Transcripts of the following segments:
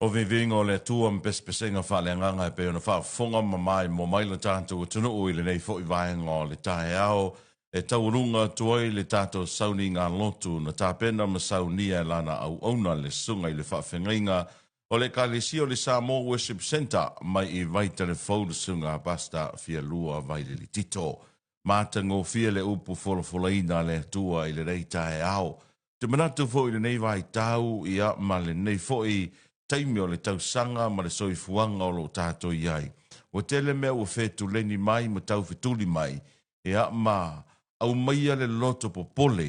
O vivinga o le tua mpespesenga whaaleanganga e pe ona whaafonga mamai mo maila tātou tunu ui le nei fo i vaenga o le tae ao e taurunga tuai le tātou sauni ngā lotu na tāpena ma saunia e lana au auna le sunga i le whaafengainga o le kalisi o le Samoa Worship Center mai i vai telefonu sunga basta fia lua vai le tito. Mātango fia le upu folofolaina le tua i le rei tae ao. Te manatu fo i le nei vai tau i a ma le nei fo i taimi o le tausanga ma le soifuanga o lo tātou iai. O tele mea o whetu leni mai ma tau whetuli mai e a ma au maia le loto popole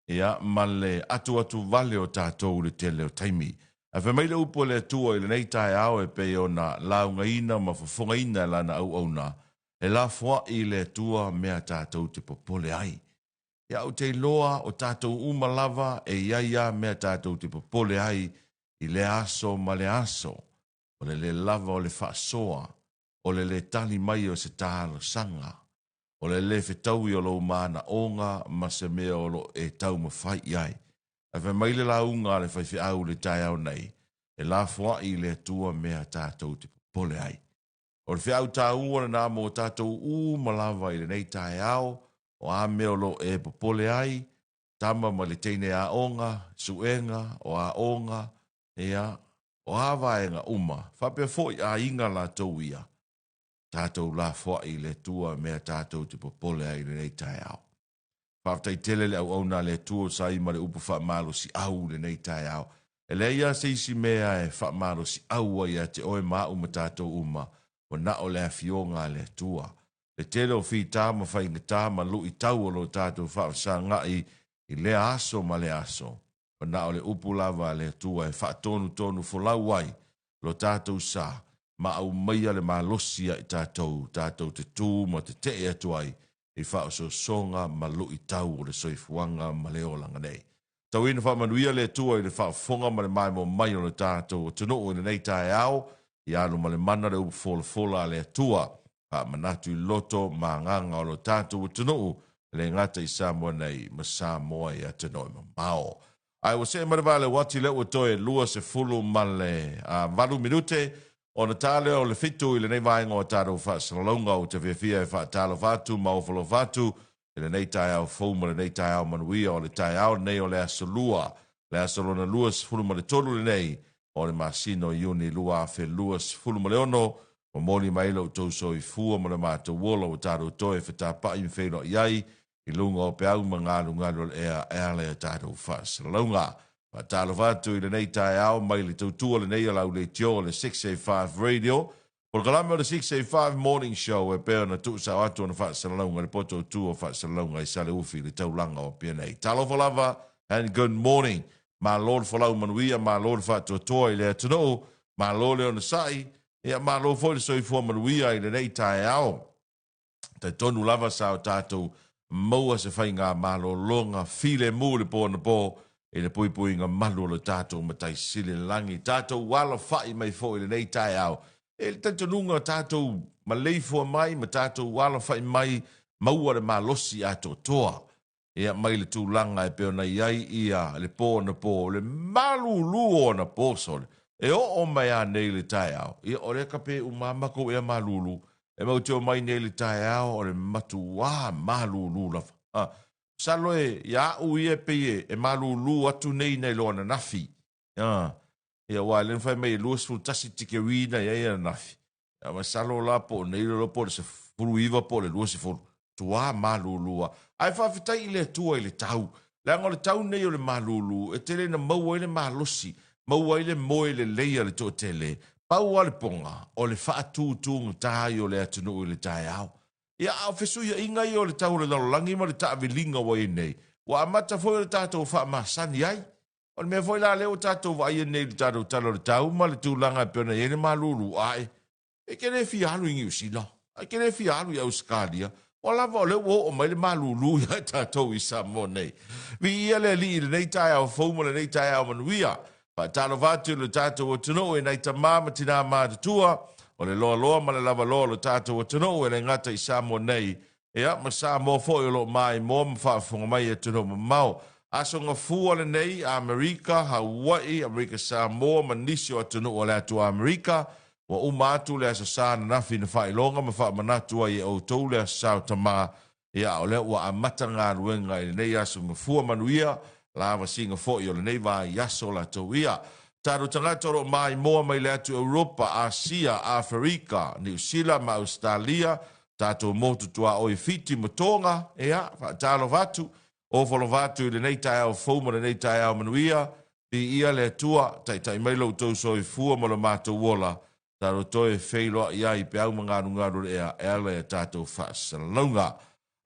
e a ma le atu vale o tātou le tele o taimi. A whe mai le upo le atua i le nei tae ao e pe o na laungaina ma fofongaina lana au na e la fwa i le atua mea tātou te popole ai. E au te loa o tātou umalava e iaia mea tātou te popole ai i le aso ma le aso, o le lava o le whaasoa, o le tali mai o se tālo sanga, o le whetau i o lo mana onga ma se mea o lo e tau ma whai iai. A wha mai le launga le whaiwhi au le tai au nei, e la fwa i le atua mea tātou te popole ai. O le whiau tā ua na mo tātou malawa i le nei tai au, o a mea o lo e popole ai, tama ma le teine a onga, suenga, o a onga, ea, o hawaenga uma, whapea fwoi a inga la tau ia. Tātou la fwoi le tua mea tātou te popole ai le nei tai au. Whaftai tele le au na le tua sa ima le upu whamalo si au le nei tai au. E le ia se isi mea e whamalo si au a ia te oe maa uma tātou uma, o na o le awhionga le tua. Le tele o whi tāma whainga tāma lu i tau o lo tātou whaafasa ngai i le aso ma le aso. O na o le upu lava le tua e whaatonu folau ai lo tātou sa ma au maia le malosia i tātou te tū ma te te atu ai i whaaso songa ma lu i tau o le soifuanga ma le olanga nei. Tau ina whamanuia le tua i le whaafonga ma le mai mo mai o le tātou o tunu o le nei tae au i anu ma le mana le upu fola le tua a manatu i loto ma nganga o lo tātou o tunu le ngata i Samoa nei ma Samoa i atano i mamao. Ai o se marvale wati le o toe lua se fulu male valu minute o na tale o le fitu i le nei vaenga o tātou whaasalonga o te whiawhia e whaatalo vatu ma o folo vatu i le nei tai au fōma le nei tai au manuia o le tai au nei o le asolua le asolona lua se fulu male tolu le nei o le masino i uni lua a fe lua se fulu male ono o moli maila o tauso i fua ma le mātou wola o tātou toe whetapa i mwheno iai i lunga o pe au mangalu ea le tātou whaasalonga. Ma tālo vātu i le nei tai au, mai le tautua le nei alau le tio le 685 radio. Por kalame o le 685 morning show e pēr na tu sa atu na whaasalonga, le poto tu o whaasalonga i sale ufi le taulanga o pia nei. Tālo whalava and good morning. Ma Lord whalau manuia, ma Lord whaatua toa i le atano, ma Lord leo na sai, ia ma Lord fo le soifua manuia i le nei tai au. Tai tonu lava sa o tātou maua se whai ngā malo longa file mu le po na po e le pui ngā malu le tātou matai sile langi tātou wala whai mai fo i le nei tai au e le tantanunga tātou ma leifua mai ma tātou wala whai mai maua le malosi ato toa e mai le tūlanga e peo na iai ia le po na po le malu luo na po sole e o mai a nei le tai au e o le kape umamako e malulu e mau teo mai nei le tae ao o le matu wā malulu lafa. Salo e ia ui e peye e malulu atu nei loa na nafi. Ia wā len fai mei luas fulu tasi tike wina ia ia na nafi. Ia ma salo la po nei lo po le se fulu iwa po le luas fulu. Tu wā malulu. Ai whawhitai i le tua i le tau. Leanga le tau nei o le malulu e tele na maua i le malosi. Maua i le moe le leia le to tele. Pau ale ponga, o le whaatūtūnga tāi o le atunu i le tāi au. Ia au whesuia inga i o le tau le lalolangi ma le tāwilinga wa i nei. Wa amata foi le tātou wha masani ai. O le mea foi la leo tātou wa i nei le tātou talo le tau ma le tūlanga e peona i ene malulu ai. E kere fi alu ingi usila. E kere fi alu i au skalia. O lava o le o mai le malulu i tātou i Samoa nei. Vi ia le li le nei tāi au fōma le nei tāi au manuia. Pa talo vatu le tātou o tunu e nei tamama tina mātua o le loa ma le lava loa le tātou o tunu e le ngata i Samoa nei e a ma Samoa fo i lo mai mo ma whaafonga mai e tunu ma mau Asonga fua le nei Amerika, Hawaii, Amerika Samoa, manisi o atunu o le atu Amerika, wa umatu le asasa na nafi na whailonga, ma wha manatua i o tau le asasa tama, ia o le wa amata ngā ruenga i le nei asonga fua manuia, la wa singa fo i o le nei wa yaso la tau ia. Taro tangata ro mai moa mai le atu Europa, Asia, Afrika, New Zealand, ma Australia, tato motu tua o i fiti matonga, ea, talo vatu, o folo vatu i le nei tai au fōma le nei tai au manuia, i ia le tua, tai mai lau tau so i fua mo le mātou wola, taro toe wheiloa ia i pe au mangaru ea, le tato whaasalunga.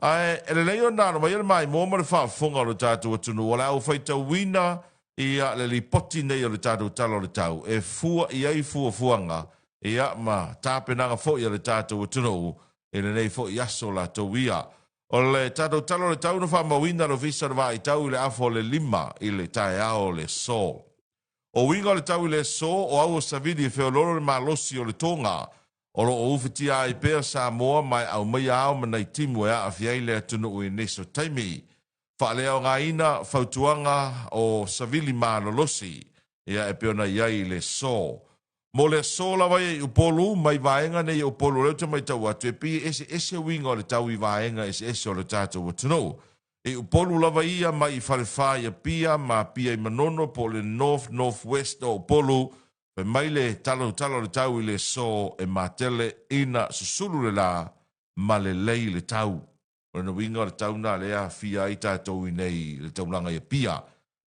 Ai, ele leo nāna mai ele mai, mō le whaafonga o le tato atunu, wala au whaitau wina, ia le lipoti nei o le tato talo le tau, e fua i ai fuanga, ia ma tāpenanga fo i le tato atunu, e le nei fo i aso la tau ia. O le tato talo le tau na wha mawina no visa na wā i tau i le afo le lima i le tae ao le so. O winga le tau i le so o au o savidi e whioloro le malosi o le tonga. O lo o uwhitia i pēr sa moa mai au mai ao manai timu e a awhiai le atunu ui neso taimi. Wha leo ngā ina whautuanga o savili malolosi ia e peona iai le so. Mo le sola vai i upolu mai vaenga nei upolu leo te mai tau atu e pi ese winga o le tau i vaenga ese o le tātou watunou. E upolu lava ia mai i whalewhaia pia ma pia i manono po le north-west o upolu pe mai le talo le tau i le so e matele ina susulu le la ma le lei le tau. O le winga o le tau na lea fia i tātou i nei le taulanga i pia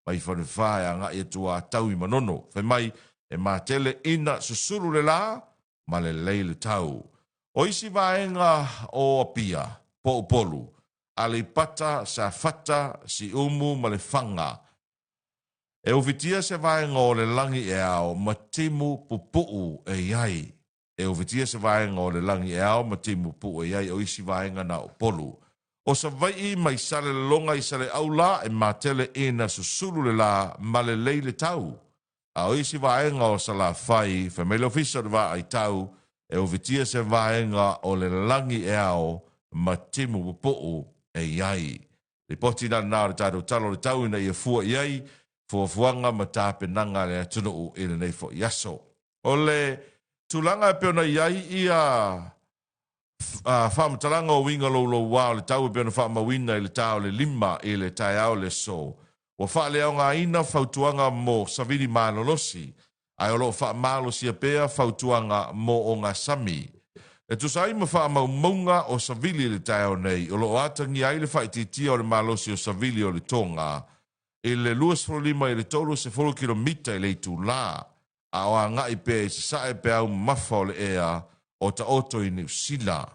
mai i whalewhaia nga i tua tau i manono. Pe mai e matele ina susuru le la, ma le leile tau. O isi vaenga o pia, po upolu, a le pata, sa fata, si umu, ma le fanga. E uvitia se vaenga o le langi e ao, ma timu pupuu e iai. E uvitia se vaenga o le langi e ao, ma timu pupuu e iai, o isi vaenga na upolu. O sa vai mai sale longa i sale aula, e matele ina susuru le la, ma le leile tau. A oisi vaenga o sa la fai, whamelo fisa wa ai tau, e o vitia se vaenga o le langi e ao, ma timu upoo e iai. Le poti na nā le tātou talo le tau ina i a fua iai, fuanga ma tāpenanga le atunu i le nei fo iaso. O le tulanga e peona iai ia whamatalanga o winga lo wao le tau e peona whamawina i le tau le lima i le tai au le so. Wa wha leo ngā ina whautuanga mo saviri malolosi, ai o lo wha malosi a pēa whautuanga mo o ngā sami. E tu sai ma wha maunga o savili le tae nei, o lo atangi ai le whaititia o le malosi o savili o le tonga, e le luas lima i le tolu se 4 kilomita i le tu la, a o a ngai pē se sae pē au mafa o le ea o ta oto i New Zealand.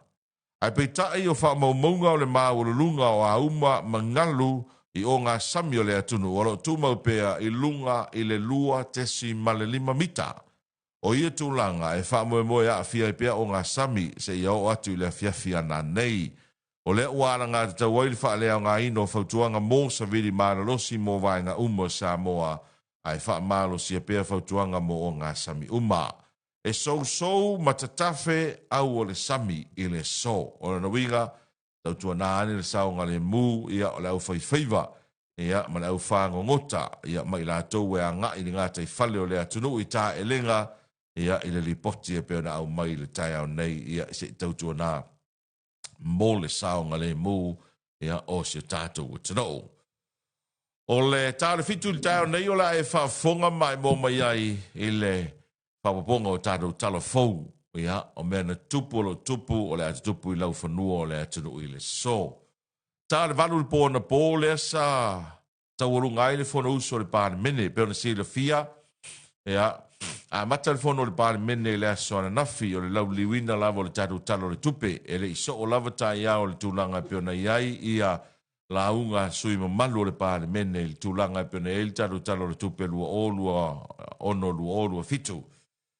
Ai pei tai o wha maunga o le maulunga o a uma mangalu, i o ngā sami o le atunu, o lo tūmau pēa i lunga i le lua tesi ma le 5 mita. O ia tūlanga e wha moe a fia i pēa o ngā sami se i au atu i le fiafia nā nei. O le uara ngā te tau waili wha lea ngā ino whautuanga mō sa viri mālosi mō vai ngā umo sa moa ai wha mālosi a pēa whautuanga mō o ngā sami uma. E sou matatafe au o le sami i le so. O le nawinga, tau tua nā ane le saonga le mū, ia o le au whaiwhaiva, ia ma le au whāngo ngota, ia mai la tau e a ngai ni ngā tei whale o le atunu i tā e lenga, ia i le lipoti e pēo na au mai le tai au nei, ia se tau tua nā mō le saonga le mū, ia o se tātou o tano. O le tā le fitu le tai au nei o la e whaafonga mai mō mai ai i le whapaponga o tātou talafou, ia, o mea na tupu o le atu tupu i lau whanua o le atunu i le so. Tā le valu le pō na pō le sa taurunga ai le whona uso le pāre mene, pēo na si le fia, ia, a mata le whona o le pāre mene le aso ana nafi o le lau liwina lava o le tātou talo le tupe, e le iso o lava tā ia o le tūlanga pēo na iai, ia, la unga sui mamalu o le pāre mene, le tūlanga pēo na el tātou talo le tupe lua olua fitu.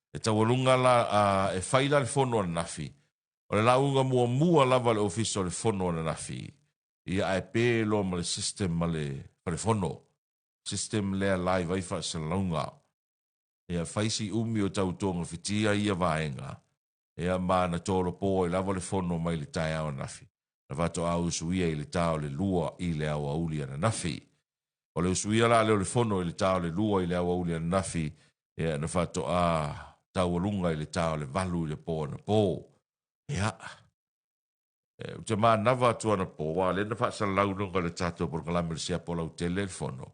E taurunga la e whaila le whono ana nafi. O le launga mua lava le ofiso le whono ana nafi. Ia e pēlo ma le system ma le whono. System lea lai vaifa sa launga. Ia whaisi umi o tautonga whitia ia vaenga. Ia mana tōro pō i lava le whono mai le tai au nafi. Na vato au suia i le tau le lua i le au auli ana nafi. O le usuia la le fono i le tau le lua i le awa uli ana nafi, na whato tau alunga i le tau le valu i le po na po. Te maa nawa atua na po, wa le na whaasala launonga le tato por kalame le sea pola utele le fono.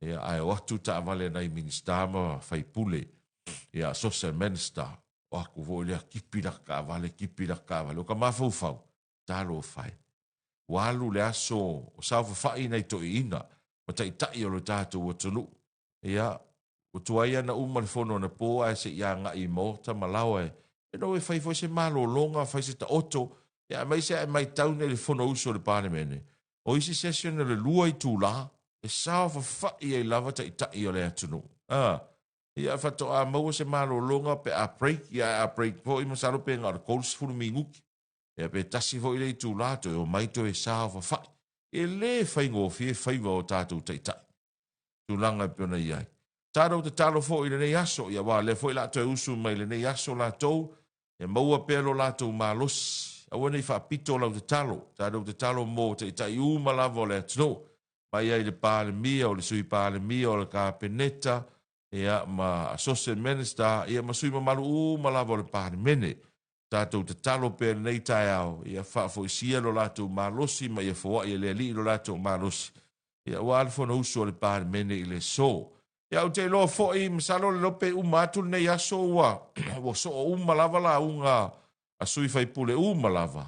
Ai o atu ta avale na i minister ma fai pule, social minister, o aku vo lea kipi na ka avale, o ka mafau, talo fai. Walu le aso, o saufa fai na i to i ina, ma tai tai o le tato o tunu. O tuaia na uma le fono na po, ai se ia nga i mo, ta malawa e no e fai fo se malo longa, fai se ta oto, mai se mai taune le fono uso le panemene. O isi session le lua i tū la, e saufa fai e lava tai tai o le atunu. Ia fato a maua se malo longa pe a break po i masalo pe ngā kols furu minguki. Ia pe tasi fo i le i tū la to, o mai to e saufa fai. E le fai ngofi e fai wa o tātou tai tai. Tūlanga pe ona iai. Tātou te talo fo i le nei aso, ia wā le fo i lato e usu mai le nei aso latou, e maua pelo latou malos. Awa nei wha pito lau te talo, tātou te talo mō te itai umalavo le atino. Mai ai le pāle mia o le sui pāle mia o le kāpeneta, ia ma social minister, ia ma sui mamalu umalavo le pāle mene. Tātou te talo pe nei tai au, ia wha fo i sia lo latou malosi, ma ia fo ia le li lo latou malosi. Ia wā le fona usu o le pāle mene i le so. Ia o te loa fo i masalo le lope umatu nei aso ua, o so o umalava la unga, a sui fai pule umalava.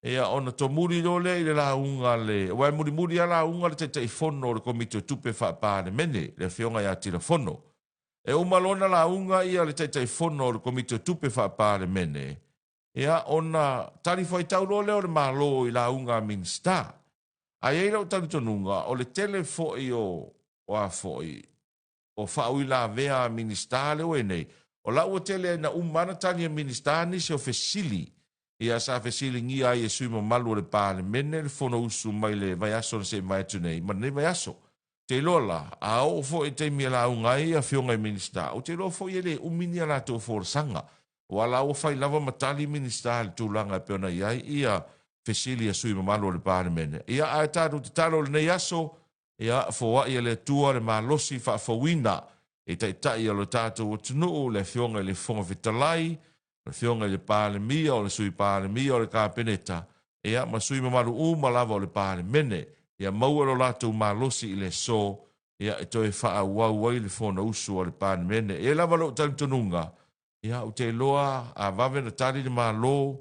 Ia ona to muri lo le i le la unga le, wai muri a la unga le te fono le komito tupe wha pāne mene, le fionga ia tira fono. E umalona la unga ia le te fono le komito tupe wha pāne mene. Ia ona tari fai tau lo le o le malo i la unga minsta. Ai eira o tari tonunga, o le tele fo i o a fo i, o whaui la vea ministale o e nei. O la ua tele na umana tani a ministani se o fesili. Ia sa fesili ngi ai e sui malu o le pāle mene le fono usu mai le vai aso na se mai atu nei. Ma nei vai aso. Te lola, a o fo e te mia la ungai a fionga i minista. O te lola fo i ele umini a la tō sanga. O ala o fai lava matali ministale tūlanga e peona iai ia fesili a sui malu o le pāle mene. Ia a tātu te talo le nei aso. Ia foa ia le tua le malosi fa fawina e tai tai alo tātou o tunu le fionga le fonga vitalai, le fionga le pāle mia o le sui pāle mia o le kāpeneta, ia ma sui mamaru malava o le pāle mene, ia maua lo lātou malosi i le so, ia e toi wha wau wai le fona usu o le pāle mene, e lava lo tali tonunga, ia o te loa a vave na tali le malo,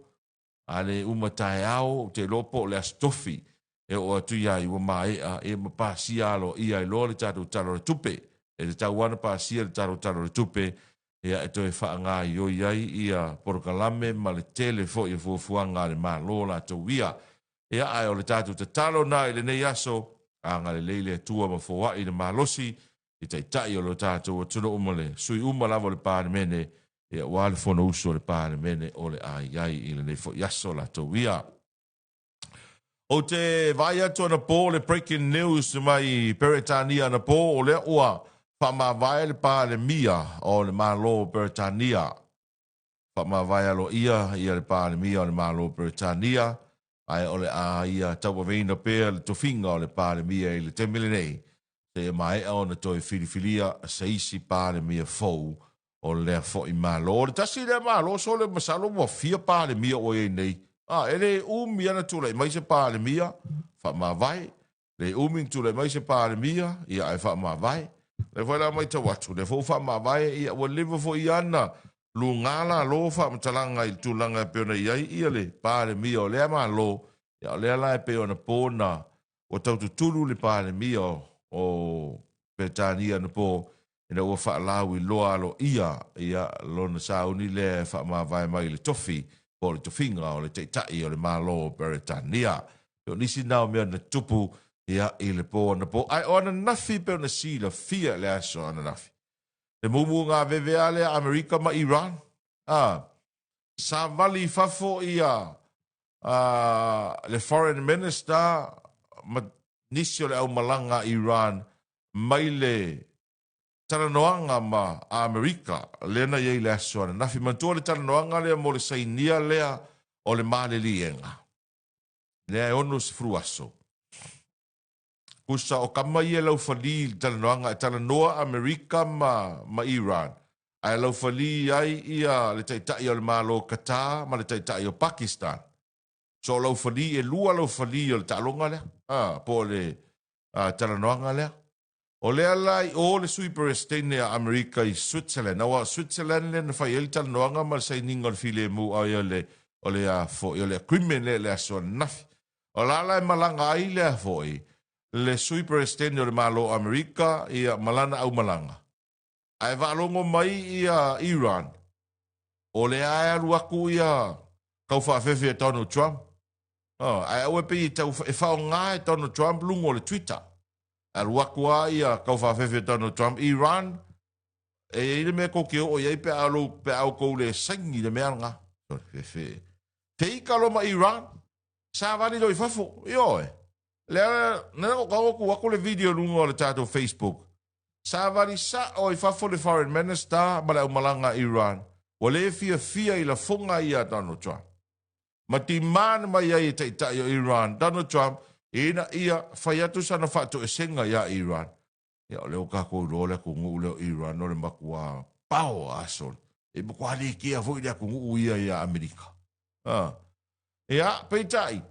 a le umatai au, o te loa po le astofi, e o atu ia i wa mai e ma pasia alo ia i lo le tatu talo le tupe e le tau wana pasia le talo le tupe ia e toi wha ngā i o iai ia porokalame ma le tele fo i fuafuanga le maa lo la tau ia ia ai o le tatu te talo na i le nei aso a ngā le leile tua ma fua i le maa losi i tai tai o le tatu o tunu umale sui umalavo le pāne mene ia wale fona uso le pāne mene o le ai i le nei fo i aso la tau ia. O te vai atu na po le breaking news mai Peretania na po o le ua whama vai le pā le mia o le malo Peretania. Whama vai alo ia le pā le mia o le malo Peretania. Ai o le a ia tau wawina pēr le tofinga o le pā le mia i le temile nei. Te mai o na toi filifilia se isi pā le mia fau o le fo i malo. O le tasi le malo so le masalo wa fia pā le mia o e nei. Ele umi ana tūlei mai se pāle mia, wha mā vai. Le umi tūlei mai se pāle mia, ia ai wha mā vai. Le whaila mai ta watu, le fau wha mā vai, ia wa lewa fo i ana. Lu ngāla lo wha matalanga i tūlanga e peona iai, ia le pāle mia o lea mā lo, ia o lea lai peona pōna, o tautu tulu le pāle mia o Petania na pō, ina ua wha lau i loa alo ia lona sauni le wha mā vai mai le tofi, o le tofinga o le teitai o le malo Beretania. Peo nisi nao mea na tupu ia i le po na po. Ai o ana nafi peo na si la fia le aso ana nafi. Le mumu ngā vevea le Amerika ma Iran. Sa vali fafo ia le foreign minister ma nisi o le au malanga Iran mai le taranoanga ma Amerika lena yei le aso na fi mantua le taranoanga lea mo le sainia lea o le male lienga lea onu se fruaso kusa o kamai e lau fali talanoanga e talanoa Amerika ma Iran. Ai lau fali ai ia le taitai o le malo Qatar ma le taitai o Pakistan. So lau fali e lua lau fali o le talonga lea. Po le talanoanga lea. O lea lai o le sui perestene a Amerika i Switzerland. Awa Switzerland le na fai el talanoanga ma le saininga o le file mu ai o le a fo o le crimen le aso nafi. O la lai malanga ai le a fo le sui perestene o le malo Amerika ia malana au malanga. Ai valongo mai ia Iran. O le aia luaku ia kau whaafefe e Donald Trump. Ai au e pe i tau e whao ngā e Donald Trump lungo le Twitter. Ai luaku a ia kau whaafefe e Donald Trump. Iran e ile mea kokeo o iei pe au kou le sangi le mea ngā. Te ika lo ma Iran. Sa vali do i fafo. Io e. Lea nena ko kau wako le video lungo le tato Facebook. Sa vali sa o i fafo le foreign minister ma le umalanga Iran. O le fia i la funga ia Donald Trump. Ma ti man mai ia i taitai o Iran. Donald Trump ina ia whaiatu sana whatu e senga ia Iran. Ia o leo kako role ko ngu leo Iran o le makua pao ason. E makua li kia fo ia ko ngu ia Amerika. Ia peitai.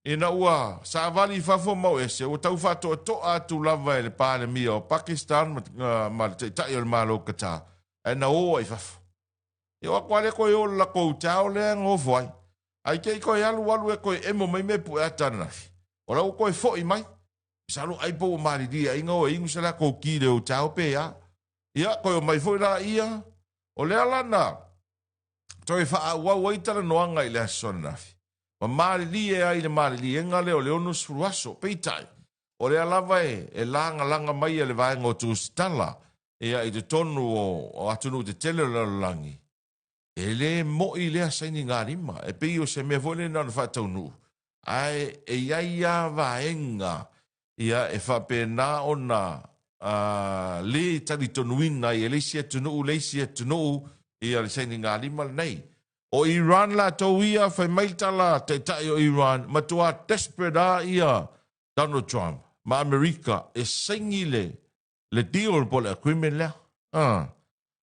Ina ua sa vali fafo mau ese o tau fato to atu lava e le pale mia o Pakistan ma te tai o malo Qatar e na o ai fafo e o kwale ko yo la ko tau le ngo foi ai ke ko ya lu e ko e mo mai me pu atana o la ko fo i mai salu ai po mari dia ingo e ingo sala ko ki le o tau pe ia ko mai foi la ia o le ala na toi fa wa tala no anga ile sona ma mali e ai le mali e ngale o le onu suaso peitai o le alava e langa mai le vai ngo tu stala e ai te tonu o atunu te tele langi e le mo i le asaini ngari ma e pe o se me vole na fa tonu ai e ia vaenga ia e fa pena ona le tali tonuina e le sia tunu ia le saini ngari ma nei. O Iran la tauia fai maita la te tai o Iran matua desperate ia Donald Trump ma Amerika e sengile le deal po le agreement lea.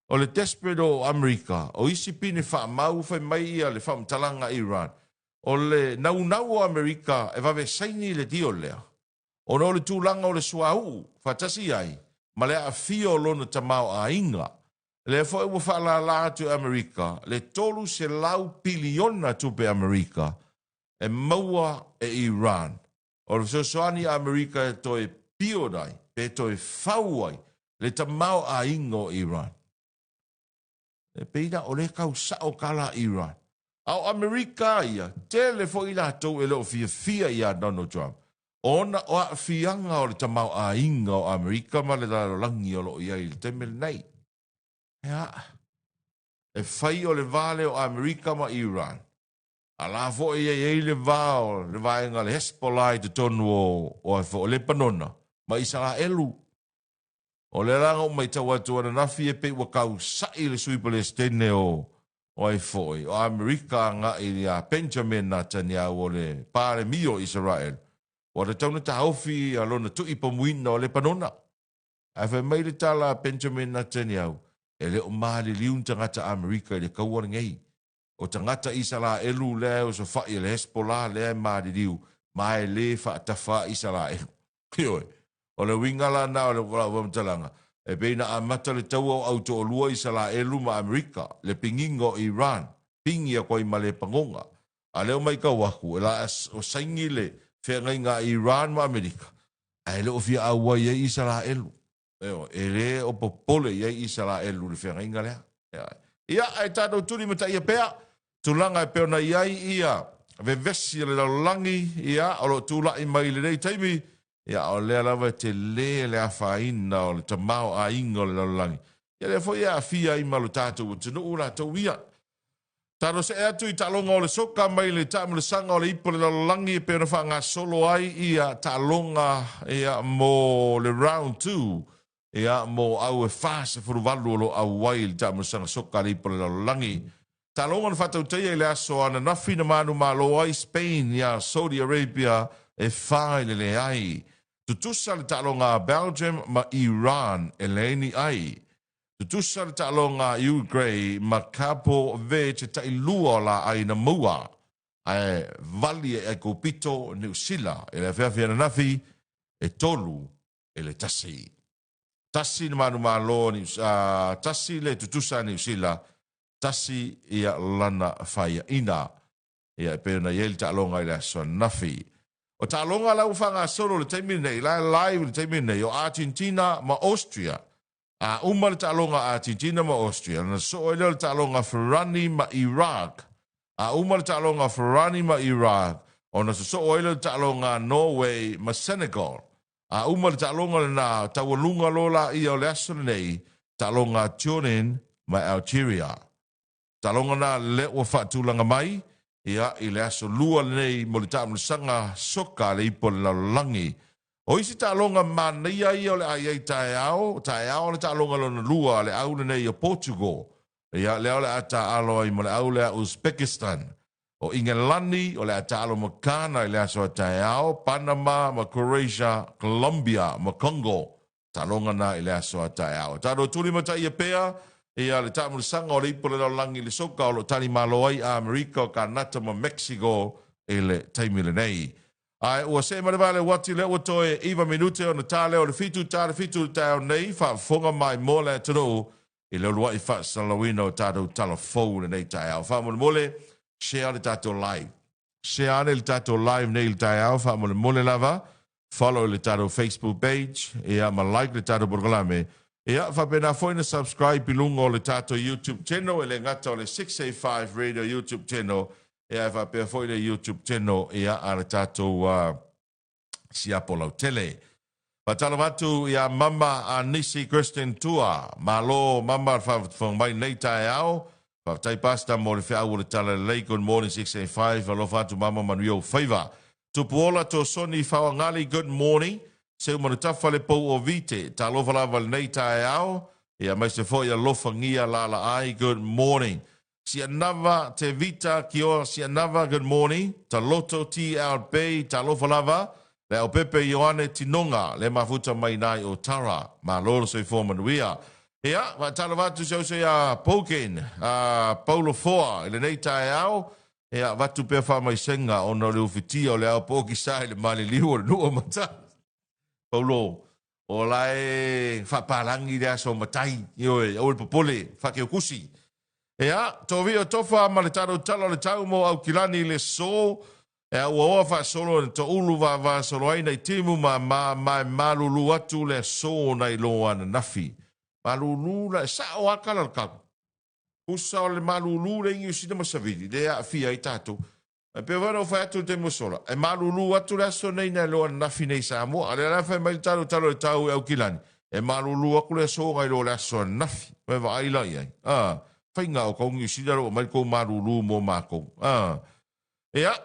O le desperate o Amerika o isi pine wha mau fai mai ia le wha mtalanga Iran. O le nau o Amerika e vave saini le deal lea. O no le tūlanga o le suau fatasi ai ma le a fio lona tamau a inga. Le fo e wafala la tu Amerika, le tolu se lau piliona tu pe Amerika, e maua e Iran. O le soani Amerika e toi piodai, pe toi fauai, le tamau a ingo Iran. E peina o le kau sao kala Iran. Au Amerika ia, tele fo ila tau e leo fia ia Donald Trump. Ona o a fianga o le tamau a ingo o Amerika, ma le langi o lo ia il temel nei. Ja, e fai o le vale o Amerika ma Iran. A la fo e le vao, le vaenga le Hezbollah te tonu o fo le panona, ma Israelu. O le ranga o mai tau atu ana nafi e pe wakau sai le sui Palestine o ai foi. O Amerika nga i a Benjamin Netanyahu o le pare mio Israel. O le tauna ta haufi a lona tu ipamuina o le panona. A fe mai le tala Benjamin Netanyahu. E le o maali liun tangata Amerika i le kauana ngei. O tangata Israelu le o so fai le Hezbollah le maali liu. Mai le fa tafa Israelu. Kioi. O le wingala na o le wamtalanga. E beina a mata le tau au auto o lua Israelu ma Amerika. Le pingingo Iran. Pingi a koi ma le pangonga. A leo mai kawaku. E la o saingi le whengai ngā Iran ma Amerika. A le o fia awa i Israelu. E le o popole i Israelu le whenga inga lea. Ia, e tātou turi mata ia pēa. Tūlanga e peona iai ia. Vevesi le laulangi ia. O lo tūla i mai le rei taimi. Ia, o lea lawa te le a whaina o le tamau a inga o le laulangi. Ia le fo ia a fia i malu tātou. Tunu ura tau ia. Tano se atu i talonga o le soka mai le tamu le sanga o le ipo le laulangi e peona wha ngā solo ai ia talonga ia mo le round 2. Ia mo au e fase furu valu o lo au wai le tamu le sanga soka le ipo le laulangi. Talonga na whatau teia i le aso ana nafi na manu malo ai Spain ia Saudi Arabia e whae le ai. Tutusa le talonga Belgium ma Iran eleni ai. Tutusa le talonga Ukraine ma Capo Verde te ilua la ai na mua. Ai vali e kopito New Zealand. Ele fea nafi e tolu ele tasi. Tasi na manu malo ni tasi le tutusa New Zealand. Tasi ia lana faya ina. Ia pe na yel talonga ile so nafi. O talonga la ufanga solo le taimi nei, la live le taimi nei, o Argentina ma Austria. Uma le talonga Argentina ma Austria. Na so le talonga Ferrani ma Iraq. Uma le talonga Ferrani ma Iraq. O na so le talonga Norway ma Senegal. Uma le talonga na tawalunga lola i o le aso nei, talonga Tunis ma Algeria. Talonga na le o fatulanga mai, ia i le aso lua nei mo le tāmu sanga soka le ipo le langi. O isi tālonga mania i o le ai tae ao le tālonga lona lua le au nei o Portugal. Ia le au le ata alo i mo le au le Uzbekistan. O Ingelani o le ata alo ma Kana i le aso tae ao, Panama ma Croatia, Colombia ma Congo. Tālonga na i le aso tae ao. Tāro tuli ma tai pea, ia le tāmu sanga o le ipo le langi le soka o lo tani malo ai a Amerika o Kanata ma Mexico e le taimile nei. Ai ua se mare vale wati le ua toe iwa minute o na tale o le fitu tao nei fa fonga mai mo le tano i le lua i fa salawina o tātou talafou le nei tae au. Fa mole share le tātou live. Share le tātou live nei le tae au. Fa mole lava. Follow le tātou Facebook page. Ia ma like le tātou burgalame. Ia, whapena foi na subscribe pilungo o le tātou YouTube channel, e le ngata o le 685 Radio YouTube channel, ia whapena foi le YouTube channel, ia a le tātou siapo lau tele. Patala watu ia mama a Nisi Christian Tour, malo mama whangmai nei tae au, whaptai pasta mo le whia ua le tala lei, good morning 685, alo whatu mama manuio whaiva. Tupuola to soni whawangali, good morning. Se umana tafa le pou o vite, ta lofa lava le nei tae ao, ia mai se fo ia lofa ngia la ai, good morning. Si anava te vita ki o si anava, good morning. Ta loto TLB, ta lofa lava, le au pepe Ioane Tinonga, le mafuta mai nai o Tara, ma loro se fo manuia. Ia, ma tala vatu se ose a Pokin, Paulo Foa, le nei tae ao, ia vatu pea wha mai senga, ona le ufitia o le au poki sai le mali liu o le nua mata. Paulo, o lai whaparangi rea so matai, ioe, o le popole, whake o kusi. Ea, tō vi o tofa ma le taro tala le tau mo au kilani le so, ea ua oa wha solo le to ulu wa solo ai nei timu ma malulu atu le so nei loa na nafi. Malulu le sa o akala le kaku. Usa o le malulu le ingi usina masavidi, le a fia i tātou. Pe vano fa atu te musola. E malulu atu la so nei na lo na fine sa mo. Ale la fa mai talo le tau au kilani. E malulu aku le so ngai lo la so na fi. Me va ai lai ai. Fa inga o kong isi daro mai ko malulu mo mako. Ea.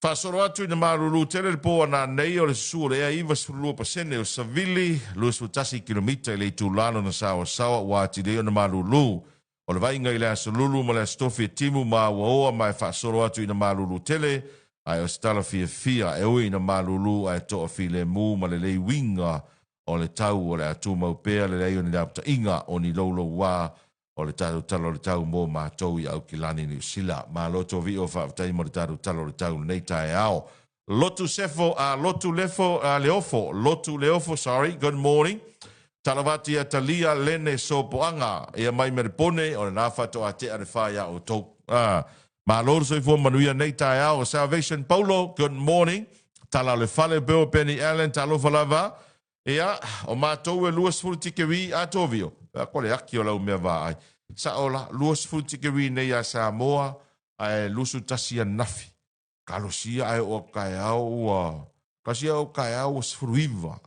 Fa soro atu na malulu tele po na nei o le su le ai va su lo pasene o savili lo su tasi kilomita le tu lano na sawa wa ti de na malulu. O le vainga i le asolulu ma le stofi timu ma waoa mai whaasoro atu i na malulu tele, ai o stala fia e ui na malulu ai toa fi le mu ma le lei winga o le tau o le atu maupea le lei o ni lapta inga o ni lolo wa o le tau talo le tau mo ma tau i au kilani ni sila. Ma loto vi o whaafatai mo le tau talo le tau nei tae ao. Lotu leofo, sorry, good morning. Talavati a talia lene so poanga e mai merpone o na fato a te are faya o to. Ma lor so fo manuia nei tae ao Salvation Paulo, good morning. Tala le fale beo Penny Allen talo falava. Ia o matou e luas fultikewi a tovio. Ko le aki o lau mea va ai. Sa ola luas fultikewi nei a Samoa ai lusu tasia nafi. Kalosia ai o kai au kasia o kai au sfruiva.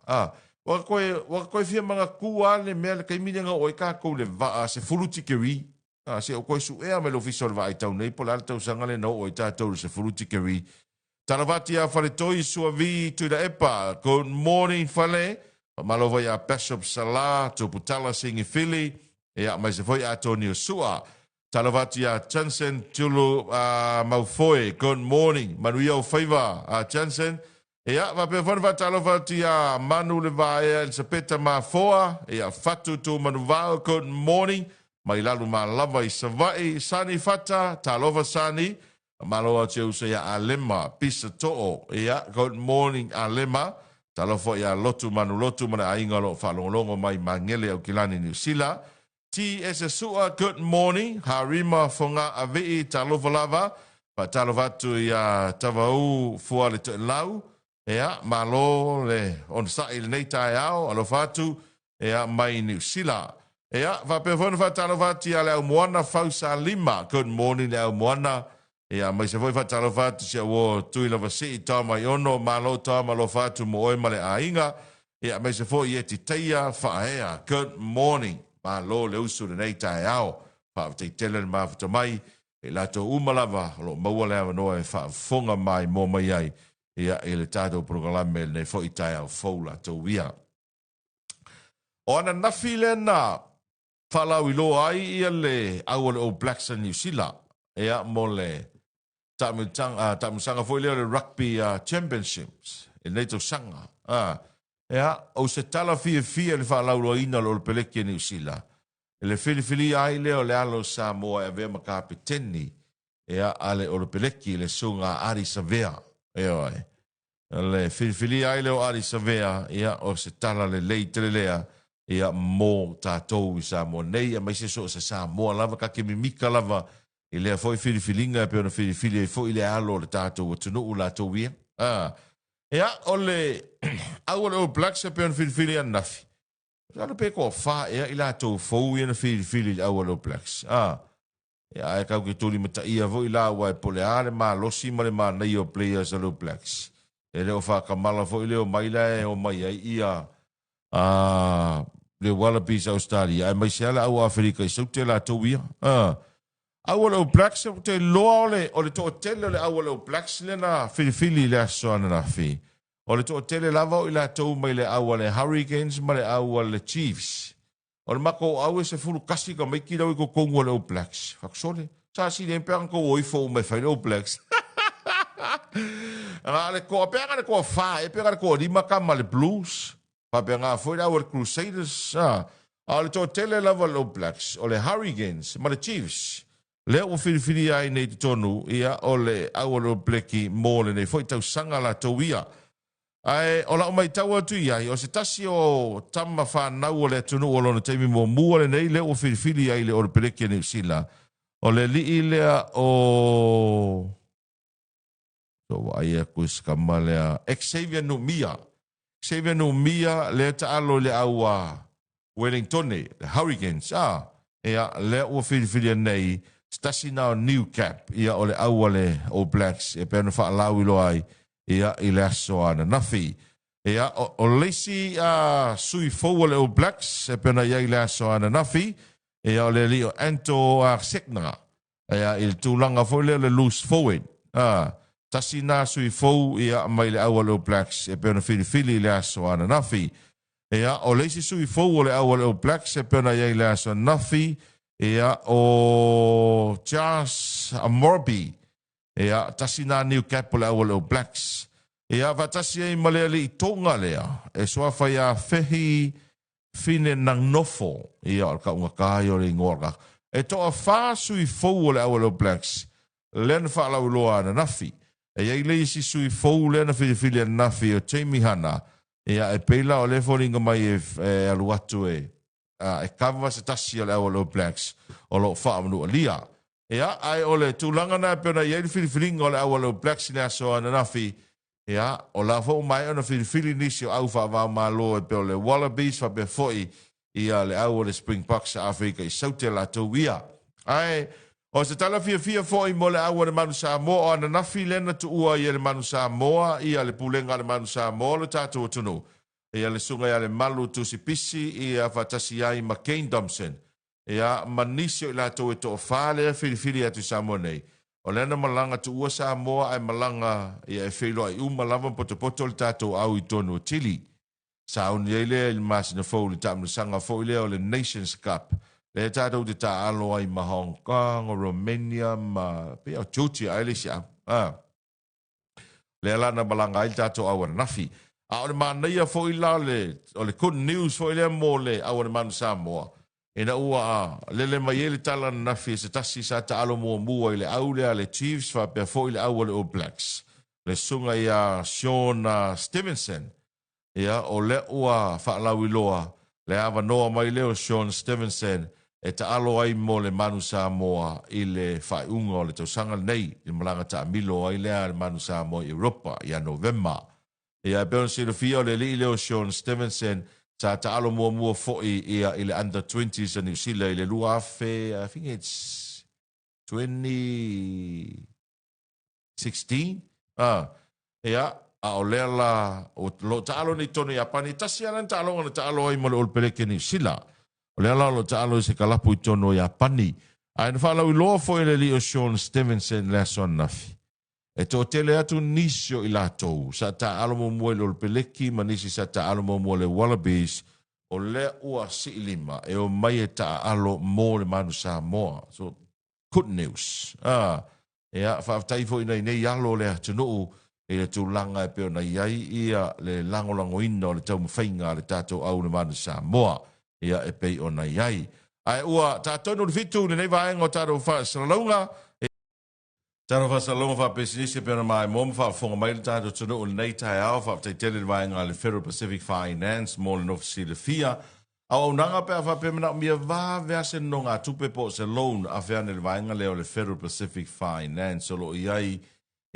Wa koe fia manga kua le mea le kaimiringa o ka kou le vaa se fuluti keri. Se o koe su ea me lo fiso le vaa i tau nei, po le ala tau sangale no o i tātou se fuluti keri. Talavati a fale toi sua vi tui da epa. Good morning fale. Malova ia Bishop Salah, to putala singi fili. Ia mai se foi a Tony Sua. Talavati a Jansen tulu maufoe. Good morning. Manuia o faiva a Jansen. Ia, va pe fon va talofa tia manu le vae el sepeta ma foa, ia fatu tu manu vao, good morning, mai lalu ma lava I savai, sani fata, talofa sani, maloa te usa ia alema, pisa to'o, ia, good morning alema, talofa ia lotu manu lotu, mana ainga lo whalongolongo mai mangele au kilani New Zealand, ti ese sua, good morning, harima fonga avei talofa lava, pa talofa tu ia tavau fua le to lau, ea malo le on sa il nei tai ao alo fatu ea mai New Zealand ea va pe von va talo vati ale au moana fausa lima good morning le au moana ea mai se voi va talo vati se wo tu ila va si ta mai ono malo ta malo fatu mo oi male ainga ea mai se foi eti teia fa ea good morning malo le usu le nei tai ao fa te tele ma fa mai e la to umalava lo mo le no e fa fonga mai mo mai ai ia ele tātou programe nei fo I tai au foula tau wia. O ana nafi le na whalau I lo ai ia le awale o Blacks in New Zealand. Ia mo le tamusanga fo le Rugby Championships. E nei tau sanga. Ia o se tala fia le whalau lo ina lo peleki New Zealand. E le fili ai leo le alo Samoa e vea makapeteni. Ia ale o le peleki le sunga ari sa vea. Eo ai. Le fili ai leo ari sa vea, ia o se tala le lei tele lea, ia mō tātou I Samoa nei, a mai se so se Samoa lava, ka ke mimika lava, I lea foi filinga, e pe ona fili e foi le alo le tātou o tunu u la tau ia. Ia o le, au le o Blacks e pe ona fili anafi. Ano pe ko fa ia I la tau fou ia na fili au le o Blacks. Ia e kau ke tuli mata ia vo I la wa e pole ale ma losi ma le ma nei o players o Blacks. E leo whakamala fo I leo maila e o mai ai ia le Wallabies Australia. E mai seala au Afrika I saute la tau ia. Au le o Blacks e te loa o le to tele le au le o Blacks le na fili le aso ana na fi. O le to tele lava o I la tau mai le au le Hurricanes ma le au le Chiefs. O le mako au se fulu kasi ka mai ki rau I ko kongu le o Blacks. Faksole. Sa si le mpeang ko oifo mai fai le o Blacks. Le ko pega le ko fa e pega le ko lima kama le Blues pa pega foi la Crusaders le to tele lava le Blacks o le Hurricanes ma le Chiefs le o fili ai nei tonu ia o le au le Blacki mo le nei foi tau sanga la tawia ai o la mai tau atu ia o se tasi o tama fa na o le tunu o lona taimi mo mua le nei le o fili ai le o le Blacki New Zealand o le li le o so ai kus kamalea Xavier no mia le taalo le aua Wellington le Hurricanes ia le o fili nei stasi na new cap ia o le aua le o Blacks e pena fa lau lo ai ia I le aso ana nafi ia o lesi sui fo le o Blacks e pena ia I le aso ana nafi ia o le lio Anto Sekna ia il tulanga fo le loose forward tasi na sui fou ia mai le aua leo Blacks e peona fili le aso ana nafi. Ia o leisi sui fou o le aua leo Blacks e peona iai le aso nafi. Ia o Charles Morby. Ia tasi na new cap o le aua leo Blacks. Ia vatasi ei malea li tonga lea. E soafa ia fehi fine nang nofo. Ia o ka unga kai o le ngorga. E toa fa sui fou o le aua leo Blacks. Len fa lau loa ana nafi. E iei leisi sui fou lena fili nafi o teimi hana. Ia e peila o le foringa mai e aluatu e kawa se tasi o le awa lo Blacks o lo wha amanu lia. Ia ai o le tūlanga na peona iei le filifilinga o le awa lo Blacks ni aso ana nafi. Ia o la fo mai ona filifili nisi o au wha wā malo e peo le Wallabies wha pe foi ia le awa le Springboks a Afrika I saute la tau ia. Ai o se tala fia foi mo le awa le manu Samoa o ana nafi lena tu ua ia le manu Samoa ia le pulenga le manu Samoa le tātou tunu. Ia le sunga ia le malu tusi pisi ia fatasi ai ma Kane Thompson. Ia manisio I la tau e to fale fili atu Samoa nei. O lena malanga tu ua Samoa ai malanga ia e whilo ai lava poto le tātou au I tonu o tili. Saun ia le il masina fau le tamu sanga fau le o le Nations Cup. Le tātou te tā alo ai ma Hong Kong, o Romania, ma pia o Tues ai le sia. le ala na balanga ai tato awa nafi. A o le manaia fo i la o le good news fo i le mo le awa le manu Samoa. E na ua a lele mai ele tala na nafi se tasi sa ta alo mua i le aulea le Chiefs fa pe fo i le awa le All Blacks. Le sunga ia Sean Stevenson. Ia o le ua fa lawi loa le ava noa mai leo Sean Stevenson e ta alo ai mo le manu Samoa i le whaiunga o le tausanga nei i malanga ta milo ai lea le manu Samoa i Europa i a November. Ia e beon silo fia o le li leo Sean Stevenson ta alo mua foi i le under 20s a New Zealand i le lua fe, I think it's 2016. Ia a o lea la o lo ta alo ni tono i apani tasi anan ta alo ai mo le olpeleke New Zealand. O le ala lo ta alo se kalapu i tono i apani. A ina whalau i loa foi le li o Sean Stevenson le asoan nafi. E tō tele atu nisio i lātou. Sa ta alo mo mua le olpeleki, ma nisi sa ta alo mo mua le Wallabies, o le ua si lima, e o mai e ta alo mo le manu Samoa. So, good news. E a whaftai fo ina i nei alo le atunuu, e le tūlanga e peo na iai ia le langolango ina o le tau mwhainga le tātou au le manu Samoa. Ia e pei o na iai. Ai ua tātou le fitu le nei vaenga o tātou whaasalaunga. Tātou whaasalaunga whapesinisi peo na mai mōma whaafonga mai le tātou tunu o le nei tai au whaaftaitele le vaenga le Federal Pacific Finance mō le nofisi le fia. Au nanga pea whapemena mia vā vease no ngā tupe po se loan a whiane le vaenga leo le Federal Pacific Finance o lo iai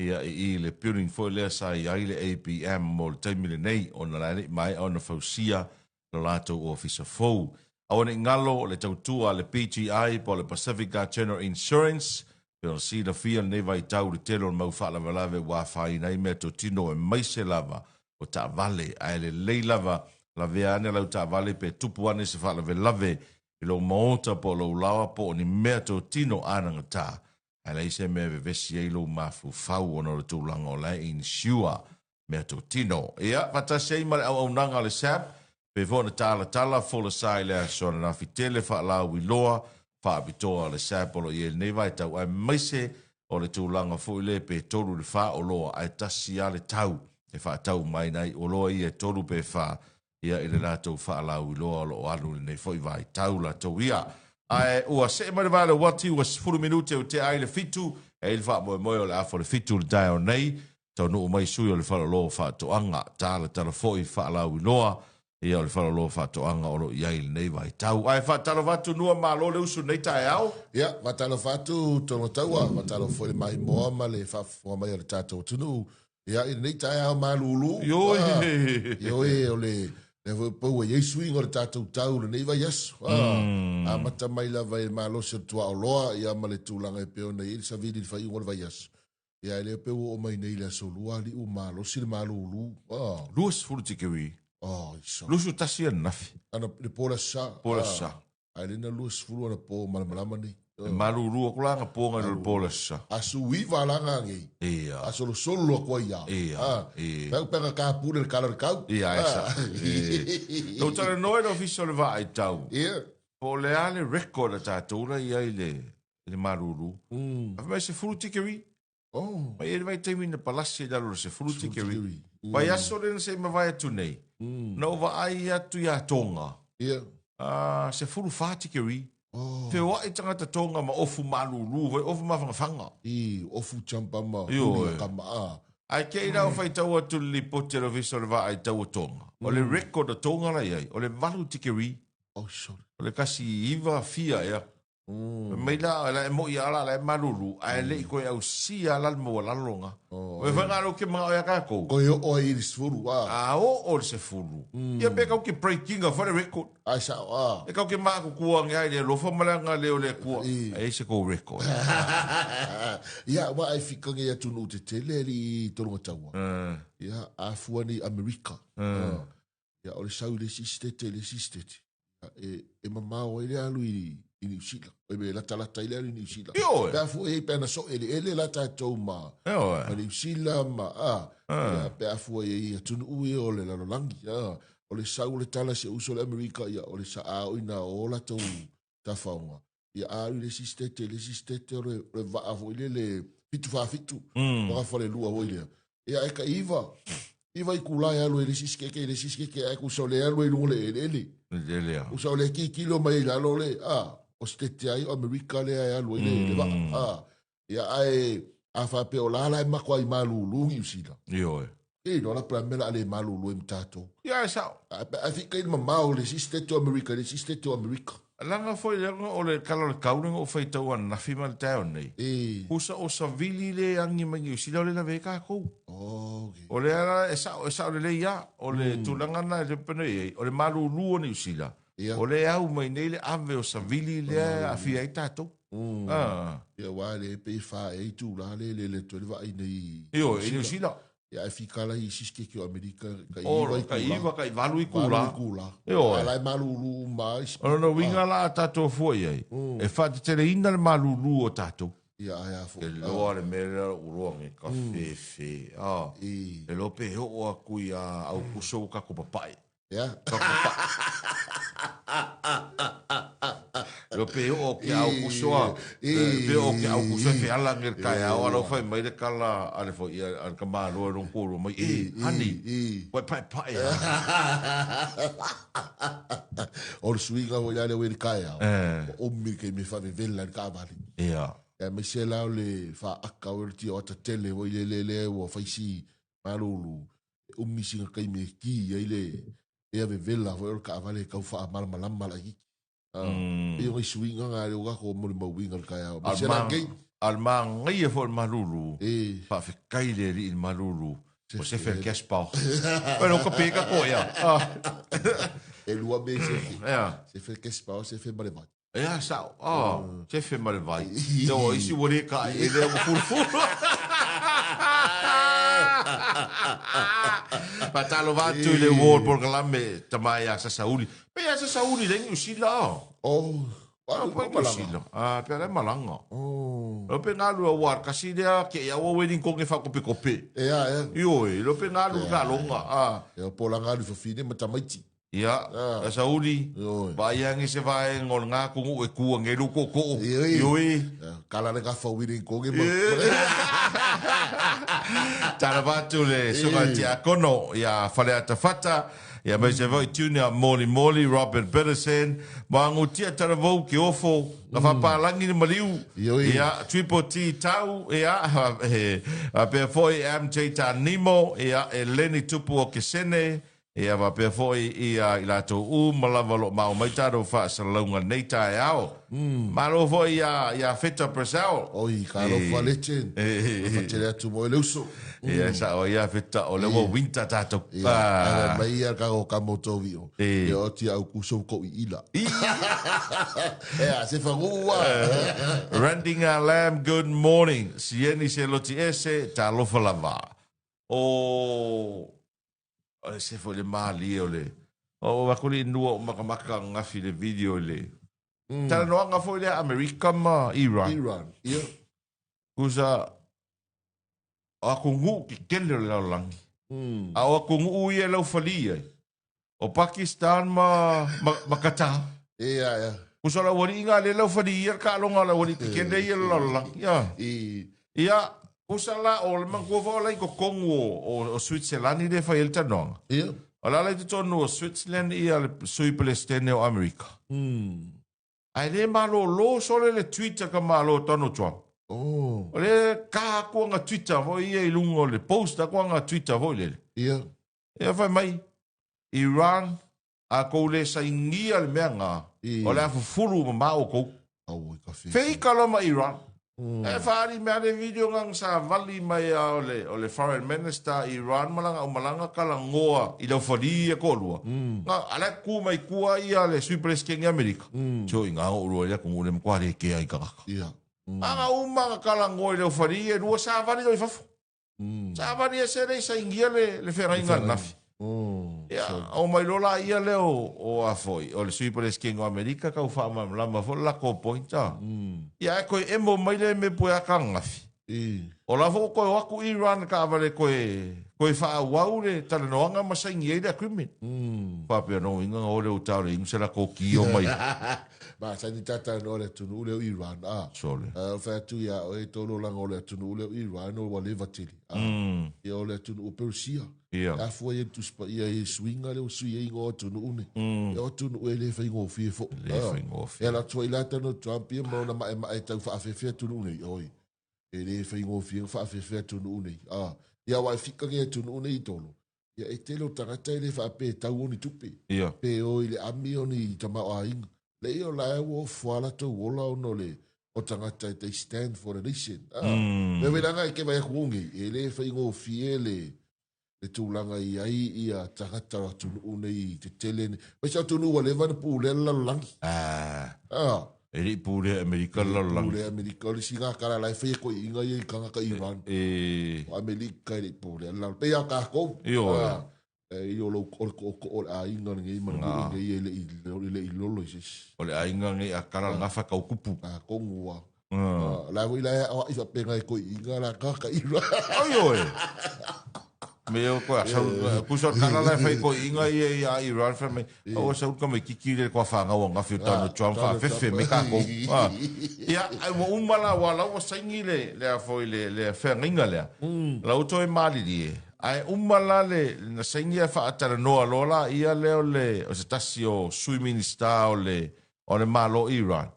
ia i le building foi lea sa iai le APM mō le taimile nei o na lani mai o na fausia le lātou officer fou. Au ne ngalo le tautua le PGI po le Pacific General Insurance pero si la fia ne vai tau le telo mau fala valave wa fai nei me to tino e mai se lava o ta vale ai le lei lava la vea ane lau ta vale pe tupu ane se fala ve lave i lo maota po lo lawa po ni me to tino ananga ta ai le se me ve vesi e lo mafu fau ono le tūlanga o le insure me to tino ia pata sei male au nanga le sap pe vona tala fola sai le so na fitele fa la wi loa fa bitoa le sapolo i nei vai tau ai maise o le tūlanga fo le pe toru le fa o loa ai tasi ale tau e fa tau mai nei o loa i e toru pe fa ia i le latou fa la wi loa lo anu nei fo i vai tau la tau ia ai ua se mai vale wati ua 10 minute o te ai le fitu e il fa mo o le afo le fitu le dai o nei tau no mai sui o le fa lo fa to anga tala fo i fa la wi loa ia o le whalalo whatoanga o lo iai nei vai tau. Ai whatalo watu nua malo le usu nei tae au? Ia, whatalo whatu tono taua, whatalo fwere mai moa ma le whafua mai o le tātou tunu. Ia, i nei tae au malulu. Ioe o le pau e Yesu ingo le tātou tau le nei vai yasu. A mata mai la vai malo se tua o loa, ia ma le tūlanga e peo nei ili sa vidi whai ingo le vai yasu. Ia, le peo o mai nei le solua li u malo, si le malulu. Luas furu tikewi. Iso. Lusu tasi an nafi. Ana le pola sa. Pola sa. Ai lena luas furu ana po malamalama ni. Malulu o kulanga ponga le pola sa. Asu wiva langa ngi. Ia. Asu lo solo ko ia. Ia. Pau pega ka pule le kala kau. Ia esa. No tala noe no fiso le vai tau. Ia. Po le ale record a tātura ia i le malulu. Afai se furu tikewi. Mai ele vai teimi na palasi dalo se furu tikewi. Vai aso le se ma vai atu nei. No va ai atu ia tonga. Ia. Se furu fati keri. Te wa i tangata tonga ma ofu malulu, vai ofu mawhangawhanga. Ofu champa ma. Kama. Ai kei rau whai tau atu li potero viso le va ai tau tonga. O le record a tonga la iai. O le valu tikeri. Sorry. O le kasi iwa fia ia. Mai la e mo ia la e malulu ai le ko au sia la mo la longa we va ngalo ke ma ya ka ko o i sfuru o se fulu ia be ka ke breaking of the record ai sa e ka ke ma ko ku nga ile lo fo malanga le o le ku ai se ko record ia wa ai fika nge tu no te tele li to tawa ia afuani America ia o le sau le sistete e mama o ile alu i New Zealand. E la talata ile i New Zealand. Pea fu e pena so ele la tatou ma. Ma New Zealand ma pea fu e atunu ue o le lalolangi. O le sau le tala se uso le Amerika ia o le sa au ina o la tau tafaunga. Ia au le sistete o le vaa fu ile le fitu fa fitu. Waka fale lua o ile. Ia e ka iwa. Iwa i kulai alu e le siskeke ai ku le alu e lungo le ele. Usa le kilo mai lalo le o stete ai o Amerika le ai alu e le va. Ia ai a fa pe o la e makwa i malulungi usila. Io E no la pramela ale malulu e mtato. Ia sa. I think i mamau le sistete o Amerika, le sistete o Amerika. Langa foi langa o le kala kauring o fai tau an nafi mal tau nei. Usa o sa vili le angi mangi usila le na veka kou. O le ara e sa le ia o le tulanga na le pene o le malulu o ni usila. O le au mai nei le ave o sa vili le a fi ai tatou. Ia wale pe fa e tu la le tole va i nei. Io e ni usila. Ia e fikala i siskeke o Amerika ka iwa ka valu i kula. Ala e malulu mai. Ona winga la tatou foi ai. E fa te tele ina le malulu o tatou. Ia ai fo. E loa le mera urongi ka fe. E lo pe o a kui a au kuso ka ko papai. Ia. Lo pe o ke au kuso. Pe o ke au kuso fe ala ngel kai a ora fai mai le kala ale fo ia al kama lo ron ko mai hani. Wa pai. O suiga o ya le we kai a. O mi ke me fa vela ka vali. Ia. E me se la le fa aka o ti o ta tele o le o fa si malulu. O mi singa kai me ki ile e ave vela o ka vale ka fa mal la ki. E o swinga nga le o ko mo mo winga ka ya. Me se la gay. Alma ngai e fo malulu. Fa fe kai le il malulu. O se fe kespa. Pero ko pega ko ya. E lua be se fe kespa se fe maleva. Ja, sao. Se fe maleva. So isi wori ka e le furfur. Patalo va tu le wall por galame tamai a sasauli. Pe a sasauli lengi usila. Usila. Pe malanga. Lo pe ngalu a war kasi dia ke ya wo wedding ko nge fa kope. Yo, lo pe ngalu ka longa. Ya pola ngalu fa fine matamaiti. Ia, sauli. Ba yang se vai ngol nga ku e ku ngelu ko. Yoi. Kala le ka fa wedding ko nge. Taravatu le sugati a kono ia fale ata fata ia mai se voi tuna moli Robert Peterson mangutia taravou ki ofo na fapalangi ni maliu ia triple T tau ia a pe foi MJ Tanimo ia Eleni tupu o kesene ia va pe foi ia ilato malavalo mau mai taro fa salonga nei tai ao malo foi ia feta presao oi caro falete fa tele tu mo leuso ia sa o ia feta o le winter tato mai ia ka o kamoto vio e o ti au kuso ko ila se fa rua Rending our lamb good morning sieni se loti ese ta lo fa lava se foi le mali ole o va con nuo makamaka ngafi le video le tala no nga foi le America ma Iran ia kusa a kungu ki kele le lang a o kungu ia lo fali o Pakistan ma Qatar ia kusa la wori nga le lo fali ia ka longa la wori ki kele ia lo lang ia Kusala o le mangkova o lai ko kongo o Switzerland i le fai el tanong. Ia. O la lai te tonu o Switzerland i le sui Palestine o Amerika. Ai le malo lo sole le Twitter ka malo tonu tua. O le ka kua nga Twitter vo ia i lungo le post a kua nga Twitter vo le. Ia. Ia fai mai. Iran a kou le sa ingia le mea ngā. O le afu furu ma mao kou. Fei kalama Iran. E whaari mea le video ngang sa vali mai o le foreign minister Iran malanga kala ngoa i lau whari e kolua. Nga ala ku mai kua ia le sui presidente Amerika. Tio i ngā urua ia kung ule mkware ke ai kakaka. Anga umanga kala ngoa i lau whari e rua sa vali o i fafu. Sa vali e se rei sa ingia le whera inga nafi. O mai lola ia leo o a foi o le sui presidente Amerika ka ufa lama fo la ko pointa. Ia ko e mo mai le me poa ka ngafi. O la fo ko aku Iran ka vale ko fa wau le tala no anga masai ngi le crimen. Pa pe no inga o le utau le inga ko ki o mai. Ma sa ni tata no le tunu le Iran Sole. fa tu ya o tolo la le tunu le Iran o le vatili e o le tunu o Persia a fo ye tu spa ye swinga le su ye ngo tunu une e o tunu ele fa ngo fi fo e la toi la tano Trump ye mo na ma tau fa fe tunu une oi ele fa ngo fi fa fe tunu une ya wa fika ye tunu une i tolo ya e telo tangata ele fa pe tau oni tupe pe o ile ami oni tama o inga le io la wo fuala to wola no le o tangata they stand for the nation me veranga ke vai kungi ele fa ngo fiele le tūlanga i ai i a tangata tunu unei te tele me sa tunu wa leva na pule la langi e ri pule Amerika la langi pule Amerika le singa kara lai fa ko inga i kanga ka Iran o Amerika i pule la pe ya ka ko io lo o a inga ngi mana ngi le lolo sis o le a inga ngi a kara ngafa ka kupu ko ngua la wi la i fa penga ko inga la ka Iran me o ko sa puso kana la fai ko inga ia Iran fa me o sa ko me kikire ko fa nga nga fi tano Trump fa fe me ka ko ia ai mo umala wala o sangi le a foi le fa nginga le la o to e mali di ai umala le na sangi fa atara no alola ia le o se tasio sui minister o le malo Iran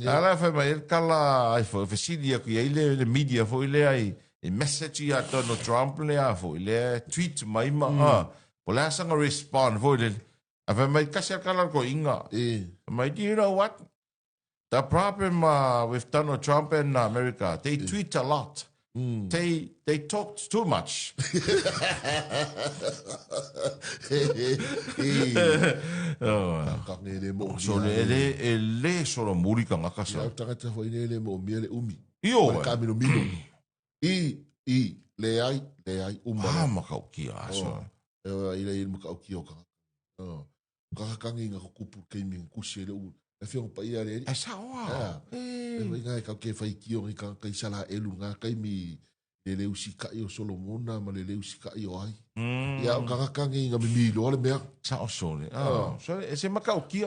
ala fa me kala ai fo fe sidia ku ile le media fo ile ai e message ya Donald Trump le a fo le tweet mai ma po la sanga respond fo le ave mai kasi kala ko inga mai do you know what the problem with Donald Trump and America they tweet a lot they talk too much so le solo muri ka ngaka sa tangata fo ile mo miele umi io ka mino le ai umma makauki aso ile makauki o ka kangi nga kupu ke mi kusi le u e fio pa ia le sa wa e nga ka ke fai ki o ka sala elu nga kai mi le usika i o Solomona ma le usika i o ai ia ka kangi nga mi lo le mea sa o sole so e se makauki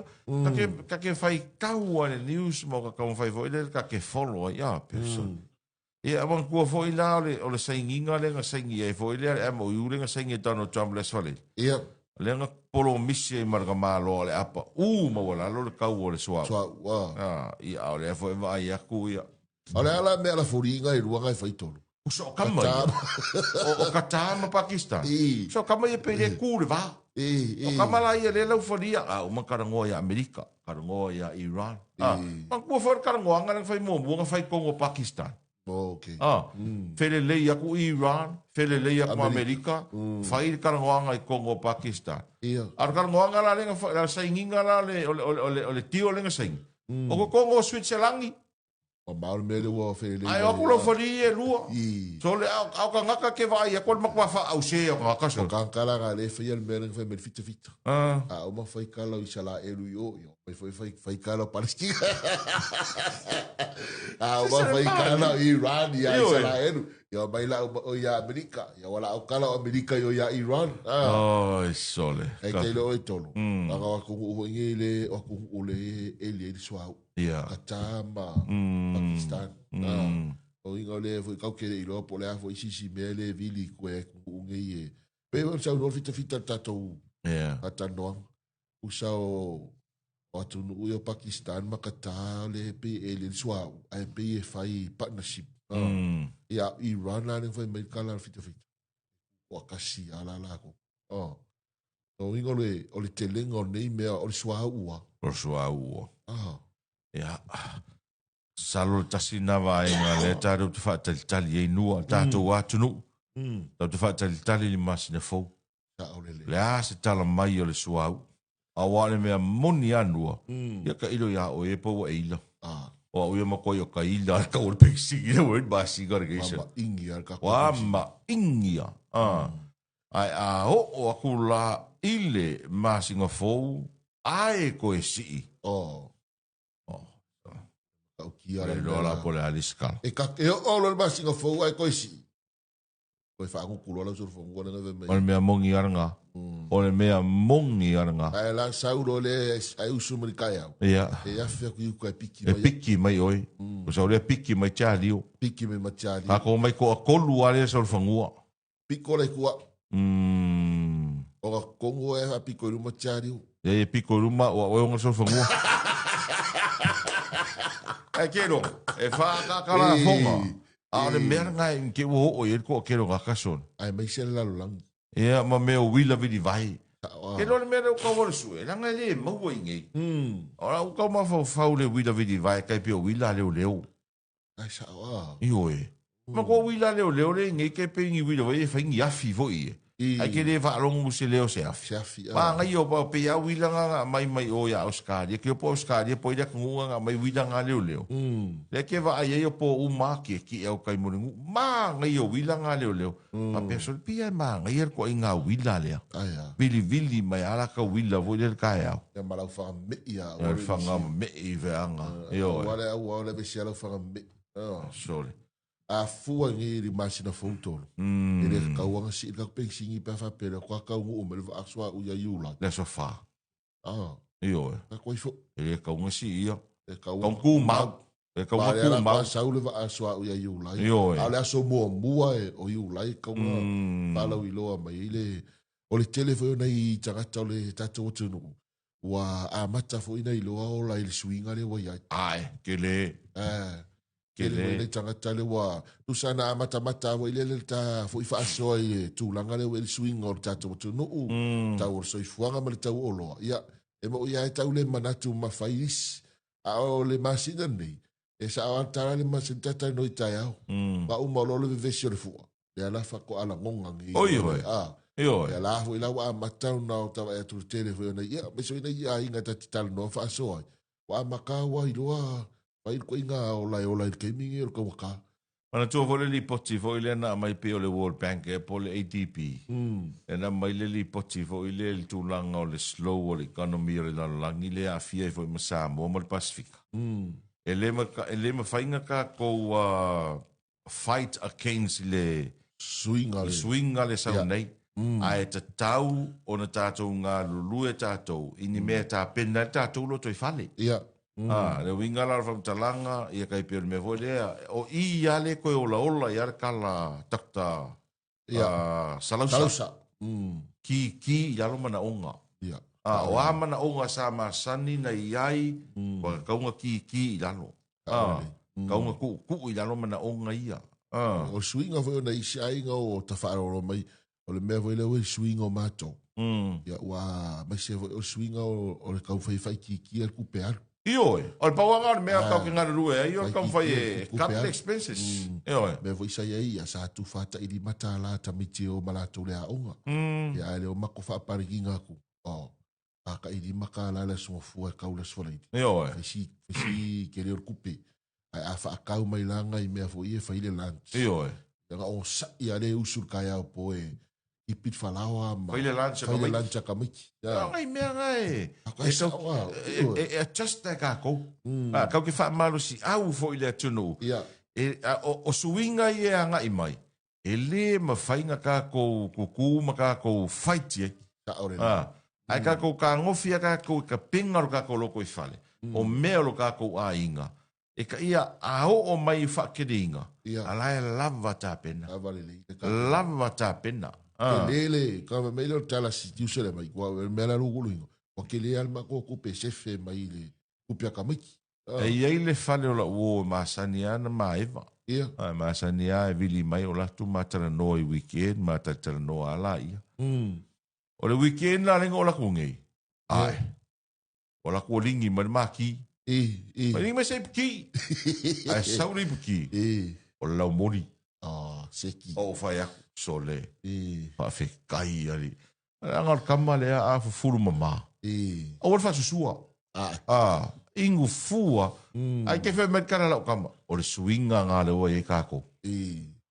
ka ke fai kau le news mo ka fai vo ile ka ke follow ia person ia abang kua foi la o le sainginga le nga saingi e foi le mo u le nga saingi Donald Trump le sole ia le nga polo misi e marga malo le apa ma wala lo le kau o le soa ia o le foi vai aku ia ala me la foringa i ruanga i fai tolu so kama o Qatar ma Pakistan so kama e pele ku le va o kama la ia le lau foria o makarango ia Amerika karango ia Iran ma kua for karango nga fai mo nga fai Kongo Pakistan fele lei aku Iran, fele lei aku Amerika, fai karangoanga i Kongo Pakistan. Ar karangoanga la lenga la sainginga la le tio lenga saing. O ko Kongo Switzerlangi. O maul mele wo fele. Ai aku lo fori e lua. So le au ka ngaka ke vai ko makwa fa au se o ngaka so. Ka kala ga le fai el mele fai mel fita fita. O ma fai kala i sala elu yo. Fai kala Palestina. O ma fai kala Iran ya sala elu. Yo baila o ya Amerika. Ya wala o kala Amerika yo ya Iran. Sole. Ai ke lo e tolo. Anga ko o ngile o ko ole ele swau. Katama Pakistan o inga le foi kau ke ilo po le foi sisi mele vili kwe unge pe o sa no fita tato atano usao o tunu o Pakistan makata le pe ele swa ai pe fai partnership ya Iran la foi me kala fita o kasi ala la ko o inga le o le telengo nei me o swa ua ia salo tasi na vai nga le taru te fa tali e nua tato atunu te fa tali li masina fo le a se tala mai o le suau a wale mea moni anua ia ka ilo ia o e po e ila o a uia makoi o ka ila ka o le peisi ia word basi gara geisa wama ingia ai a o aku la ile masinga fo ai ko e si o kia le rola po le aliskal e ka e o lo masinga fo ai ko si ko fa ku kulo la sur fo ngona ve me o me mongi aranga O le mea mongi ana ngā. Ai la sauro le ai usumri kai au. Ia. E afia ku yuka e piki E mai. piki mai oi. O sa rea piki mai tia liu. Piki mai matiali. A ko mai ko a kolu ale sa whangua. Piko le kua. O ka kongo e a piko ruma matiali. E piko ruma o onga sa whangua. E kero. E whakakara whonga. A le mea ngai ke wo o e ko kero ka kason. Ai mai se lalo lang. Ia ma mea wila vidi vai. Ke lo le mea o ka wala sue. Langa le maua inge. Ora o ka ma fau le wila vidi vai kai pio wila leo leo. Ai sa wa. Io e. Ma ko wila leo leo le nge ke pe ngi wila vai e whaingi afi vo i e. Ai ke le waalongu se leo se afi. Se afi. Ma ngai o pa pe a wila nga mai mai o ya Australia. Ke o pa Australia po ida kunga nga mai wila nga leo leo. Le ke va ai o po uma ki e au kai moringu. Ma ngai o wila nga leo leo. Ma pe sol pia ma ngai er ko inga wila lea. Vili vili mai ala ka wila vo le kai au. Ya malau fa me ia. Er fanga me i veanga. Io. Wale au le be se ala fa me. Sole. A fua ngi ri masina foto. Ele ka wanga si ka pe singi pa fa pe ko ka u me va aswa u ya yula. Le sofa. Io. Ka ko ifo. Ele ka unga si ia. E ka un ku ma. E ka unga ku ma. Sa u le va aswa u ya yula. Io. Ale aso mo mua e o yula ka unga. Pala u loa mai ile o le telefone nei tangata o le tato tunu. Wa a mata fo ina iloa o la il swinga le wa ya. Ai, ke le. Kele le tangata le wa tu sana mata wa ile ta fo ifa so i tu langa le wel swing or tato tu no ta o so ifuanga ma le tau o lo ia e mo ia tau le manatu ma fais a o le masina nei e sa o tara le masina ta no ita ya ba o mo lo le vesio le fu e ala fa ko ala ngonga ngi io e la ho ila wa mata no ta e tu telefone ia me so ina ia inga ta tal no fa so wa makawa iloa Pai ko inga o lai ke mingi o ka waka. Ana tua vole li poti vo ile na mai pe o le World Bank e po le ADB. E na mai le li poti vo ile le tūlanga o le slow o le economy o le lalangi le a fia i vo i Masamo o le Pasifika. E le ma whainga ka ko fight against le swinga le sau nei. A e ta tau o na tātou ngā lulu e tātou. Ini mea tā pena tātou lo toi fale. Ia. Le winga la from talanga ia kai pe me vole o i ale ko ola ia kala takta salausa ki ya lo mana onga ia o amana onga sa ma sani na iai ko kaunga ki ya lo kaunga ku ya lo mana onga ia o swinga vo na isai ngo ta faro mai o le me vole o swinga mato ia wa ma se o swinga o le kau fai ki el kupear Io, o pawanga me ka ki ngara rue, io ka fai capital expenses. Io. Me voi sai ia sa tu fata i mata la ta miti o malato le aunga. Ia le o mako fa pariginga ku. A ka i maka la la so fu ka ula so lai. Io. Fisi ke le kupe. A fa ka mai langa i me fo i fa ile lunch. Io. Nga o sa ia le usul ka ia po e I pit falawa ma. Faile lancha ka miki. Ngai mea ngai. E just te kako. Kau ki wha malo si au fo i le atunu. O suinga i e anga i mai. E le ma whainga kako kuku ma kako fight ye. Ai kako ka ngofia kako ka pinga ro kako loko i whale. O mea lo kako a inga. E ka ia ao o mai whakeringa. Alai lava tā pena. Lava tā pena. Ke lele, ka me le tala si tiuse le mai, kwa me la lugu luingo. Kwa ke le alma ko kupe sefe mai le kupia ka miki. E iei le fale o la uo maasania na maeva. Maasania e vili mai o la tu matara no i weekend, matara no ala ia. O le weekend la lengo o la kungei. Ai. O la kuolingi ma maki. Ma lingi mai se piki. Ai sauri piki. O la umori. Seki. O fai aku. Sole. Pa fe kai ali. Angal kama le a fulu mama. O wal fa susua. Ingu fua. Ai ke fe merkana la kama. O le swinga nga le o e kako.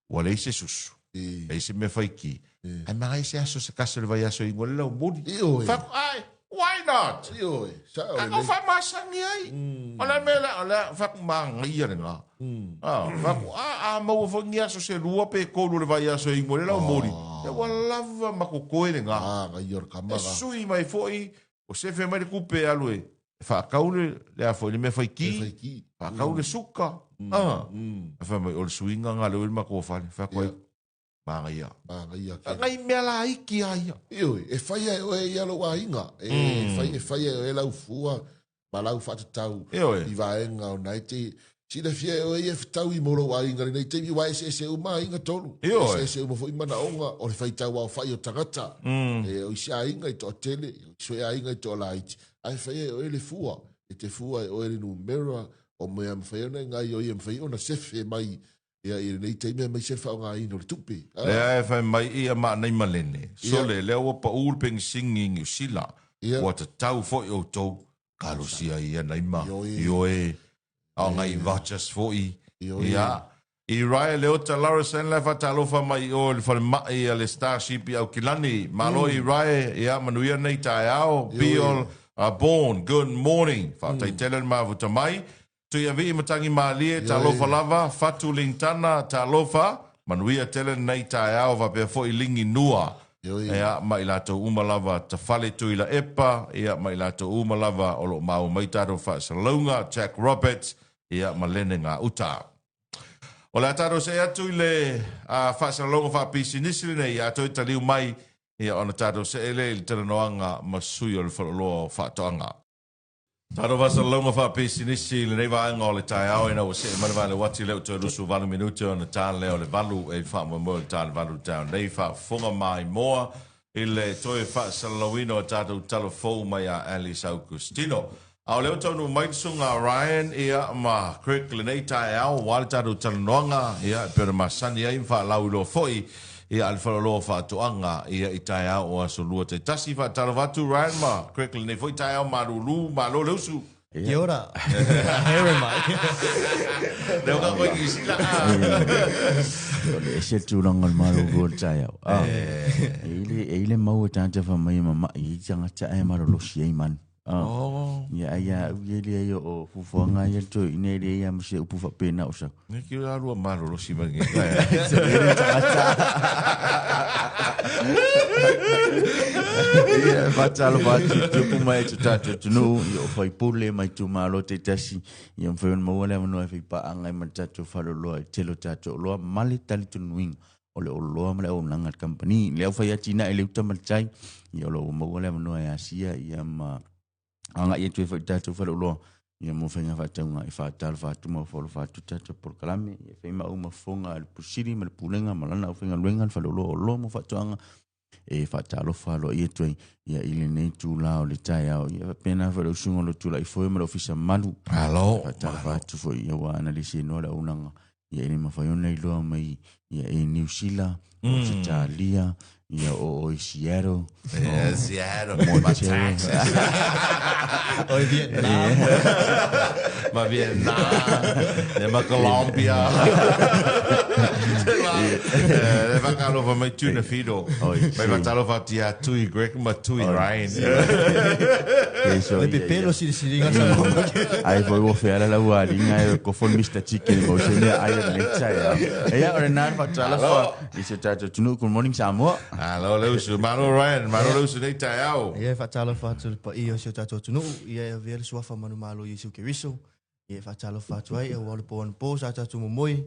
O le se susu. E se me fai ki. Ai mai se aso se kase le vai aso i ngole la bodi. Fa ai. Why not? Ako fa masangi ai. Ola mela ola fa mangi ia nga. Fa mo fo ngia so se lua pe ko lu le vai aso i ngole la mori. E wa lava makokoe le ngā. Ngai or kamara. E sui mai foi, o se fe mai le kupe alu e. Whakaule le a foi le me fai ki. Whakaule suka. E wha mai o le suinga ngā leo ilma kua whale. Whakoe. Manga ia. Ngai mea la iki aia. Ioi, e whai e oe i alo wa inga. E whai e oe lau fua. Ma lau whatatau. I vaenga o nai te... Sina fia o e tau I moro wa inga nei te wa se o ma inga tolu. Se o mo mana onga o le faita wa fai o tangata. E o sia inga I to tele, so ia inga I to light. Ai fai o le fua, e te fua o le numero o me am fai ona ngai o em fai ona sefe mai. Ia I nei te me mai sefa o ngai no le tupe. E fai mai ia ma nei malene. So le leo pa ulping singing u sila. Wa te tau foi o tau kalusia ia nei ma. Ioe. O ngai vachas foi. Ia. I rai leo ta Larison le fatalofa mai o le fale mai le Starship au kilani. Malo I rai ia manuia nei tai ao. Biol born. Good morning. Fatai telen ma vuta mai. Tu ia vi matangi malie ta lofa lava. Fatu lingtana ta lofa. Manuia telen nei tai ao va pe foi lingi nua. Ia mai lato umalava ta fale tu ila epa. Ia mai lato umalava o lo mau mai taro fa salunga. Jack Roberts. Ia malene ngā uta. O le ataro se atu I le whaasalonga whaapisinisi nei ato I taliu mai ia ona taro se ele I tera noanga masui o le whaloloa o whaatoanga. Taro whaasalonga whaapisinisi le nei vaenga o le tai au ina o se manawai le wati leo tue rusu 20 minute o na tāle leo le valu e whaamamo le tāle valu down. Nei whaafunga mai moa I le toe whaasalawino o tato talofou mai a Alice Augustino. Au leo tonu maitsunga Ryan ia ma Crick le nei tai au wale tatu talanoanga ia pera masani ia infa lau ilo foi ia alfa lo fa tuanga ia I tai au o asolua te tasi fa talavatu Ryan ma Crick le nei foi tai au ma lulu ma lo leusu. Kia ora. Here mai. Leo ka koe ki sila. Le se tulanga ma lo tai au. Ele mau tanta fa mai mama I tanga tai ma lo si man. Ya ele o fufuanga ia to inele ia mse upu fa pena osa. Ne ki la rua malo lo si mangi. Ia fatalo fatu tu mai tu tatu tu no yo foi pule mai tu malo te tasi ia foi mo le no fi pa anga mai tatu falo lo telo tatu lo mali tali tu nuing ole o lo male o nanga company le foi a China ele utamalchai ia lo mo le no ia sia ia ma anga ia tu foi tatu falo lo ia mo fenga fatunga I fatal fatu mo folo fatu tatu por kalame ia fe ma uma fonga al pusiri mal pulenga malana fenga luenga falo lo mo fatuanga e fatalo falo ia tu ia ile nei tu la o le tai au ia pena falo sungo lo tu la I foi ma ofisa malu Hello fatalo fatu foi ia wa analisi no la unanga ia ile mafaiona I lo mai ia e New Zealand o Italia ia o Seattle Seattle my Texas O Vietnam. ma Vietnam ma Colombia le vakalo va mai tuna fido mai vakalo va tia tui Greg ma tui Ryan Le pepelo si ringa sa mo. ai voi wo fera la waringa ko fon Mr Chicken mo se ne ai le chai ia ora na fatalo fa I se tato tunu good morning Samoa. Hello, Lusu. Maro Ryan. Maro Lusu nei tai au. Ia fatalo fatu pa io se tato tunu ia vele suafa manu malo Yesu Keriso. Ia fatalo fatu ai o le pon po sa tato mo moi.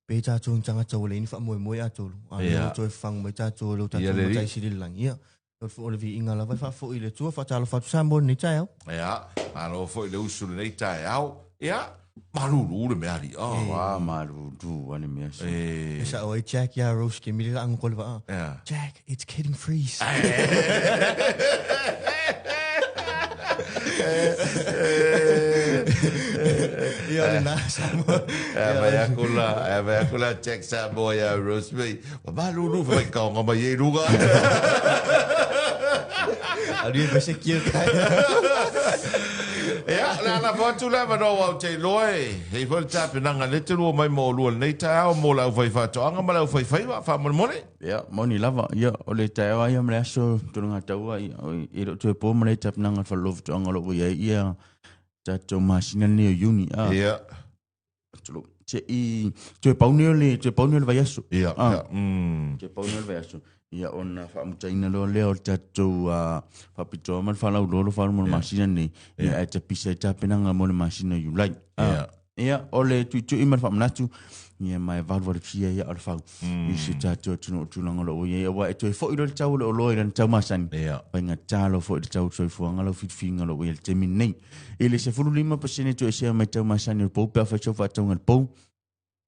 Pe tato tanga tau le ni fa moi moi atolu. Ia to fang mai tato lo tato tai sili lang ia. O fo le vi inga la vai fa fo ile tu fatalo fatu sambo ni tai au. Ia, alo fo ile usu nei tai au. Ia. Maruru le meari. Wa maruru ani me. Sa o Jack ya Rose ke mi la ang ko va. Jack, it's getting freeze. Ia na samo. Vai akula Jack sa boya Rose me. Wa maruru vai ka ngoma ye luga. Ali be se kier kai. Ja, na fotu leva no au te loe. Hei fol tape nanga le te lua mai mo lua nei ta au mo lau fai fato anga ma lau fai fai wa fa mo mone. Ja, moni lava. Ja, o le ta au ia mle so tunga tau ai I ro te po mle tape nanga fa love to anga lo ia ia ta to masina ni uni. Ja. se i te paunio le vai aso. Ia. Te paunio le vai aso. Ia ona whaamutaina loa leo tatou whapitoa man whalau lolo whalu mo le masina nei. Ia e te pisa e tapenanga mo le masina iulai. Ia ole tui man whaamanatu. Ia mai valvare pia ia al fau. I se tatou tunu tulanga lo ia wa e toi fo i le tau le olo i le tau masani. Pa inga talo fo i le tau toi fuanga lo fitfinga lo ia le te min nei. I le se fulu 5% toi se mai tau masani le pou pe fa chau fa tau ngal pou.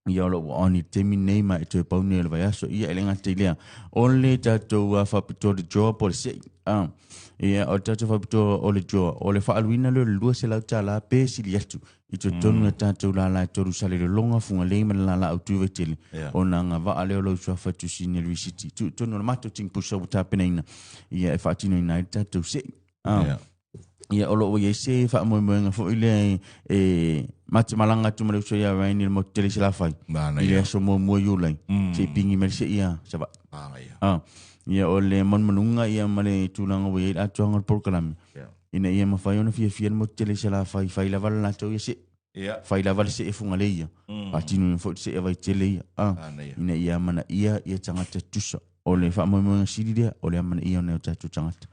Ia lo oni te min nei mai toi pau nei le vai aso ia ele ngate lea. Ole tatou fa pito de job por se. Ia o tatou fa pito o le job. O le fa alwina le lua se lau tala pe si li atu. I te tonu e tātou la toru sale le longa funga le ima la au tuwe tele. O na ngā wa aleo lau sua whatu sine lui siti. Tonu na mato ting pusa o tāpena ina. Ia e whaatino ina i tātou se. Ia olo o ye se wha moe moe ngā fo ile mate malanga tu mare usua ia waini le mo tele se la whai. Ile aso moe moe iulai. Se pingi mele se ia. Saba. Ia o le mon manunga ia male tūlanga o ia atuanga le porkalami. Ina ia mawhai ona fia mo tele se la whai la wala la tau ia se. Whai la wala se e funga le ia. Patinu ia fo se e vai tele ia. Ina ia mana ia tangata tusa. O le wha moe moe siri dia, o le amana ia ona o tatu tangata.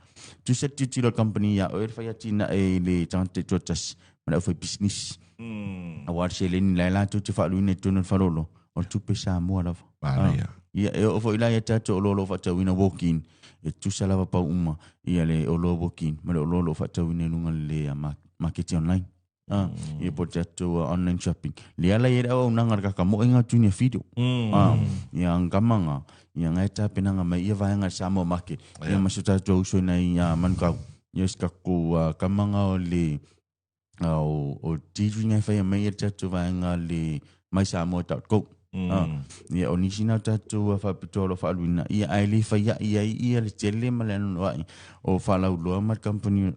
Tusa titilo company ia, o e whai atina e le tangata tuatas. Mana o whai business. Awar se le ni lai la tu te whaaluina e tonu whalolo. O tupe sa mua lava. Ia e o whai la ia tatu o lolo whatauina walk-in. E tusa lava pau uma ia le o lo walk-in. Ma le o lolo whatauina nunga le marketing online. Ia po tatu online shopping. Le ala ia au nangar kakamo inga tunia video. Ia ngamanga. Ia ngai tapenanga mai ia vaenga samo market. Ia masu tatu uso na ia mankau. Ia skaku kamanga o le o tijinga whai mai ia tatu vaenga le mai samo tau. Ia o nisina tatu whapitolo whaaluina. Ia aili whaia ia le tele ma le anu wai. O whalau loa mat company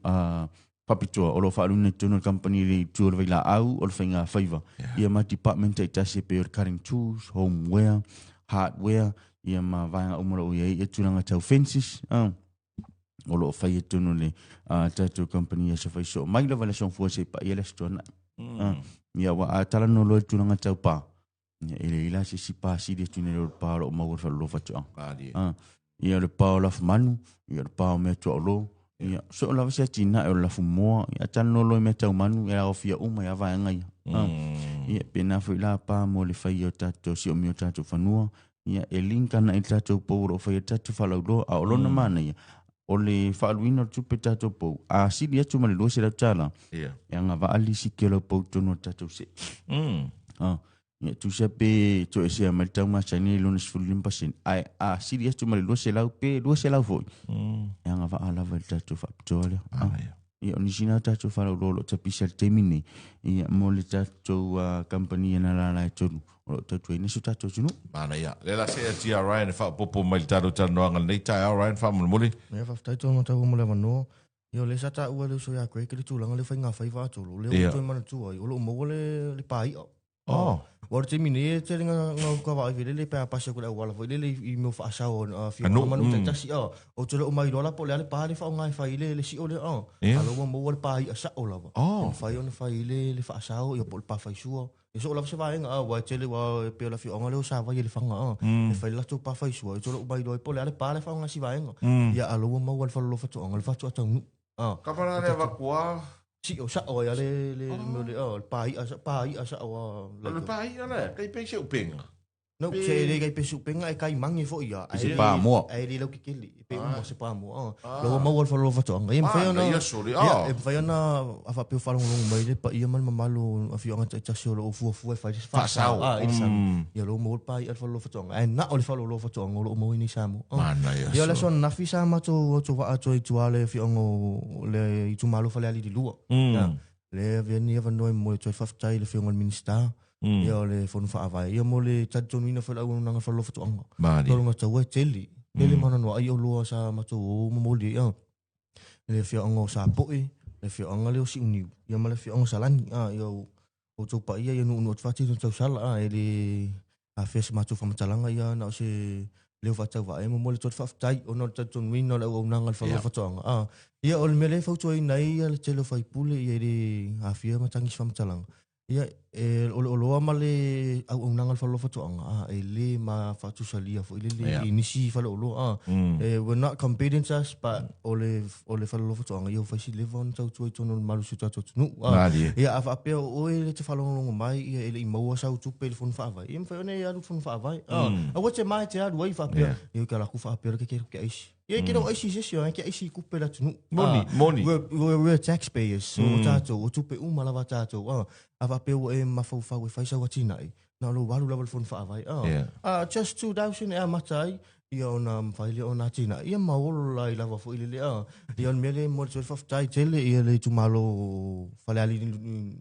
whapitoa. O lo whaaluina tunu company le tuola vai la au o le whainga whaiva. Ia ma department e tase pe o cutting tools, homeware, hardware. Ia ma vaenga umara o ia tunanga tau fences. O lo whaia tunu le tatu company ia sa whai so. Mai la wala son fua se pa ia le stona. Ia wa tala no lo tunanga tau pa. Ele ila se si pasi dia tune le palo o mau fa lo fa tsa. Ia le palo la manu, ia le palo me to lo. Ia so la se tina e la fu mo, ia tan no lo me tau manu ia o fia uma ia va ngai. Ia pena fu la pa mo le fa ia tato si o mi tato fanua. Ia e linka na i tato po o fa ia tato fa lo a lo na mana ia. O le fa luino tu pe tato po. A si dia tu ma le lo se la tala. Ia nga va ali si ke lo po to no tato se. Ia tu sepe to ese a maltau ma chani lunes fulim pasin ai a siria tu mal lo se lau foi ia nga va ala va tatu fa ptole ia onisina tatu fa lo tapisa temini ia mo le tatu company na la tu o tatu ina su tatu tunu mana ia le la se ti Ryan fa popo mai tatu tanu anga nei tai Ryan fa mo muli ia fa tatu no tau mo le mano ia le sata ua le so ya kwe ke tu langa le fa nga fa va tu le tu mana tu ai o lo mo le pai Wara te mine te ringa ngau ka wai vile le pea pasa kula wala foi le I mo fa sa o fi manu te tasi o tole o mai rola po le ale pa le fa ngai fa ile le si o le alo mo mo pa I sa o lava fa on fa ile le fa sa o po pa fa su e so lava se va nga wa tele wa pe la fi o ngale o sa va ile fa nga e fa la tu pa fa su o tole o mai do po le ale pa le fa nga si va nga ya alo mo wa fa lo fa tu ngal fa tu ata ka para le va si o sa o ya le pai asa o le pai ala kai pe se upenga no se le kai pe se upenga e kai mangi fo ia se pa mo ai le lo ki kili pe mo se pa mo lo mo wal lo fa tonga e fa ona e fa ona a fa pe fa lo mai le pa ia mal malo a fi ona ta se lo fu fa sa ia lo mo pai al fa lo fa tonga e na o le fa lo fa tonga lo mo ini samo ia la son na fi sa ma to va to I tuale fi ongo le I tu malo fa le ali di lua le veni ava noi mo to fa tai le fi ongo minister ia le fonu fa vai ia mo le tatu mina fa au nanga fa lo fa tonga lo nga tawe teli le mana no ai o lo sa ma to mo le ia le fi ongo sa poi le fi onga le o si uniu ia ma le fi ongo salani ia o to pa ia no fa ti to sala ele a fes ma to fa matalanga ia na se le fa tau vai mo le to fa tai o no tatu mina le o nanga fa lo fa tonga ia o le mele fa to nai ia le telo fa pule ia le a fi ma tangi fa matalanga ia o loa ma le au nanga fa lo fa to anga le ma fa tu salia fo le inisi fa lo we're not competing us but ole fa lo fa to anga yo fa si le von tau tu to no malu su tatu nu afa pe o le te fa lo mai ele mo sa tu pe fon fa vai im fa ne ya fon fa vai what mai te adu fa pe yo ka la ku fa pe ke isi que não existe isso, que existe cupela tu money. We're taxpayers, so tato, o tu pe lava tato, ava pe o mafau fa we faisa watinai. Na lo walu level fon fa vai. Just 2000 matai. Ia na faile ona tina. Ia maolo lai lava fo ile ia mele mo so fa tai tele ia le tu malo fale ali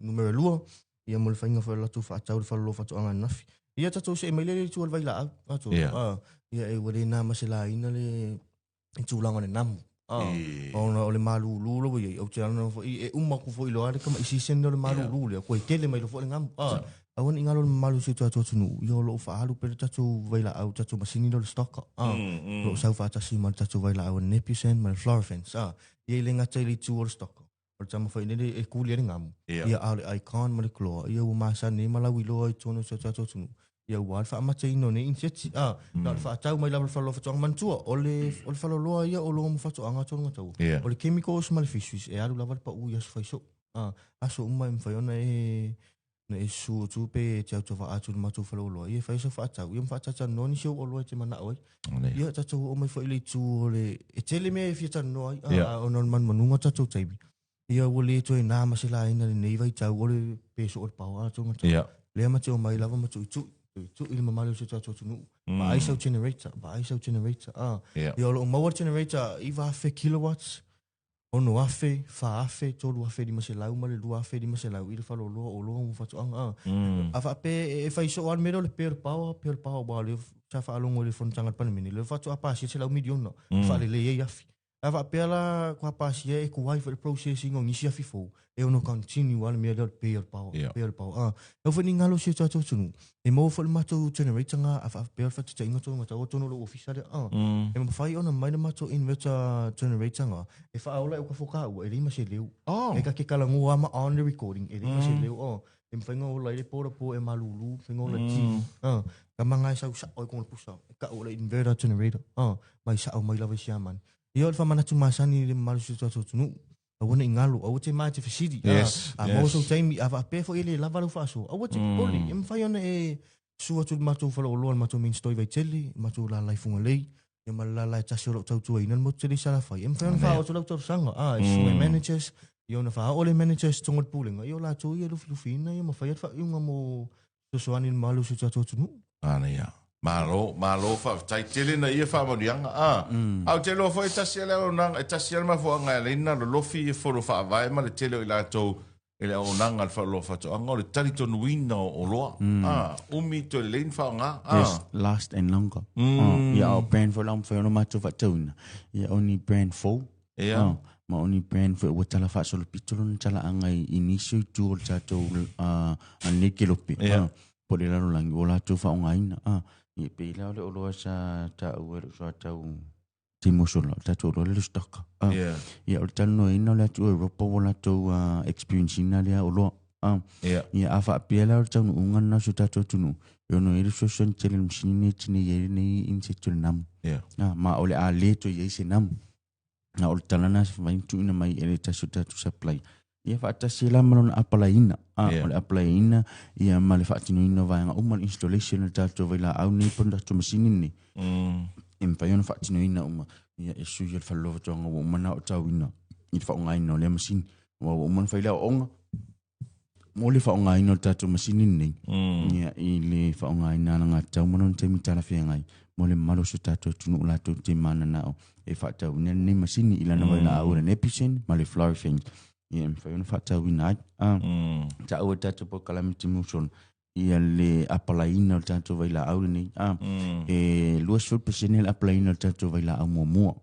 numero lua. Ia mo fainga fa la tu fa tau fa lo fa tu anga nafi. Ia tato se mele tu vai la ato. Ia e wale na masela ina le tu langa nam ona ole malu lulo ye o tana fo e umma ku fo ilo ale kama isi sendo le malu lulo ko tele mai lo fo ngam awon ingalo malu situ atu tunu yo lo fa alu pe tatu vaila au tatu masini lo stock lo sa fa tasi mal tatu vaila au nepisen mal florence ye le ngata le tu stock o tama fa ine e ku le ngam ye ale icon mal klo ye o masa ni mala wilo ai tonu sa tatu tunu ia wal fa ama tino ni inset na fa tau mai la fa lo fa tong mantua ole fa lo ia o lo mo fa anga tong tau ole chemicals mal fishes e alu la pa u ia fa so aso uma fa ona na su tu pe tau tu fa atu ma tu fa lo ia fa so fa tau ia fa tata no ni so o lo te mana oi ia tatu o mai fa ile tu ole e tele me fi tan no on man manunga tatu taibi ia ole to na ma sila ina nei vai tau ole pe so o pa atu ngata le ma tu mai lava ma tu tu il mamalu se tatu tunu ba iso generator yo lo mower generator iva fe kilowatts ono afe fa afe tolu afe di maselau male lu afe di maselau il fa lo o lo mo fa tu afa pe e fa iso al mero le per power ba le sa fa lo ngole fon tangat pan mini le fa tu apa si se la million no fa le ye afi ava pe la ko apa si e ko wifi processing on isi afi fo e ono continue al mero le per power eu fo ninga lo se tatu tunu e mo fo ma tu generator nga afa pe fa tu tinga tu ma tu no lo official e mo fai ona mai ma tu inverter generator nga e fa ola ko foka o e ma se leu e ka ke kala ngua ma on the recording e ma se leu e mo fai ngola le po e malulu fai ngola ti ka manga sa o ko pusa ka ola inverter generator mai sa o mai la va siaman io fa mana tu masani le malu tu tunu awone ingalo awote mate fisidi mo so time ava pe fo ile lava fa so awote poli im fa yona e su atu matu fa lo ma tu min stoi vai tele matu la lai funga lei e mala la tasio lo tau tu ina mo tele sala fa im fa fa o lo tau sanga su managers yona fa ole managers tungot pulinga yo la tu ye lu fina yo ma fa fa unga mo so anin malu su tunu ya malo fa tai tele na ia fa morianga au te lo foi tasiele o nang e tasiele ma fo nga lena lo fi fo lo fa vai ma le tele ila to ele o nang al fa lo fa to anga le tali to nuina o lo umi to len fa nga last and longer ia o brand for long for no matter fa tuna ia only brand for ma only brand for what tala fa so lo pitolo tala anga inisio tu o tato a nekelope po le lalo langi o la tu fa nga ina e pe la o lo sa ta o so ta o timosola ta to lo le stock ya o tano ina la tu Europa wala to experience ina le o lo ya afa pe la o tano unga na so ta to tunu yo no ile so son challenge ni tini ye ni insetul nam ma ole a le to ye se nam na o talana fa tu ina mai ele ta so ta to supply ia fa tasila malon apalaina ole apalaina ia male fa tinu ino va uma installation ta to vela au ni ponda to machine ni im pa yon fa tinu ina uma ia esu ia fa lo to ngo mana o tawina i fa ngai no le machine o mon fa ila onga mo le fa ngai no ta to machine ni ia ile fa ngai na nga ta monon te mitala fe ngai mo le malo so ta to tunu la to te mana na e fa ta ni machine ila na vela au ne epicent male flourishing ia fa yon fa ta wina ta o ta to calamity motion ia le apalaina ta to vaila au ni e luas fo personal apalaina ta to vaila au mo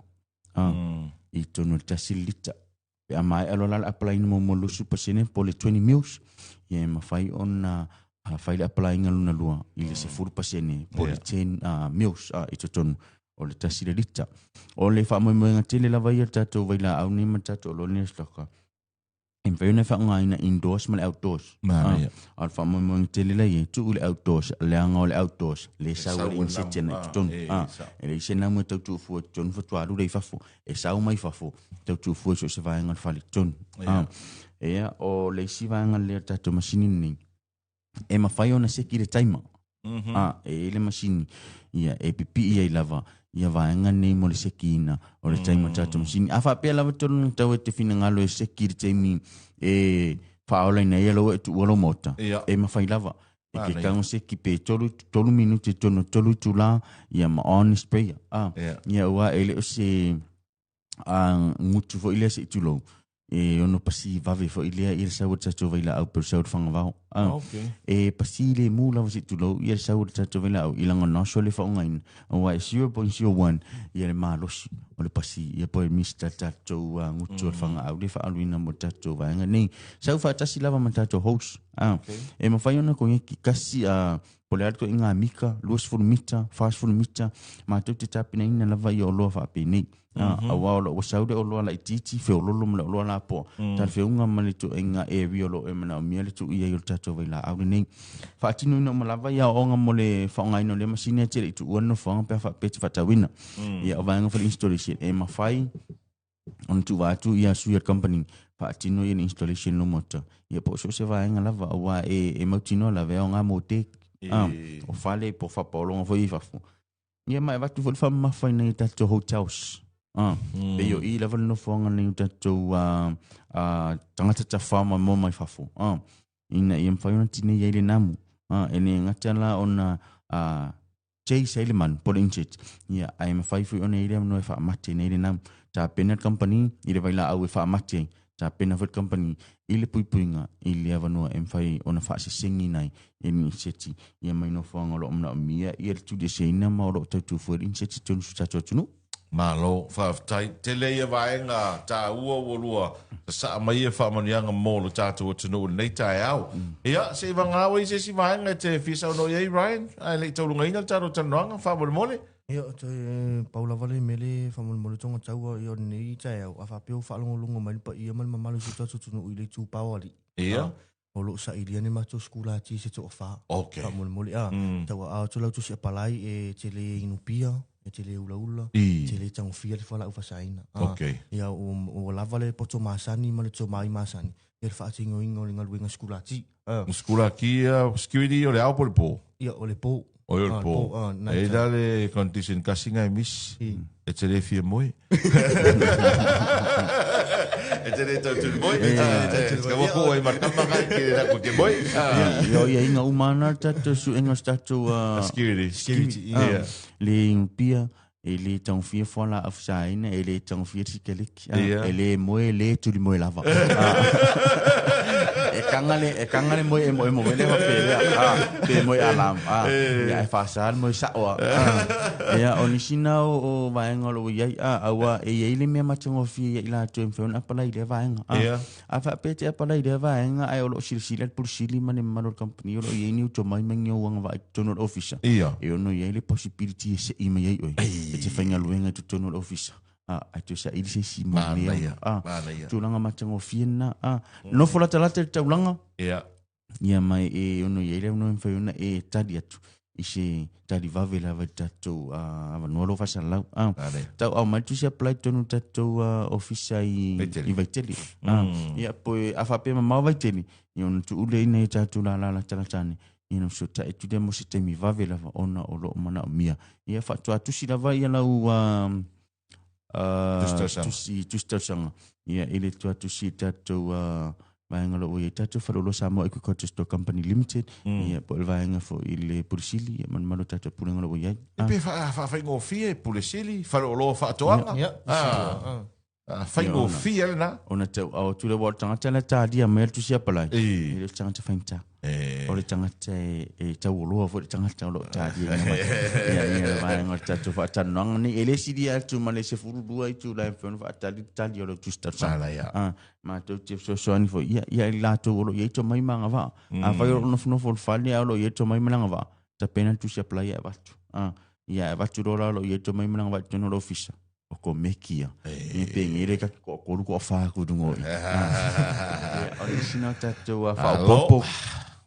i to no ta silita pe mai alo la apalaina mo lu super sene pole 20 mils ia ma fai on faila apalaina luna lua ile se fur pasene pole 10 mils i to ton o le ta silita o le fa mo ngatele la vaia ta to vaila au ni ma ta to lo ni stoka Whaina whaongaina indoors ma le outdoors. Al whamoe te lila i tu le outdoors, le anga o le outdoors, le sau le inseti ana i tonu. E le sena mua tau tu fua tonu fatuaru le i fafo, e sau mai fafo, tau tu fua so se vaenga le whale tonu. Ea, o le si vaenga le tato masini ni, e mawhai ona seki le taima. E le masini, ia e pipi ia i lava, ia vaenga nei mo le seki ina, o le taima tato masini. A whapea lava tonu tau e te whina ngalo e seki le taimi, e whaola ina ia lau e tu ualo mota, e mawhai lava. E ke kaunga seki pe tolu minuti tolu tu la, ia ma honest prayer. Ia ua e le o se ngutu fo ilea se itu lau. E ono pasi vave fo ilea i le sau o tato vaila au per sau de whanga vau. E pasi le mula wa se itu lau i le sau o tato vaila au ilanga noso le whaonga ina. Ua e 0.01 i le malosi o le pasi ia po e mista tato ngutu o le whanga au le whaaluina mo tato vaenga nei. Sau whaatasi lava ma tato host. E mawhai ona ko ngeki kasi po le alto inga mika, luas fulumita, fast fulumita, ma tau te tapina ina lava i o loa whaape nei. Awa o saude o loa la ititi, fe o lolo mle o loa la po. Tal fe unga male tu inga area o lo e mana o mia le tu ia i o tato vai la au nei. Whaatinu ina malava ia o nga mole whaonga ino le masine e tere i tu uano whaonga pia whaapeti whatawina. Ia o vaenga whale installation e mawhai on tu watu ia suya company whaatinu ia installation no mota. Ia po so se vaenga lava awa e mautino la vea o nga mote. O fale po whapolonga fo i whafu. Ia mai watu fo le whamawhai nei tato hotels. Peo i level no whanga nei tato tangata ta whama mo mai whafu. Ina i mwhaiona tine i eile namu. Ene ngatala ona Jay Saleman, por inchit. Ia ai mwhaifu ona eile amno e whaamate nei eile namu. Ta Bennett Company, i le vaila au e whaamate. Ta Benefit Company, i le puipuinga, i le avanua e mwhai ona whaasesengi nei e ni seti. Ia mai no whanga lo omna o mia, i le tu de seina ma o lo tautu fuer inseti tonu su tato tunu. Malo, whaafitai, te leia vaenga, tā ua urua, sa mai e whaamanianga mōlo tātua tunu nei tai au. Ia, se wangawa i se si vaenga te fisau no iei, Ryan, ai lei taurunga ina tāro tanuanga, whaamole mole. Ia, te Paula Vale mele whamole mole tonga taua i o nei tai au, a whapeo whaalongolongo mai pa ia mali mamalo su tatu tunu i le tū pawari. Ia. O lo sa ilia ne mato skula ti se to wha. Whamole mole, taua a tu lau tu si apalai e te le inupia, e te le ula, te le tangofia le whala ufasaina. Ia o lava le poto masani, ma le to mai masani. E le whaatingo ingo le ngaluenga skula ti. Skula ki security o le au po le po. Ia, o le po. O le po. E da le condition kasinga e miss. E te le fia moi. E te le tau tunu moi. Ska wako e markamaka ki le rako ke moi. Ia inga umana tato su engos tato security. Le pia e le tangfia whala afsaina e le tangfia tikeliki. E le moe le tuli moe lava. E kangale moe e moe moe le hapelea. Pe moe alam. Ia e whasal moe saoa. Ia onisina o vaenga lo iai. Awa e iei le mea matangofia i la tu e mwheon apala i le vaenga. A whapete apala i le vaenga ai o lo silisila pursili mane manor company o lo iei ni uto mai mangi o wanga vai tonor officer. E ono iei le possibility e se ima iei oi. E te whainga luenga tu tonor officer. Ai tu sa ili se si mea. Tūlanga matangofia na. No fola talata le taulanga. Ia mai e ono iei le ono mwheona e tadi atu. I se tadi vave lava tatou avanualo fasalau. Tau au mai tu se apply tonu tatou officer i Vaiteli. Ia poe a whape mamau Vaiteli. I ono tu ule ina i tatou la tangatane. I ono so ta e tu de mo se temi vave lava ona o lo mana o mia. Ia whatu atusi lava ia lau tustausanga. Ia ele tu atusi tatou vaenga lo i tatou whalolo Samoa Agriculture Store Company Limited. Ia po vaenga fo i le pulisili. Ia manmano tatou pulenga lo iai. E pe whaingo fia e pulisili, whalolo whaatoanga. Whaingo fia na. Ona tau au tu le wala tangata la tādia mai tu sia palai. I le tangata whainta. O le tangata e tau oloa fo le tangata o lo tādia. Ia vaenga tatou whaatananga ni. Ele sidi atu ma le se furudua i tu lai whaino whaatali o lo tu stafsala. Ma tau te soani fo ia i lato o lo ieto mai manga wha. A whai o nofo le whale o lo ieto mai malanga wha. Ta pena tu sia palai e watu. Ia e watu rola o lo ieto mai malanga wha tono lo fisa. o ko mekia. I pengere ka ko ko fa ku dungo. O sina tatou fa popo.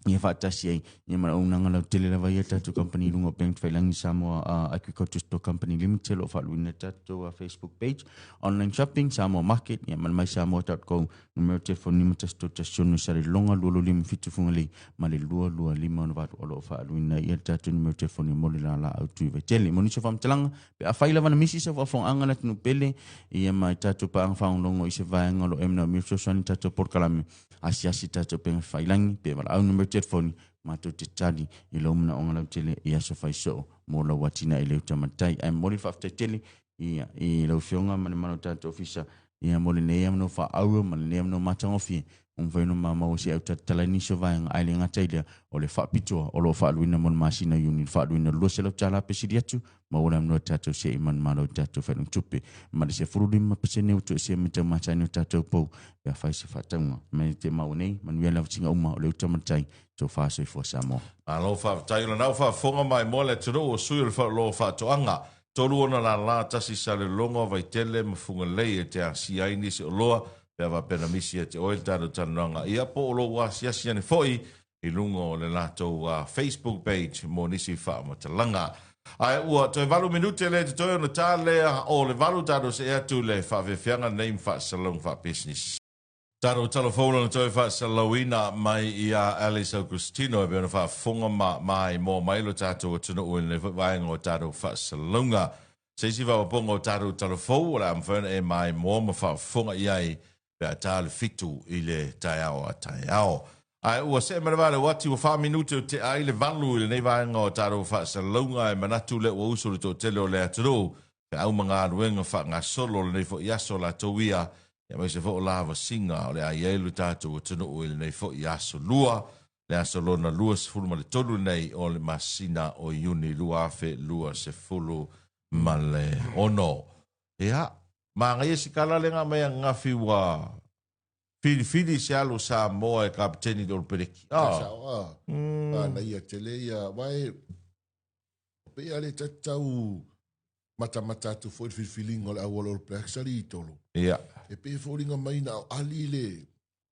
Ia whaatasi ai, ia mara unanga lau tele lawa ia tātou company lunga Bank Whailangi Samoa Agriculture Store Company Limited o whaaluina tātou Facebook page, online shopping, Samoa Market, ia mana mai samoa.com, numero telefoni lima tasto tasionu sari longa lualo lima fitu fungali, male lua lima ona watu olo whaaluina ia tātou numero telefoni mole la au tui vai tele. Moni so whamtalanga, pe a whaila wana misi sa whafong na tunu pele, ia mai tātou pa ang whaonglongo i se vaenga lo emna o mirso sani tātou porkalame, asi tātou penga Whailangi, pe mara au numero telefoni mātou te tali I lau mana o ngalau tele I aso whaiso mō lau watina I leo tamatai. Ai mori whaftai tele I lau whionga mani mano tātou ofisa ia mori nea mano wha aua mani nea mano matangofi whaino mamau si au tatalai niso vaenga aile ngatailia o le whapitoa o lo whaaluina mon masina yuni whaaluina lua se lau tala pesiri atu ma ora mno tātou se iman malo tātou whainung tupe ma le se furulima pesene uto se mitau matani o tātou pou pia whai se whataunga me te mau nei manuia lau tinga uma o le utamatai tō whāsoi fua Samoa. Alo whaatai o nau whaafonga mai mo le tunu o sui le whaalo whaatoanga tolu ona la tasi sa le longa vai tele mafunga lei e te asiaini se o loa pea wapena misi e te oil tātou tanuranga. Ia po o lo wasiasi ane foi I lungo le lātou Facebook page mo nisi whaamatalanga. Ai ua toi valu minute le te toi ona tā lea o le valu tātou se atu le whawewhianga name whaasalong wha business. Tātou telefona na toi whaasalawina mai ia Alice Augustino e beona whaafonga mai mo mailo tātou o tunu ui le vaenga o tātou whaasalonga. Seisi whawaponga o tātou telefona o le amwhana e mai mo ma whaafonga iai pea tāle fitu I le taiao a taiao. Ai ua se marawale wati ua wha minute o te ai le valu I le nei vaenga o tātou whaasalonga e manatu le ua uso le tō tele o le aturu. Pe au mga aruenga wha ngā solo le nei fo iaso la tauia. Ia mai se fo o lava singa o le ai elu tātou o tunu o le nei fo iaso lua. Le aso lona lua se fulu ma le tolu nei o le masina o iuni lua afe lua se fulu ma le ono. Ea. Ma ngai si kala le nga mea ngafi wa fili se alo sa moa e kapiteni do pereki. Na ia tele ia vai pe ale tatau mata tu foi feeling o le plexari tolo. Ia. E pe foringa mai na ali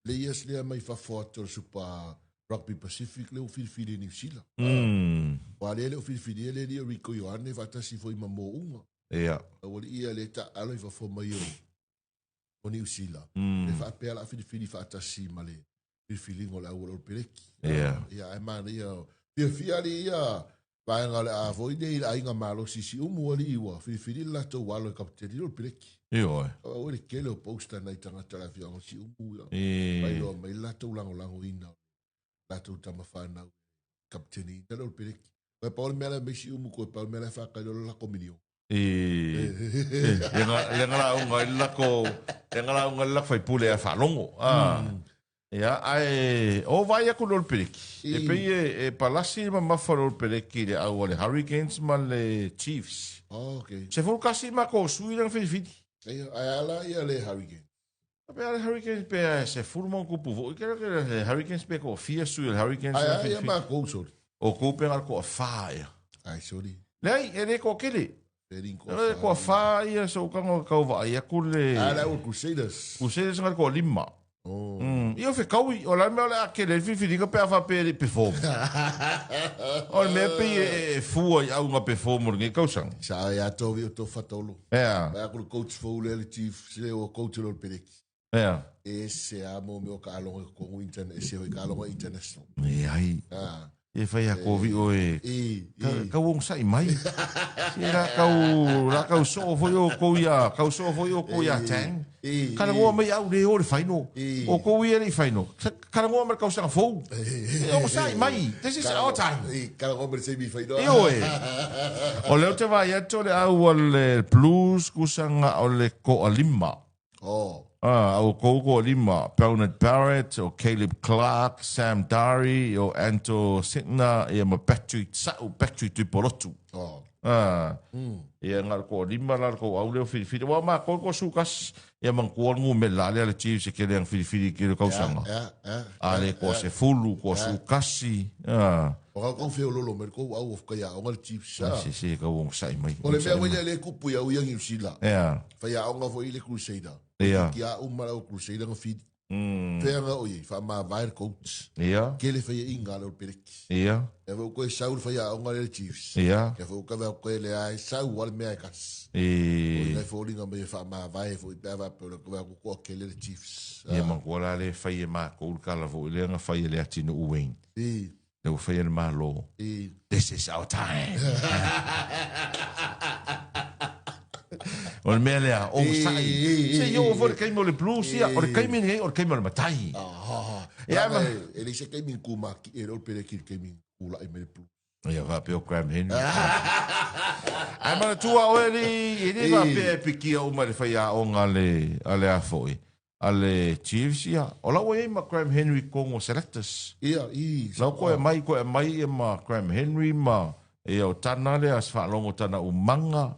le yes le mai fa foto super Rugby Pacific le o fili New Zealand. Wa le o fili le Rico Ioane fata si foi mamo unga. Ia. O ia le ta alo I fa mai o New Zealand. Le fa pe ala fili fa ta si male. Feeling o le pereki. Ia. Ia e mana ia. Fia ia vai ngale a foi dei ai nga malo si umu ali wa fili la to walo kapiteni o pereki. Io. O le kele o posta na tanga tala fia o si umu. Vai lo mai la to lango ina. La to tama fana kapiteni o pereki. Vai Paul mela me si umu ko Paul mela fa ka la comunio. Ngala unga la fai pule a falongo. Ia ai o vai aku lor pereki. E pe e palasi ma mafaro pereki le au le Hurricanes ma le Chiefs. Okay. Se fu kasi ma ko sui lang fiti. Ai ala ia le Hurricanes. Pe le Hurricanes pe se fu mo ku pu. Quero que le Hurricanes pe ko fia sui le Hurricanes. Ai ma ko so. O ku pe al ko faia. Ai sorry. Lei e le ko kele. Ele ko faia so kango ka va ia ku le. Ala o Crusaders. Crusaders ngal ko lima. Io fe kaui o la mele a kele fi ka pe fa pe perform. O me pe fu ia unha performer ngi kausang. Sa ia to vi to fatolo. Ja. Ba ku coach fu le chief se o coach lo pereki. Ja. Ese amo me o ka lo ko internet ese o ka lo international. Ai. E fai a kovi o ka wong sai mai. Era kau so foi o koia, kau so foi o koia tang. Kana ngo mai au le o faino. O koia le faino. Kana ngo mer kau sa fo. O sai mai. This is our time. Kana ngo mer se mi faino. Io o le te vai ato le au le blues kusanga o le ko alima. O Kogo Lima, Bernard Barrett, o Caleb Clark, Sam Dari, o Anto Sintner, e ma Patrick Tuporotu. E ngar ko Lima, lar ko au leo fili. Wa ma ko sukas, e man ko ngu me la le Chiefs ke le fili ki le kausanga. Ale ko se fulu, ko sukasi. O ka feo lolo mer ko au of kaya o ngal Chiefs. Si ka wong sai mai. O le mea wele le kupu ya uiang New Zealand. Yeah. Faya o nga fo ile Crusader. Yeah. Kia umara o Crusader nga feed. Fea nga oye, fa ma vair coach. Yeah. Kele faya inga le pereki. Yeah. E fo koe saul faya o nga le Chiefs. Yeah. E fo ka koe le ai sau wal mea kas. O ngai fo linga me fa ma vai fo i pēwa pēwa ko kele le Chiefs. Ia mangola le fai ma ko kala fo le nga fai le atino uwing. No fai le malo. This is our time. O me le o sai. Se yo fo kai mo le blues ia o kai mi o kai mo le matai. Ia ma ele se kai min kuma ki e o pere ki kai min kula i me le blues. Ia va pe o Graham Henry. Ai ma tu o ele va pe piki o ma le fai a o ngale ale a foi. Ale Chiefs ia. O la wei ma Graham Henry Congo selectors. Ia, Lau koe mai e ma Graham Henry ma e o tana le as whaalongo tana umanga.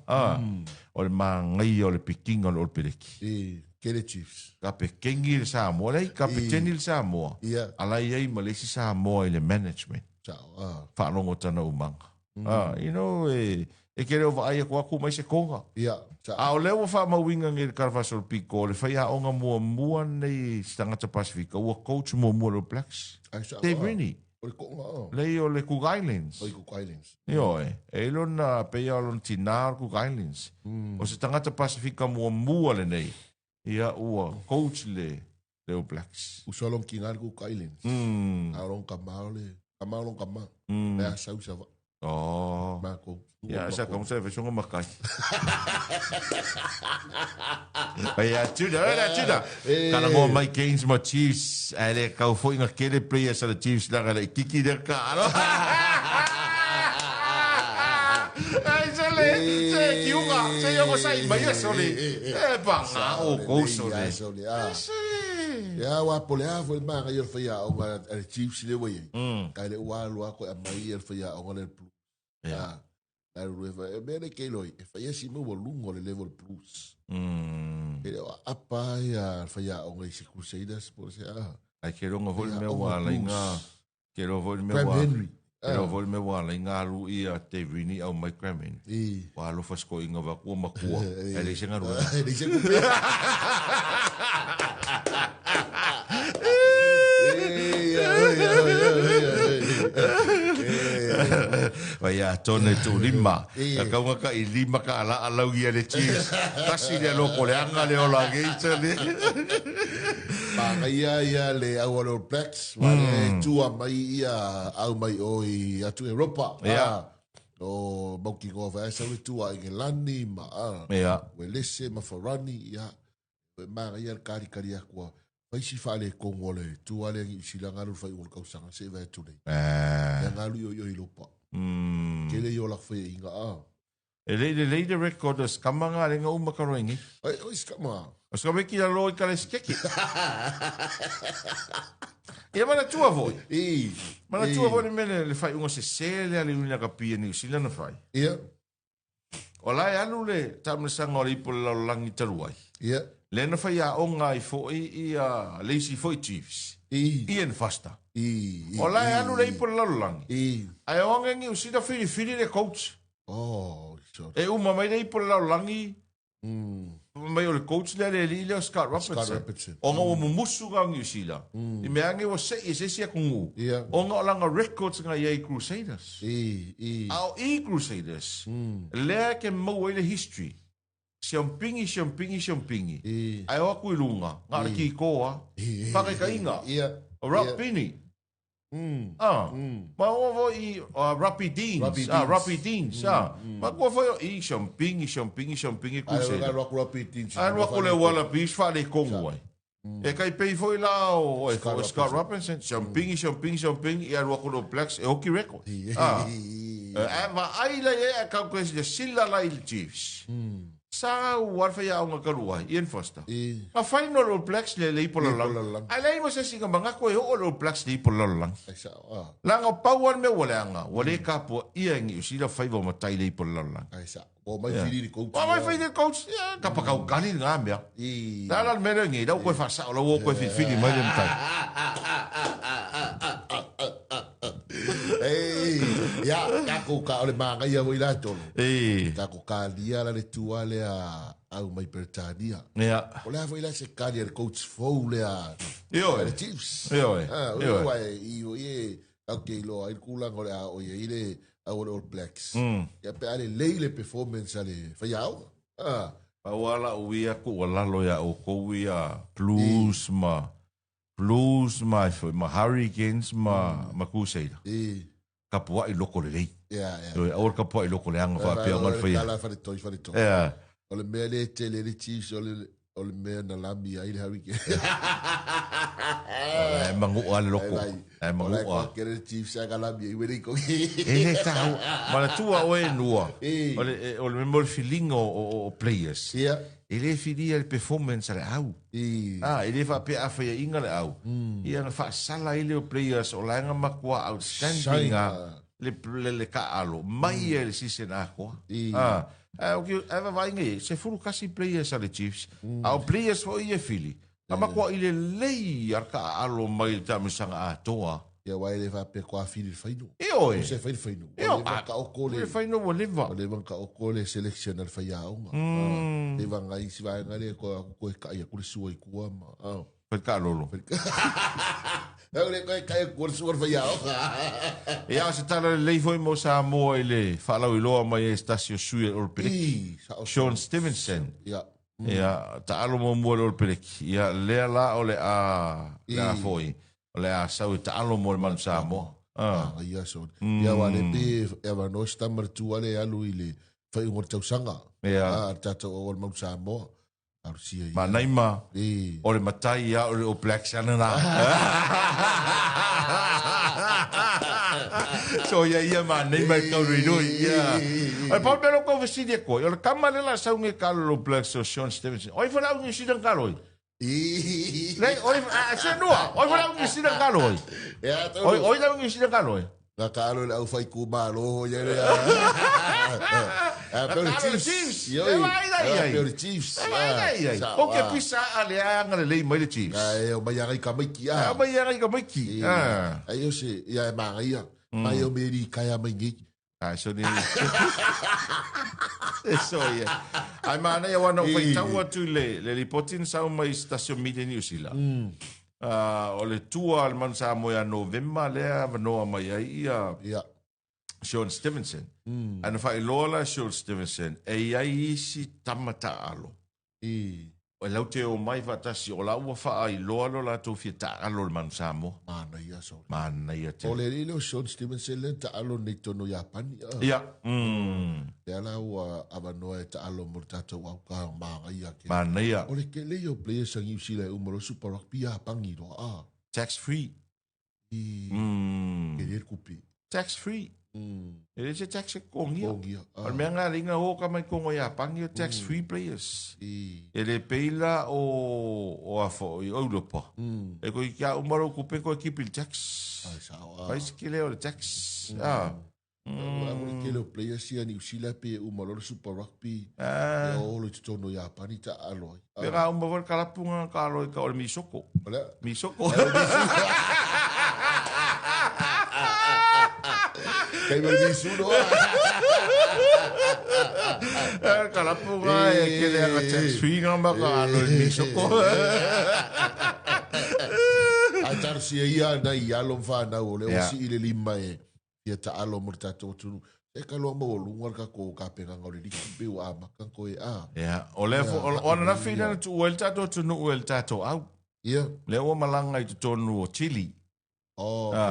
O le ma ngai o le pikinga o le olpereki. Kele Chiefs. Ka pe kengi le Samoa lei, ka pe teni le Samoa. Ia. Alai ei ma lesi Samoa i le management. Whaalongo tana umanga. You know, e kere o vaai ako aku mai se konga. Ia. A o leo wha mawinga nge le Carvasol Pico, le whai a onga mua nei Stangata Pasifika, ua coach mua le Blacks. Dave Rini. Lei o le Cook Islands. O le Cook Islands. Io e lona pea o lona tina o Cook Islands. O se Stangata Pasifika mua le nei. Ia ua coach le o Blacks. Usalong kingar Cook Islands. Along kamao le. Kamao long kamao. Lea sau sava. Oh. Mako. Ja, sa kom se versjongen makai. Ja, tuda. Kana ngo mai Keynes ma Chiefs, ele kau fo inga kele players ala Chiefs la ala kiki der ka. Ai se kiunga, se yo sai mai sole. Banga o ko sole. Ya wa polea fo ma ga yo fia o ga Chiefs le we. Ka le wa lo ko mai el fia o le plus. Ja. E bene che lui facessimo lungo le level plus. E apa ya faya o ngai Crusaders por se ai che rongo vol me wala inga che ro vol me wala che vol me wala inga lu ia te vini au mai Graham. Wa lo fasco inga va ku makua. E le senga ru. E se ku. Vaya tone tu lima. Ka nga ka lima ka ala alau ia le Chiefs. Kasi le loko le anga le ola geita le. Pa ia le au le Blacks. Wale tua mai ia au mai oi atu Europa. O moki go va sa tua England ma. We lese ma Farani ia. Ma ia kari akua. Vai si fale Kongo le tua le ngi silanga lu fai ul kausanga se va tu nei. Ngalu yo Europa. Kele yo la foi inga E le recorders kamanga le nga uma karoingi. Ai skama. Oska me ki la lo ka le skeki. E mana tua voi. Mana tua voi mele le fai unga se sele ali una kapia ni sila na fai. Ia. Ola e alu le tamle sanga o ipo la langi taruai. Ia. Le na fai a onga i foi ia lazy foi Chiefs. Ian Foster. Ola e alu le ipo la langi. Ai onga ngi usida fili le coach. Oh, so. E uma mai le ipo la langi. Mai o le coach le le Scott Robertson. Onga o musu ga ngi sila. I me ange o se sia kungu. Onga o langa records nga ye Crusaders. Au Crusaders. Le ke mo le history. Champingi. Ai o ku lunga. Nga ki koa. Pake ka inga. Rugby. Ma o i Rugby Deans. Rugby Deans. Ma ko fo i champingi ku se. Ai Rugby Deans. Ai ro le wala bis fa le kongo ai. E kai pei foi lá o Scott Robinson. Champingi. E ro ko Blacks e hockey record. Ma ai la e ka ko se sila la il Chiefs. Sa warfa ya nga karua Ian Foster. A final All Blacks le po lang. Alay mo sa singa mga ko All Blacks le po lang. Lang o power me wala nga. Wala ka po Ian yu sila 5 o matay le po lang. Ai sa. O mai fili ni coach. O mai fili ni coach. Kapag kau ganin nga mea. Dalal mero ngi daw ko fa sa o lawo ko fili mai le matay. ko ka ole manga ia voi la tolo. Ta ko ka dia la le tua le a au mai Britania. Ia. O le voi la se ka dia coach fo le a. Io. Le Chiefs. Io. Io vai io okay lo ai kula ngole a o ile All Blacks. Ya pe ale le performance ale fa yao. Wala uia ku wala loya o ko ia blues ma Hurricanes ma Crusader. Kapua i loko le lei. So or kapua i loko le anga fa pe ngal fa ia. Ala fa de toi. Ole mele tele le Chiefs ole me na lambi ai le Hurricanes. Mangu ale loko. Mangu a. Ke le Chiefs aga lambi i wele ko. Tau. Mala tua o e nua. Ole me mol feeling o players. Ele filia le performance ale au. Ele fa pe afa ia inga le au. Ia fa sala ile o players o langa makua outstanding le ka alo. Mai ele sisena ko. Eva vai ngai se furu kasi players ale Chiefs. Au players fo ia fili. Makua ile lei arka alo mai ta misanga atoa. Ia wai le va pe kwa fili faino. Io. Se faino. Io ka o ko le faino o leva. O le ka o ko le selection al fa yao. E va ngai si vai ngai ko ka ia ku suai ku ma. Per ka lolo. Le ka ku suai fa yao. Ia se tala le foi mo sa mo ile fa la ilo mai stasio sui o peliki. Sean Stevenson. Ia. Ia ta alo mo mo o peliki. Ia le la o le a la foi. Le a sau ta alo mo man sa mo. Ia so. Ia wa le pe e va no sta martu ale alu ile fa ngor tau sanga. Ia ta o man sa mo. Arsia. Ma naima. O le matai ia o Black Sanana. So ia ma naima ka rido ia. Ai pa pelo ko vestidi ko. O le kamale la sau nge kalo Black Sean Stevenson. Oi fa la ngi sidan kalo. Lei, oi, se nua, oi fa ngi sidan kalo. Oi la ngi sidan kalo. La kalo le au fai ku malo ia le. Pero Chiefs. Yo. Pero Chiefs. O que pisa ale anga le lei mai le Chiefs. O mai ai ka mai ki. Mai ai ka mai ki. Ai o se ia ma ia. Mai o meri kai mai ngi. So ni. So ia. Ai mana ia wana fai tau atu le reporting sa mai station media New Zealand. O le tua al man sa mo ya November le no mai ia. Sean Stevenson. Ana fai lola Sean Stevenson. E ai si tamata alo. O lau te o mai fatasi o lau fa ai lola la to fita alo le man sa mo. Mana ia so. Mana ia te. O le lilo Sean Stevenson le ta alo nei tono Japani. Ia. Te ala ua avanoa e ta alo mo tato au ka manga ia ke. Mana ia. O le ke leo players ang iusila e umaro Super Rugby Japangi roa. Tax free. Ke le kupi. Tax free. Ele se tax kongia. Al menga ringa o ka mai kongo ya pangi tax free players. Ele peila o afo o Europa. E ko ia o maro ku pe ko equipe tax. Vai se que le tax. Ke le players ia ni usila pe umaro Super Rugby. O le tono ya panita aloi. Pega un bavor kalapunga ka aloi ka o misoko. Misoko. Kay malbisu no. Kalapunga e ke le ka tax free ngamba ka aloi misoko. Atar si ia na ia lo fa na o le o si ile lima e ia ta alo mo tato tunu. E ka lo mo lunga ka ko ka penga ngore di be wa maka ko e a. Ya, o le on na fina tu wel tato tunu wel tato au. Ia. Le o malanga i tonu o Chile.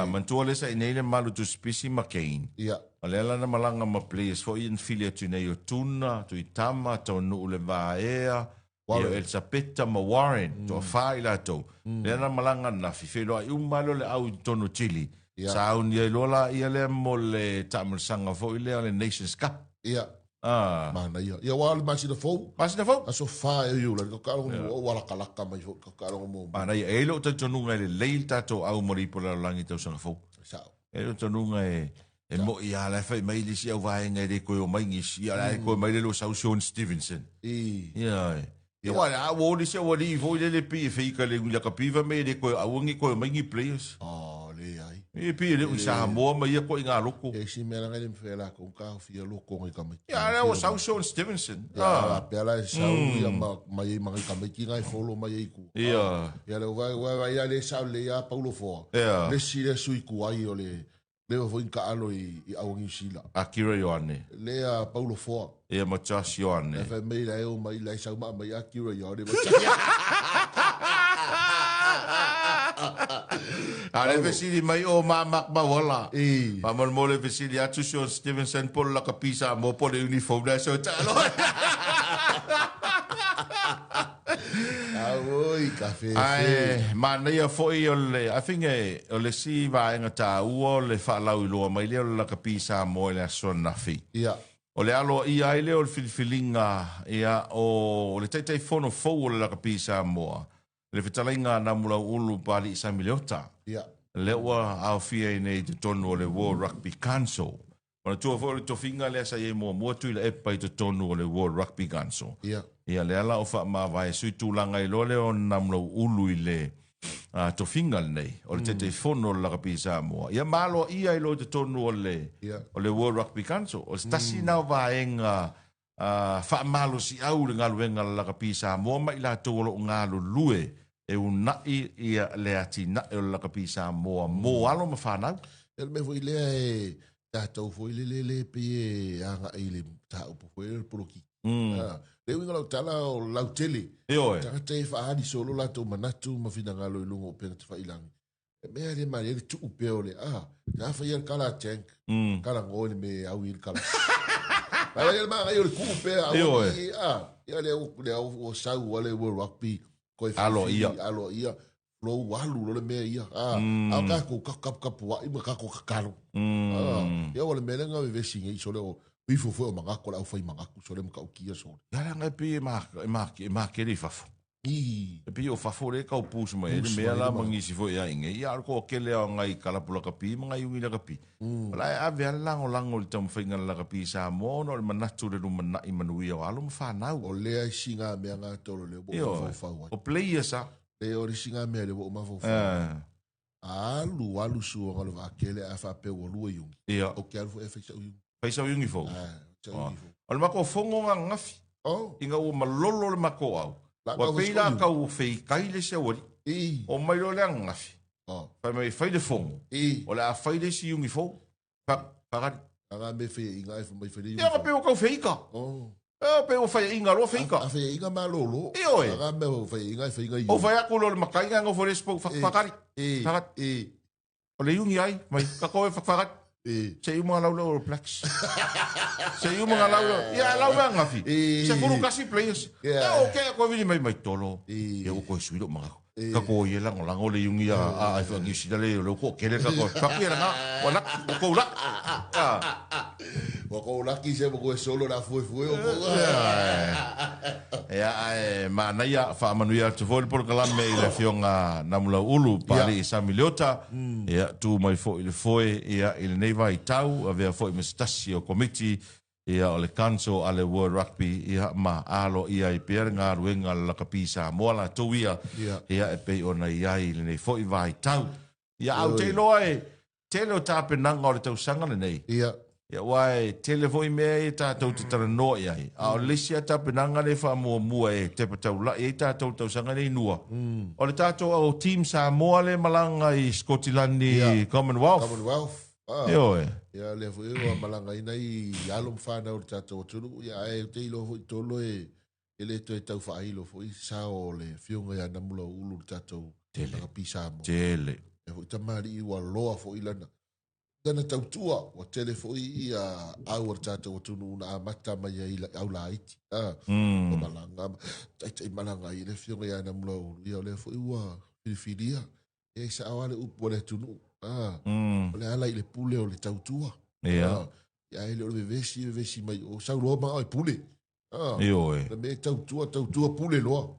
Mantua sa inele malu tu spisi McCain. Ia. Alela na malanga ma players fo in filia tu nei o tuna, tu itama, tonu le vaea. Ia el sapeta ma Warren, to faila to. Le na malanga na fifelo ai umalo le au tonu Chile. Sa un ia lola ia le mo le tamsanga fo ile le Nations Cup. Ia. Mana ia. Ia wal masina fo. Masina fo. Aso fa e yo la ka mo wala kalaka mai fo ka mo. Mana ia elo te tonu le leil tato au mori po la langi tau sanga fo. Sa. Elo tonu e mo ia la fai mai li si au vai ngai de ko mai ngi si ala ko mai le lo sau Sean Stevenson. Ia. Ia wala a wo li si wo li fo le pi fe ka le ngula ka piva me de ko au ngi ko mai ngi players. Le ai. E pi le usa mo ma ia ko inga loko. E si mera ngai me la ko ka fia loko ngai ka mai. Ya le o South Sean Stevenson. Ya pela sau ia mai mai ka mai ngai folo mai ku. Ya. Ya le vai ya le sau le ya Paulo fo. Ya. Le si le sui ku ai o le vo inka alo I au ngi sila. Akira Ioane. Le a Paulo fo. E ma Josh Ioane. E fa mai la o mai la sau mai Akira Ioane. Ale vesili mai o mamak bawala. Pa mo le vesili atu Sean Stevenson pol la kapisa mo pol uniform da so talo. Oi, café. Ai, mana ia foi ole, I think ole si va en ta u le fa la u lo mai le la kapisa mo le son na fi. Ia. Ole alo ia ile o filfilinga ia o le tai fono fo la kapisa mo. Le fitalinga na mula ulu pali sa miliota. Ia. Le wa au fia nei te tonu o le World Rugby Council. Ona tua fo le tofinga le sa ye mo tu le epa I te tonu o le World Rugby Council. Ia. Ia le ala o fa ma vai sui tūlanga I lole o namlo ulu I le tofinga nei. O le te fono la kapi sa moa. Ia malo ia I lo te tonu o le World Rugby Council. O le stasi nao vaenga fa malo si au le ngaluenga la kapi sa moa ma I la tōlo ngalu lue. E unai ia le ati na e la kapi sa moa. Mo alo ma whanau. Ele me foi le tātou foi le pe anga I le tāu po foi le poloki. Le winga lau tala o lau tele. Taka te whaari solo la tō manatu ma whina ngalo I lungo o pena te whailangi. E mea le mari, ele tuu peo le, ta whai el kala tank, kala ngoi me au il kala. Ala ele maa ngai o le kuu pea, ia le au o sau wale World Rugby, koe alo ia. Alo ia. Lo walu lo le mea ia. Au kako kapu wa, ima kako kakaro. Ia wale mea nga me vesi ngai so le o, Bifo foi o mangako la au fai mangako so le maka ukia so. Ya la ngai pi ma keri fafo. E pi o fafo le ka upusu mai le mea la mangisi foi ya inge. Ya ko kele o ngai kala pula kapi ngai ui la kapi. La ave lango le tam fai ngal la kapi sa mo no le manatu le rumana I manui o alo mfa nau. O le ai singa mea nga tolo le bo fau. O player sa. Le o singa mea le bo ma fau. Alu su o ngalo va kele a fa pe o lu yungi. O ke alu e fa sa yungi. Paisa yungi fo. O le mako fongo nga ngafi. Inga o malolo le mako au. Wa peila ka o fei kai le se wori. O mai lo le ngafi. Fa mai fai de fongo. O le a fai de si yungi fo. Pagari. Aga me fei inga e mai fai de yungi. Ia pe o ka fei ka. Pe o fai inga lo fei ka. A fei inga malolo. Aga me o fei inga yungi. O fai aku lo le makai nga fo le spo pagari. Pagari. O le yungi ai mai ka ko e pagari. Se iu mga lau o Plex. Se iu mga lau. Ia lau nga ngafi. Se furu kasi players. Okay, ako vini mai tolo. Ia ko suido mga ko. Kako ye lang o le yung ia ai fa ngi sidale lo ko kele kako. Tapi era nga wala ko ula. Ko ula ki se ko solo na foi o ko. Ia ma na ia fa manuia te vol por kala me le fionga na mula ulu pali sa miliota. Ia tu mai foi ia il neva I tau avea foi mestasi o committee ia o le council ale World Rugby ia ma alo ia I pere ngā ruenga la kapisa moala tuia ia e pei ona ia I le nei foi vai tau ia au te loa tele o tāpenanga o le tau sangana nei ia wai tele foi mea I tātou te tara noa ia a o lesi a tāpenanga le wha mua te patau la I tātou tau sangana nei nua o le tātou au team sa moa le malanga I Scotland Commonwealth Ia le foi o malanga ina I alum fana o tato tulu ia e te ilo foi tolo ele to tau fa ilo foi sa o le fionga ia na mula ulu tato tele pisa mo tele e foi tamari wa loa foi lana dana tau tua o tele foi ia au tato tulu na mata mai ia au la iti o malanga tai malanga ile fionga ia na mula ulu ia le foi wa filia e sa awale upo le tunu ole ala I le pule o le tautua. Ia ele o le vesi mai o sauloa ma o pule. Le me tautua pule loa.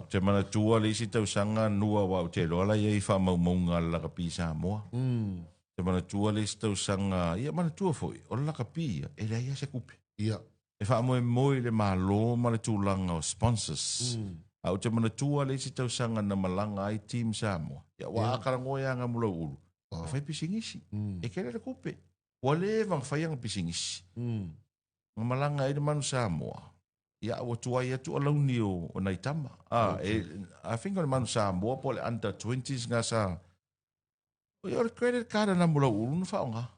Te mana tua le isi tausanga nua wa o te loa la ia I wha maumaunga la kapi sa moa. Te mana tua le isi tausanga, ia mana tua foi, o la kapi ia, e le ia se kupe. Ia. E wha moe le malo ma le tūlanga o sponsors. Au te mana tua le isi tausanga na malanga I team sa moa. Ia wa akara ngoe anga mula ulu. Fai pisingisi. E kele le kupe. Wale vang fai ang pisingisi. Malanga e manu Samoa. Ia o tuai atu alau ni o naitama. I think o manu Samoa po le under 20s nga sa. O le credit card na mula ulu na whaonga.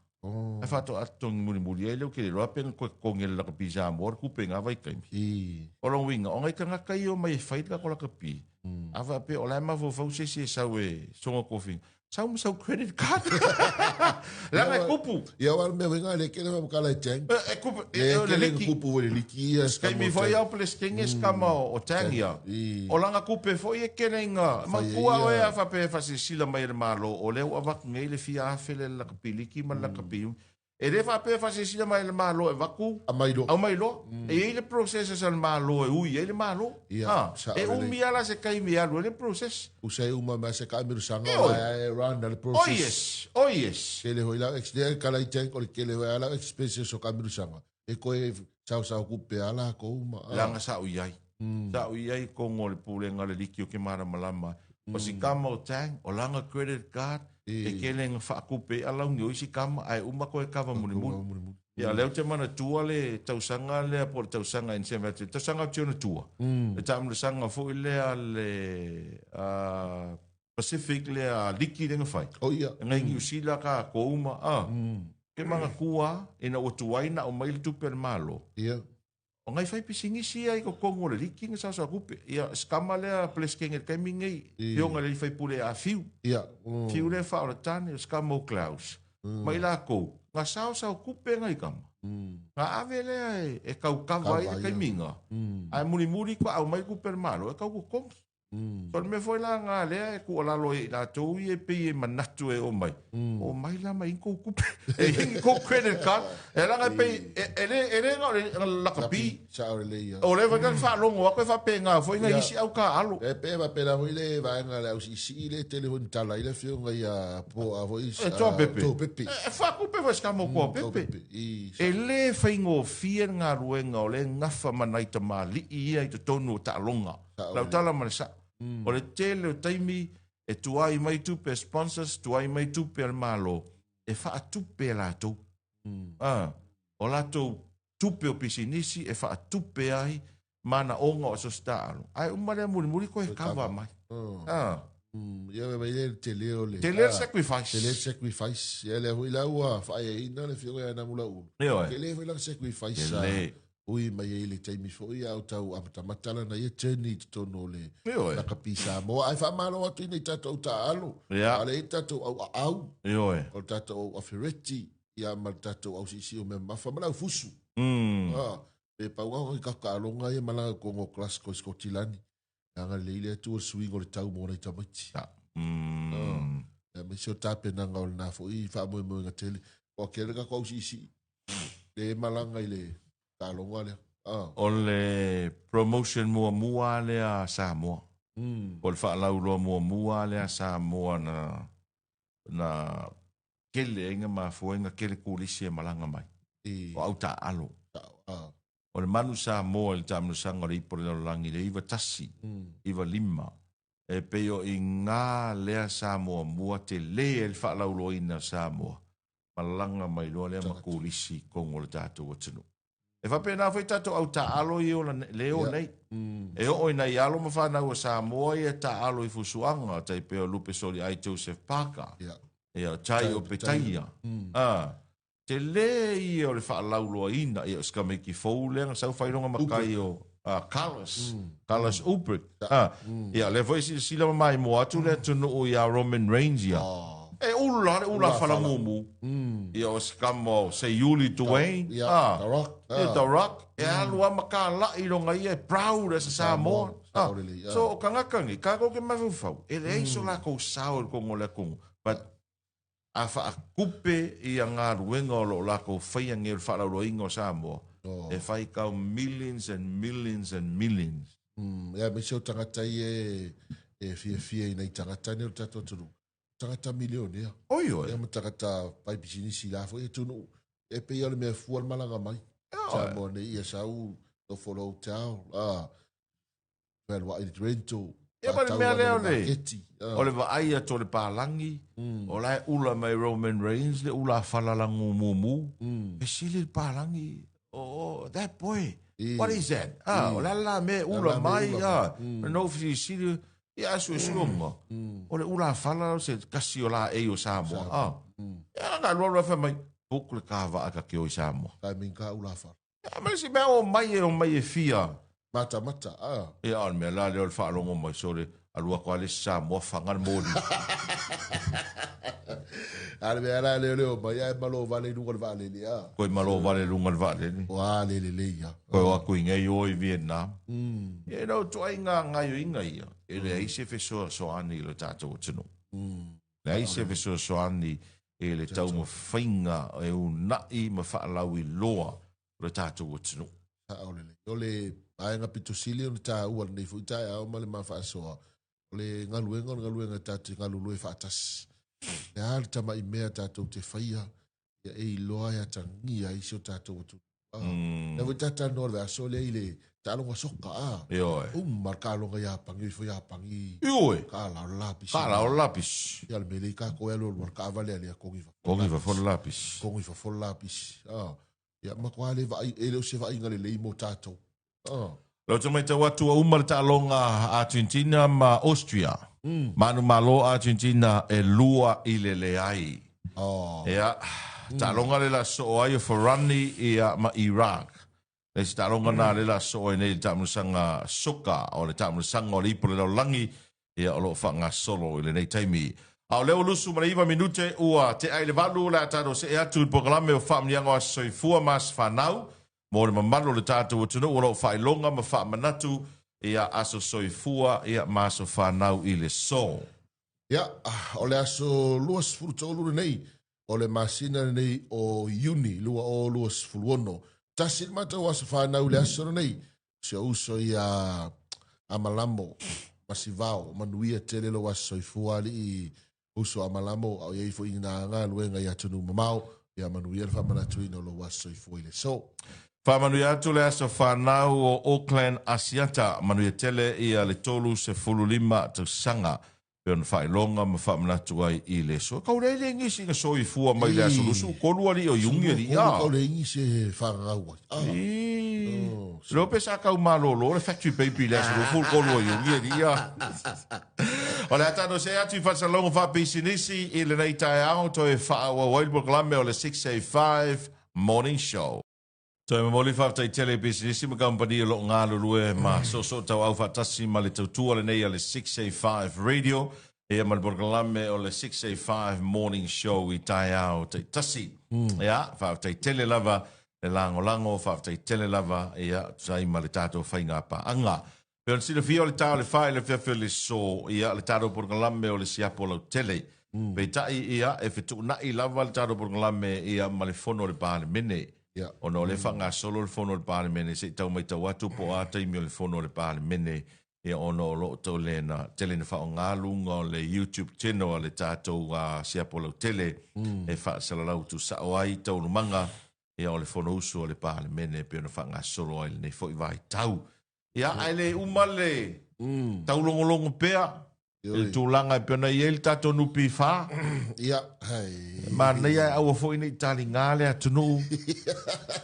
E whato atong muni e leo kele roa pena koe kongele laka pi Samoa kupe ngā vai kaimi. O long winga, o ngai ka ngakai o mai whait ka kola ka pi. Awa pe o lai mawho fau se sau e songa kofing. Sau credit card. Langa kupu. Ia wala me wenga le kele ma kala tang. Kupu. Le liki kupu le liki. Kai mi foi au ples kenges kama o tangia. O langa kupe foi e kele nga. Ma kua o e afa pe fa se sila mai malo o le o avak ngei le fia afele la kapiliki man la kapiu. E le fa pe fa se sila mai le malo e vaku. Au mailo. E le process sa malo e ui e le malo. E umi ala se kai mi alu le process. Usai uma ma se kai miru sanga e run le process. Oh yes. Kele hoi la extend kala iteng ko kele hoi ala expenses so kai miru sanga. E ko e sau kupe ala ko uma. Langa sa uyai. Sa uyai ko ngol pule ngale likio ke mara malama. O si kama o tang o langa credit card. E kele nga whaakupe alau ni oisi kama ai uma ko e kawa muni. Ia leo te mana tua le tausanga le po le tausanga in se mete. Tausanga tio na tua. Le tamu le sanga fo le Pacific le a liki le ngawhai. Oh ia. Ngai ngi usila ka ko uma. Ke manga kua ina o tuaina o maili tupe le malo. Ia. O ngai whai pisingisi ai ko kongo le liki nga sa kupe. Ia skama le a pleskenge kai mingei. Pionga le whai pule a fiu. Ia. Fiu le wha o tane o skama o Klaus. Mai la kou. Nga sao kupe ngai kama. Nga ave le e kau kawa i kai minga. Ai muri ko au mai kupe le malo. E kau ko kongs. So me foi la nga le e ku ala lo i la tou i pe i manatu e o mai. O mai la mai ko kupe. E hingi ko credit card. E la nga pe ele nga la kapi. Sa o le ia. O le va kan fa longo ko fa pe nga foi nga isi au ka alo. E pe va pe la le va nga la isi le telefon tala ile fio nga ia po a vo isi. To pepe. To pepe. E fa kupe va ska mo ko pepe. E le faingo fia nga ruenga o le ngafa manaita mali ia i to tonu ta longa. La tala manesa. O le tele o taimi e tuai mai tupe sponsors, tuai mai tupe al malo. E faa tupe la tu. O la tu tupe o pisinisi e faa tupe ai mana onga o so staro. Ai umare muri ko e kawa mai. Ia me le tele o le. Tele sacrifice. Tele sacrifice. Ia le hui la ua fa e ina le fio e na mula u. Tele hui la sacrifice. Ui mai e le taimi fo ia au tau amatamatala na ia teni tono le la kapisa mo ai fa malo atu ni tato ta alo ale tato au o tato o ferretti ia mal tato au sisi o me mafa mala fusu e pa wa ka ka longa ia mala ko ngo class ko skotilani anga le ile tu swing o tau mo na tamati me so tape na ngol na fo i fa mo nga tele o kele ka ko sisi le malanga ile o le promotion mua le a Samoa. O le whaalauroa mua le a Samoa na kele inga mafuenga kele kulisi e malanga mai. O au ta alo. O le manu Samoa le tamanu sanga le ipo le langi le iwa tasi, iwa lima. E peo i ngā lea Samoa mua te le e le whaalauroa ina Samoa. Malanga mai loa lea makulisi kongo le tātou atinu. E fa pena foi tato au ta alo i o leo nei. E o ina i alo mawhana ua Samoa i ta alo i fusuanga tai peo lupe soli ai Joseph Parker. E o tai o petaia. Te le i o le whaalauloa ina i o skameki foulenga sau whaironga makai o Carlos Ubrick. Ia le voi sila mai mo atu le tunu o ia Roman Reigns ia. E ula whalamumu. I o skamo se Yuli Dwayne. The Rock. E alua makala i ronga ia proud as a Samoan. So o kangakangi, kako ke mawuwhau. E le eiso la kou sao ko ngole kongo. But a wha kupe i a ngā ruenga o lo la kou whaia ngere whalaulo ingo Samoa. E whai kau millions and millions and millions. Ia me seo tangatai e fia i nei tangatai neo tato tunu. Tangata milioni ia. Oi. Ia matangata pai pisinisi la fo e tunu e pe ia le me fual malanga mai. Samoa ne ia sau to follow town. Well, what is rento Ia mani mea leo le. Keti. O le vaai to le pālangi. O lai ula mai Roman Reigns le ula falalangu mumu. E sili le pālangi. Oh, that boy. What is that? O la me ula mai. No fi sili. Ia asu e sunga. O le ula fala se kasi o la e o Samoa. Ia nga lora fa mai. Puk le kava aka ki o Samoa. Kai minka ula fala. Ia mai si mea o mai e fia. Mata. Ia on mea la leo le whaalongo mai sore. Alua kwa le Samoa whangan mōri. Ale me ala leo mai ai malo vale lunga le vale le a. Koe malo vale lunga le vale ni. Wa le ia. Koe waku inga i o i Vietnam. E nau toa inga ngai o inga ia. E le aise fesoa soani le tātou o tino. Le aise fesoa soani e le tau ma whainga e u nai ma whaalau i loa le tātou o tino. O le ainga pitosili o le tā ua nei fuitai au ma le mawha soa. O le ngaluenga tātou ngalulue whaatas. Le hali tama i mea tātou te whaia. Ia e i loa ia tangia i sio tātou o tino. Na wi tata no le aso le ile talonga soka markalonga ya pangi fo ya pangi kala o lapis ya le mele ka ko elo marka vale le kongi fa fo lapis ya makwale va ele se va ingale le mo tato lo te mai te watu uma ta longa Argentina ma Austria manu malo Argentina e lua ile le ai ya ta longa le la so ai for runny ia ma Iraq. Le ta longa na le la so nei ta musanga soka o le ta musanga o le ipo le langi ia o lo fanga solo ile nei taimi. Au leo lusu ma 9 minute ua te ai le valu la ta do se atu il programa o famlianga o soifua mas fanau mo le mamalo le tatu o tunu o lo fai longa ma fa manatu ia aso soifua ia maso fanau ile so. Ya o le aso luas furutolu nei o le masina nei o uni lua o luas fuluono. Tasil mata wasa whanau le aso nei. Se uso ia amalamo masivao manuia tele lo waso i fuali i uso amalamo au iei fo ina ngā luenga i atunu mamau ia manuia le whamanatu ino lo waso i fuile. So, whamanuia atu le aso whanau o Auckland Asiata manuia tele ia le tolu se fululima tu sanga. Peon fai longa ma fa manatu ai i le so. Kau le ngisi nga so i fua mai le aso lusu. Kolua li o yungi li ia. Kau le ngisi whangau ai. Lope sa kau malolo le factory baby le aso lusu. Kolua yungi li ia. O le atano se atu i whasalonga wha pisinisi i le nei tae ao to e wha awa Wailburg Lame o le 685 Morning Show. Toi me moli whaftai tele business ma company lo ngā lurue ma so tau au whatasi ma le tautua le nei a le 685 radio e ma le borgalame o le 685 morning show i tai au te tasi. Ia, whaftai tele lava le lango whaftai tele lava ia sai ma le tātou whainga pa anga. Peon sila fia o le tāo le whai le whiawhia le so ia le tātou borgalame o le siapo lau tele. Pei tai ia e whetu na i lava le tātou borgalame ia ma le fono le pāle mene. Ono le whanga solo le fono le pāle mene, se tau mai tau atu po ata imi o le fono le pāle mene, ia ono lo tau lena, tele na whao ngā lunga o le YouTube channel le tātou siapo lau tele, e wha salalau tu sao ai tau lumanga, ia o le fono usu o le pāle mene, pe ona whanga solo ai le nei fo i vai tau. Ia ai le umale, tau longolongo pea, il tūlanga e pena i el tātou nupi whā. Ia, hei. Ma nei ai aua fo ina i tali ngā lea tunu.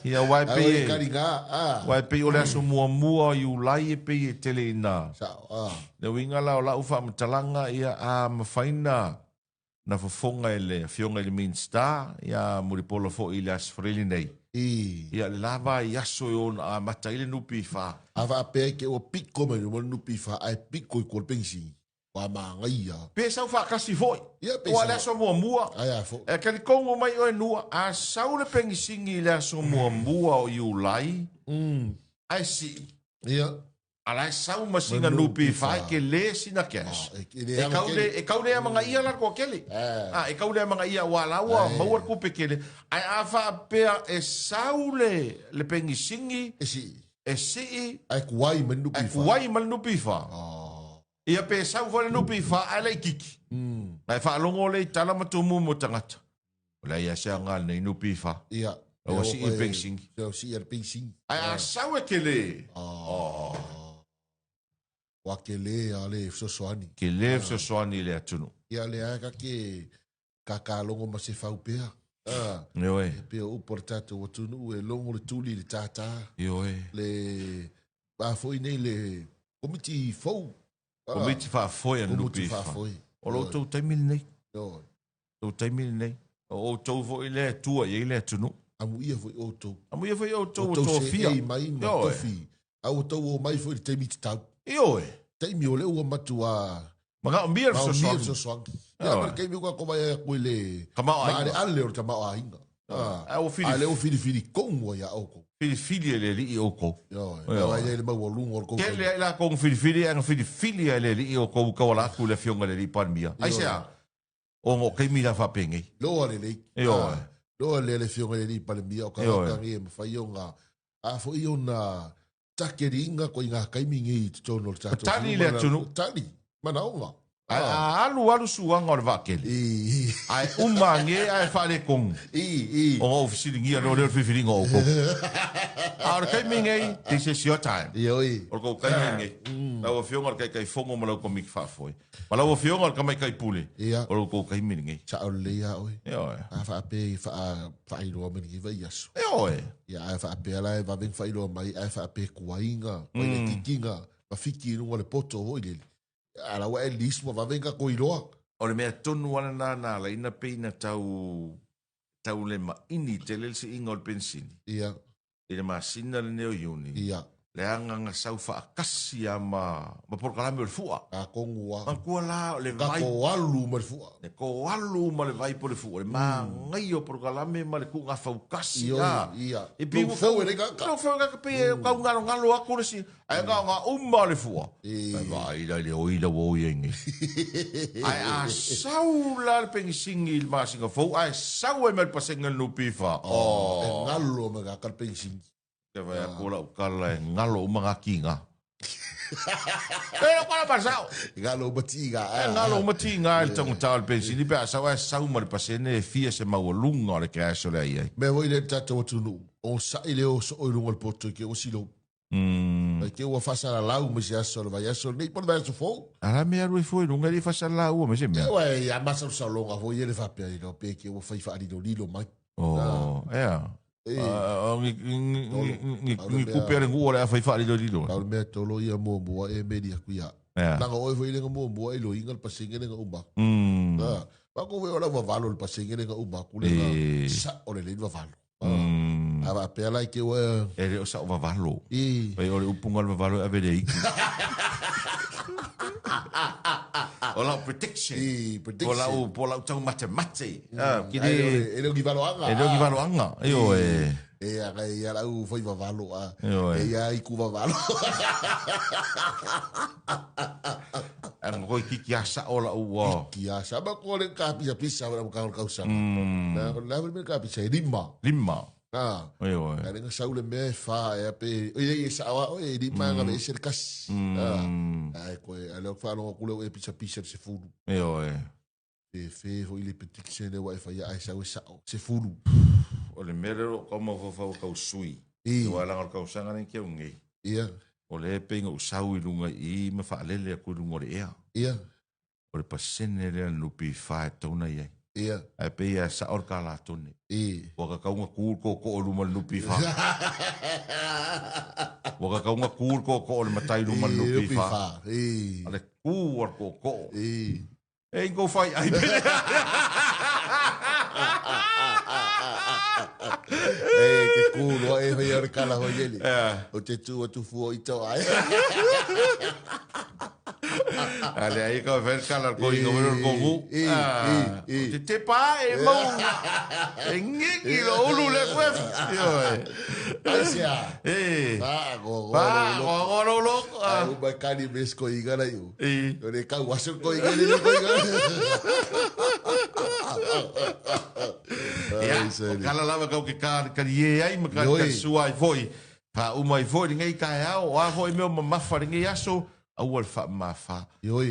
Ia wai pe e. Wai pe o lea so mua i ulai e pe e tele ina. Ne winga la o la ufa matalanga ia a mawhaina. Na fafonga e le fionga i le main star. Ia muripolo fo i le asfarili nei. Ia le lava i aso i ona a mata i le nupi whā. Awa pe ke o piko mai no nupi whā ai piko i kolpengsi. Wa mangaia. Pe sau fa kasi foi. O le so mua. Ai fo. E kali kongo mai o nua a sau le pengisingi le so mua o iulai. Ai si. Ia. Ala sau masinga nupi fai ke le sina kes. E kaude manga ia la ko kele. E kaude manga ia wala wa mawar ku pekele. Ai afa pea e sau le pengisingi. E si. Ai kuai menupi fa. Ia pe sau fole nupi fa ala kiki. Ai fa longo le tala matumu mo tangata. Ola ia se ngal nei nupi fa. Ia. O si e pensing. O si e pensing. Ai sau e kele. Wa ke le a le sosoani. Ke le sosoani le atunu. Ia le a ka ke kakalongo ma se fau pea. Ioe. Pea upo le tātou watunu e longo le tuli le tātā. Ioe. Le whafoi nei le komiti fau. Komiti whafoi an lupi wha. O lo tau taimili nei. Tau taimili nei. O tau fo i le tua i le atunu. Amu ia foi o tau. Amu ia foi o tau o tau fia. Ei mai ma tofi. Au tau o mai foi le teimi te tau. Ioe. Teimi o le ua matua. Maka o mir so Mir so swang. Ia ma keimi ko ko mai ko le. Kamao ai. Ma ale o kamao ai. O fili. Ale o fili kongo ya oko. Fili le li oko. Ioe. Ai le ma wolungo ko. Ke le la kong fili ang fili le li oko ka wala ku le fionga le li panmia. Ai sea. O ngo keimi la fa pengi. Lo le le. Ioe. Lo le fionga le li panmia o ka ka ngi ma fa yonga. A fo iona takeringa ko inga kaimi ngi tono tato. Tani le tunu. Tani. Manaonga. Alu suanga o le vakeli. Ai umange ai fale kong. O ofisili ngia no le fifilinga o ko. Ar kai mingai, this is your time. Ioi. O ko kai mingai. La o fionga kai fongo mo ko mik fa foi. Ma la o fionga kai kai pule. O ko kai mingai. Cha o le ya oi. Ioi. A fa pe fa i lo men giva yaso. Ioi. Ya fa pe la va ben fa i lo mai a fa pe kuainga. Ko le kikinga. Ma fiki no le poto o ile. Ala wa elis mo va venga ko iloa. O le mea tonu ana na la ina peina tau le ma ini te le se inga o le pensini. Ia. I le masina le neo iuni. Ia. Le anga sau fa akasi ma porkalame o le fua. A kongua. Ang kua la le vai. Ka ko alu ma le fua. Le ko alu ma le vai po le fua. Le ma ngai o porkalame ma le kunga faukasi. Ia. E piu fau e le ka. No fau ka pe ka ngalo aku le si. Ai nga umma le fua. Vai la le oila wo yengi. Ai a sau la le pengisingi il masinga fau. Ai sau e me pasenga no pifa. Oh. Ngalo ma ka pengisingi. Ke vai a kola o kala e ngalo o mga kinga. Pero kola pasao. Ngalo matinga. Ngalo matinga il tango tau le pensi. Ni pe a sau ma le pasene e fia se mawalunga le ke aso le ai. Me voi le tata o tunu. O sa ile o so o lunga le poto ke o silo. Ke o fasa la lau me se aso le vai aso. Nei por vai aso fo. Ala me aru e foi lunga li fasa la ua me se mea. Ewa ya masa sa longa voi ele fa pe ilo pe ke o fai fa ali lilo mai. Oh, ea. Ngi kupere ngu ore a fai fai lo dilo. Tau mea tolo ia mua mua e meri a kuia. Nanga oi fai lenga mua mua e lo inga le pasinge lenga umba. Wako wei ora wawalo le pasinge lenga umba. Kulenga sa ore le wawalo. Ava pea lai ke ua. Ere o sa o wawalo. Pai ore upunga le wawalo a vede iki. Ola protection. Pola tau mate. Kide ele ki valoanga. Ele ki valoanga. Io e. E aga ia la u foi valo a. E ia I ku valo. Ang koi ki asa ola u. Ki asa ba ko le ka pisa ora ka kausa. Na me ka pisa lima. Io e. Ele nga saule me fa e pe. E sa wa e di manga me ser kas. Ai ko ele fa no ku le pisa se fulu. Io e. E fe ho ile petit sene wa fa ya sa se fulu. O le merero como fa ka usui. O ala ka usanga ni ke ungi. Ia. O le penga usau I lunga I me fa lele ku lunga le ea. Ia. O le pasene le nupi fa tona ye. Ia. Ai pe ia sa or kala tone. O ka kaunga kul ko luma nupi fa. O ka kaunga kul ko le matai luma nupi fa. Ale ku or ko. Ei go fai ai. Ke kulo e vai ar kala ho yeli. O te tu fu I to ai. Ale ai ka ver kala ko I ngomero ko gu. Te pa e mo. Engi lo ulu le kwef. Asia. Go lo. Ai ba kali mes ko igara yo. O le ka waso ko igara ko igara. Kala lava kau ke ka ye ai ma ka sua I foi. Pa umai foi ngai ka au a foi me mafa ngai aso au al fa mafa.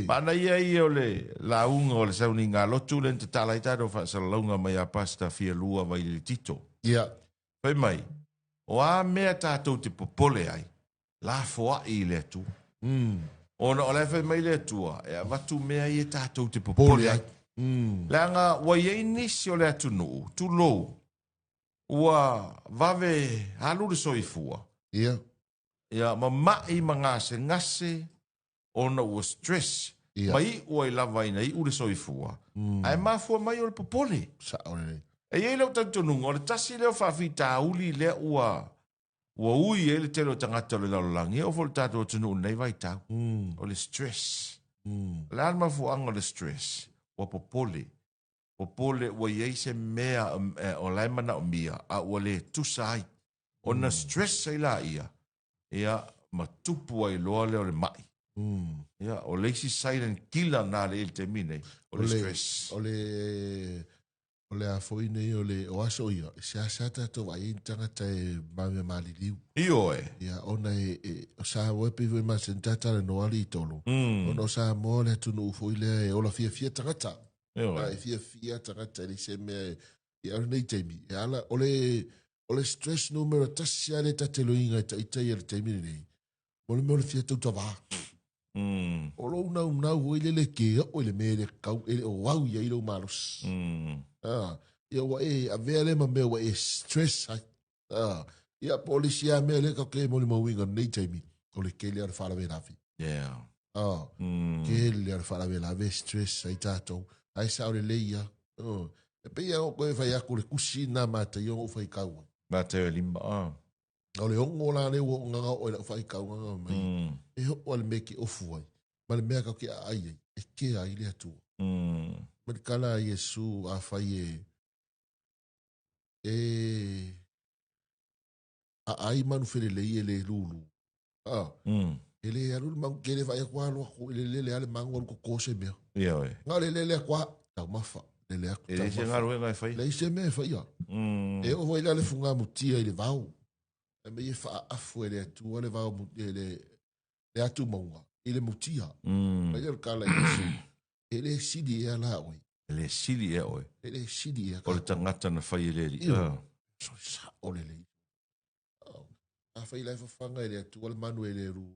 Pa na ia o le la unga o le sauninga lotu le te tala ita do fa salonga mai a pasta fia lua vai le tito. Ia. Pai mai. O a mea tātou te popole ai. La foa I le tu. Ona o le fai mai le tua, e watu mea i e tātou te popole ai. Le anga, wa iei nisi o le atu nuu, tu lou, ua vave halu le soifua. Ia. Ia, ma mai ma ngase, ona ua stress, Ia. mai ua i lava ina i ule soifua. Ai mafua mai o le popole. Sa ole le. E iei leo tantonunga, o le tasi leo whawhita uli lea ua ui e le telo tangata o le laulangi, e o fo le tātou tunu nei vai tau. O le stress. Le alma fuanga le stress. Ua popole. Popole ua iei se mea o laimana o mia, a ua le tusai. O na stress ai la ia. Ia ma tupu ai loa leo le mai. Ia, o leisi silent killer na le il te mine. O le stress. O le a foi nei o le o aso ia. Se a sata to vai intangata e mame mali liu. Io e. Ia, ona o sa wepe voi ma sentata le noali i tolo. Ona o sa mo le tunu ufoi le e ola fia tangata. Io e. Fia tangata li se mea ia o nei teimi. Ia ala, o le stress numero tasia le tateloinga i tai le teimi nei. Mo le mea le fia tau tawaa. O lo nau o ile le ke o ile me le kau ile o wau ia ilo malos. Ia wa a vele ma me wa stress ai. Ia polisia me le ka ke mo le mawinga nei taimi o le ke le ar fala velafi. Yeah. Ke le ar fala velafi stress ai tato. Ai sa o le ia. E pe ia o koe fai aku le kusina mata i o fai kau. Mata e limba. O le ongo la le o nganga o le fai kau nganga mai. E ho o le meki o fuai. Ma le mea ka ke ai e ke ai le atu. Ma le kala Yesu a fai a ai manu fere le i le lulu. Ele alu mang ke le fai kwa lo ko le ale mang o ko kose mea. Ia e. Nga le kwa tau mafa. Le aku E se ngaru e ngai fai. le se me fai ya. E o voi le funga mutia i le vau. E me e fa afu ele atu le vau le atu maunga. Ele mutia. Ma ia kala Yesu. Ele sidi e ala oi. Ele sili e oi. Ele sidi e. O le tangata na fai le li. So sa o le le. A fai lai fanga ele atu le manu ele ru.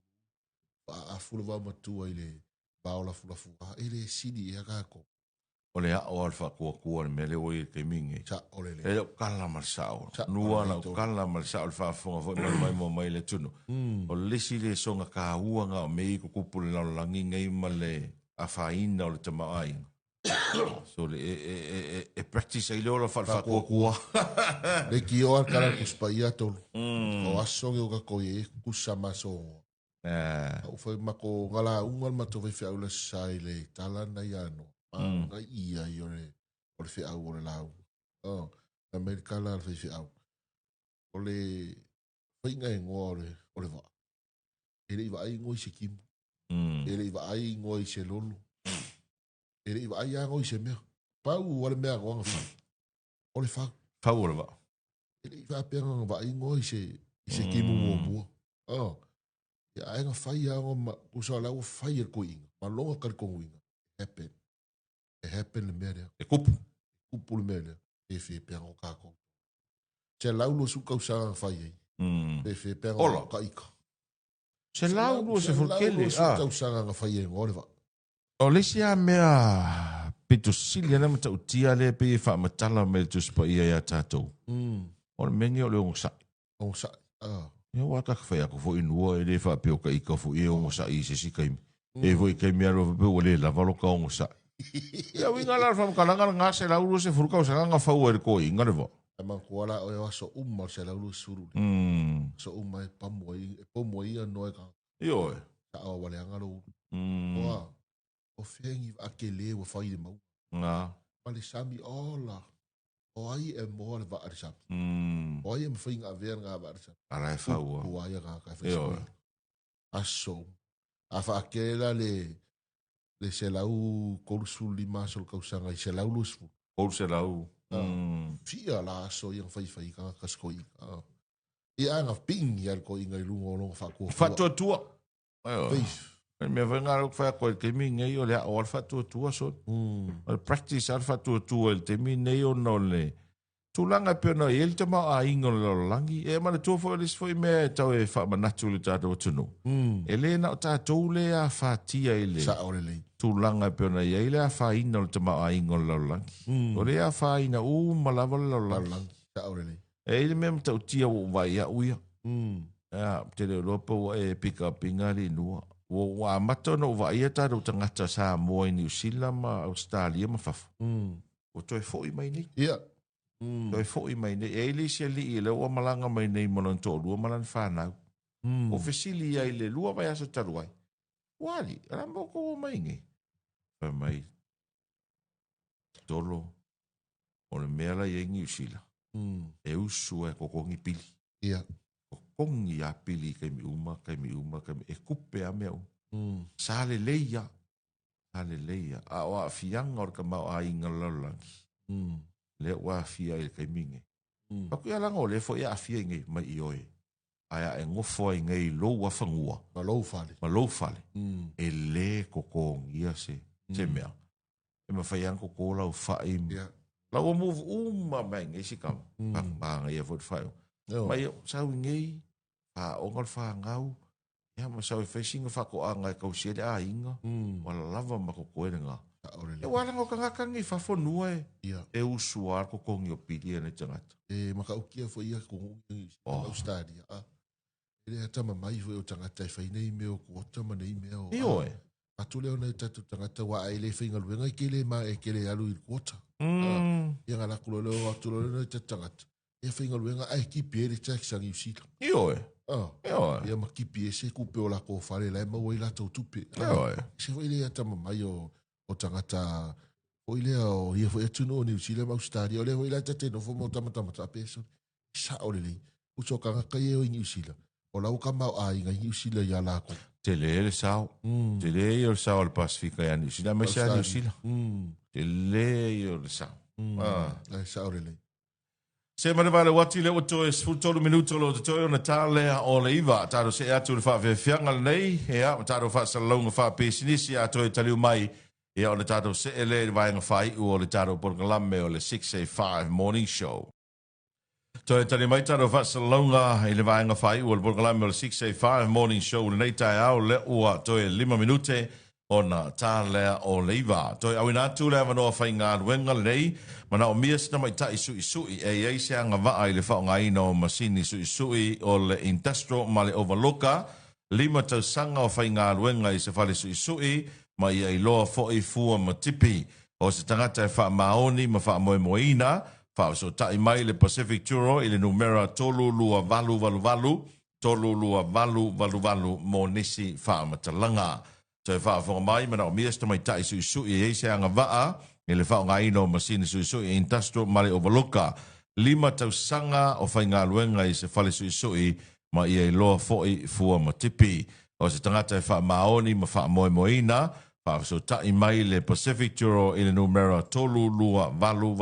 A fulu va matua ele baola fulafu. Ele sidi e kako. O le a o alfa kua le mele oi ke mingi. Sa o le le. E o kala marsao. Nua na o kala marsao le whaafonga fo mai le tunu. O lesi le songa ka uanga o mei ko kupu le laulangi ngai ma le a whaina o le tamaai. So le e practice ai leo la whakua. Le ki o kala kuspa ia tolu. O asongi o kako e kusa maso. O fai mako ngala ungal mato vai fia ula sai le talana iano. Nga ia i o le fia au o le lau. Amerika la fai fia au. O le fai ngai ngoa o le waa. Ele iwa ai ngoi se kimu. Ele iwa ai ngoi se lolu. Ele iwa ai ngoi se mea. Pau wale mea ngoanga fai. O le fau. Fau o le waa. Ele iwa penga ngwa ai ngoi se kimu mua mua. Ia ainga fai a ngoma usa lau fai er ko inga. Ma longa kar kongu inga. Happen. E happen le mea rea. E kupu. Kupu le mea rea. E fie penga o kako. Se lau lo suka usanga fai ei. E fie penga o ka ika. Se lau lua se fulkele. Se lau lo suka usanga fai ei ngore va. O lesi a mea pito sili ana mata utia le pe e wha matala me tu spa ia ia tātou. O le mengi o le ongo sa. Ongo sa. Ia waka kwhai ako fo inua e le wha peo ka ika fo e ongo sa i se si kaimi. E voi kaimi aro pe o le lavalo ka ongo sa. Ia winga la wha mkalanga ngā se lauru se furuka o sa ngā whau e ko inga le vo. E man kuala o e waso umma se lauru suru. So umma e pamu i anoe ka. Io e. Ka awa wale angaro. Oa. O whengi ake le wa whai de mau. Ngā. Pale sami ola. O ai e moa le wa arisam. O ai e mwhinga a vea ngā wa arisam. Ara e whau. O ai a ngā kai whaisam. Aso. A wha akela le se lau korusu lima sol kausanga i se lau lusfu. Korusu lau. Fia la aso i ang whai ka kaskoi. I anga pingi al ko inga i lunga o longa whakua. Whatua tua. Peif. Me venga ro fa ko ke mi ngai o le o fa tu so. O practice al fa tu el te mi nei o no le Tūlanga pēna e te mau a ingo le langi. E mana tō fo elis fo i mea tau e wha manatu le tātou tunu. E le na o tātou le a whātia i le. Sa ore lei. Tūlanga pēna i le a wha ina le te mau a ingo le langi. O le a wha ina malawa le langi. Sa ore lei. E le mea mtau tia o vai a uia. Te le ropa wa e pika pinga li nua. Wa mata no vai a tātou tangata sa moa i New Zealand ma Australia ma fafu. O toi fo i mai ni. Ia. Toi fo i mai nei, e li sia li i le ua malanga mai nei monon tō lua malan whanau. O fesili ai le lua vai aso taruai. Wali, ala moko o mai nge. Whai mai, tolo, o le mea la iengi usila. E usu e kokongi pili. Ia. Kokongi a pili kai mi uma, e kupe a mea u. Sale leia. A oa fianga orka mau a inga laulangi. Le wa fia i kai minge. Paku ia langa o le fo ia fia ngai mai i oe. Aia e ngofo i ngai lo wa fangua. Ma lou fale. E le kokong ia se mea. E ma fai anko ko lau fai. Lau move mai ngai si kam. Pakpanga ia fot fai. Mai sau ngai pa ongal fa ngau. Ia ma sau fai singa fa ko anga kau siede a inga. Wala lava ma ko koe nga. E wala ngo kangakangi whafonua e usuar ko kongi o pili ane tangata. E maka ukia fo ia kongi Australia. E rea tama mai fo o tangata e whainei meo kuota ma nei meo. I oe. Atule o nei tatu tangata wa ai le whainga luenga i kele ma e kele alu i kuota. Ia ngā lakulo leo atule o nei tatu tangata. Ia whainga luenga ai kipi e le takisangi usila. I oe. Ia ma kipi e se kupe o lako whare lai ma wai lato tupe. I oe. Se fo ile tama mai o tangata o ile o ia fo etuno o New Zealand Australia o le o ile tate no fo mo tamata peso sa o le uso kanga kai o New Zealand o la uka mau a inga New Zealand ya la ko te le sao te le o sao al Pacifica ya New Zealand me sa New Zealand te le o sao sa o le se mana vale wati le o to e sfutolo minuto lo to o Natale o le iva taro se atu le fa fianga nei e a taro fa salonga fa business ya to e taliu mai. Ia o le tātou se ele vaenga whai u o le tātou porkalame o le 685 Morning Show. Toi tani mai tātou whasalonga i le vaenga whai u o le porkalame o le 685 Morning Show. Le nei tai au le ua toi 5 minute o na tālea o le iwa. Toi au inatu le avanoa whai ngā ruenga le nei. Mana o mia sina mai tai sui e eise anga waa i le whaonga ina o masini sui o le industrial ma le overlooka. 5 tau sanga o whai ngā ruenga i se whale sui ma ia i loa fo'i fua ma tipi o se tangata e wha maoni ma wha moe moina wha so tai mai le Pacific Turo i le numera tolu lua valu mo nisi wha matalanga. So e wha whonga mai mana o miesta mai tai sui e se anga waa i le wha o ngā ino masini sui industrial male overlooka 5 tau sanga o whai ngā luenga i se whale sui ma ia i loa fo'i fua ma tipi o se tangata e wha maoni ma wha moe moina so tai mai le Pacific Turo i le numera tolu lua valu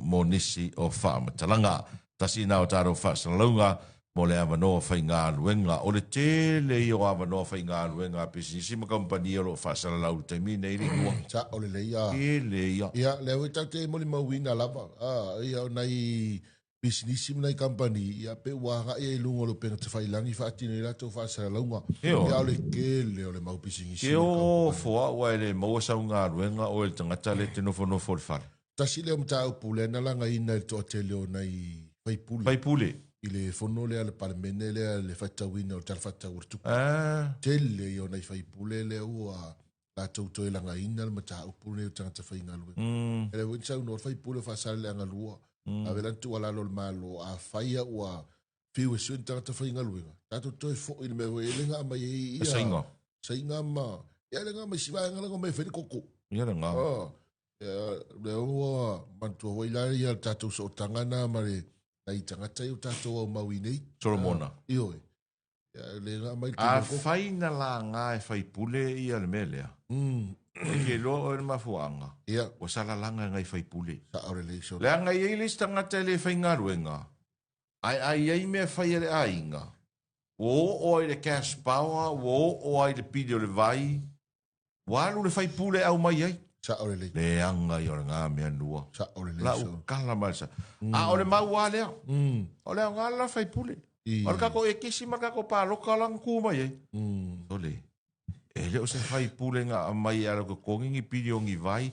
mo nisi o wha matalanga. Tasi nao tāro wha salunga mo le avanoa whai ngā luenga. O le tele i o avanoa whai ngā luenga pisinisi ma kampania lo wha salalau te mine i ringua. Sa o le leia. Ia, leo i tate moli mauina lava. Ia o nei business nei company ia pe wanga ia lungo lo penga te failangi fa atino ila to fa sa longa ia le kele o le mau business io fo wa le mo sa nga ruenga o le tangata le te no fo fal ta si le mta o pule na langa ina to tele o nei fai pule ile fono le parmene le fatta wina o tar fatta urtu tele io nei fai pule le o la to langa ina le mta o pule o tangata fai ngalu ele win sa no fai pule fa sa le ngalu a velantu ala lo malo a faia ua fiu e suin tangata whainga luenga. Tato toi fo i me we lenga mai ia. Sainga ma. Ia lenga mai siwa nga lenga mai wheni koko. Ia lenga. Leo ua mantua wailari ia tato so tangana mare na i tangata i o tato au maui nei. Solomona. Io e. Ia lenga mai a whaina la ngā e whai pule ia le melea. Ke loa o le mafuanga. Ia. O salalanga ngai whai pule. Sa aure le so. Le anga iei le stangata le whai ngaruenga. Ai ei mea whai ele ainga. O ai le cash power, o ai le pidi o le vai. Walu le whai pule au mai ei. Sa o le. Le anga i o ngā mea nua. Sa o le. La u kala malsa. A o le maua lea. O le ngala fai pule. O le kako e kisi ma kako pāloka lang kuma ye. O le. E le o se fai pule ngā mai ala ko kongingi pili o ngi vai.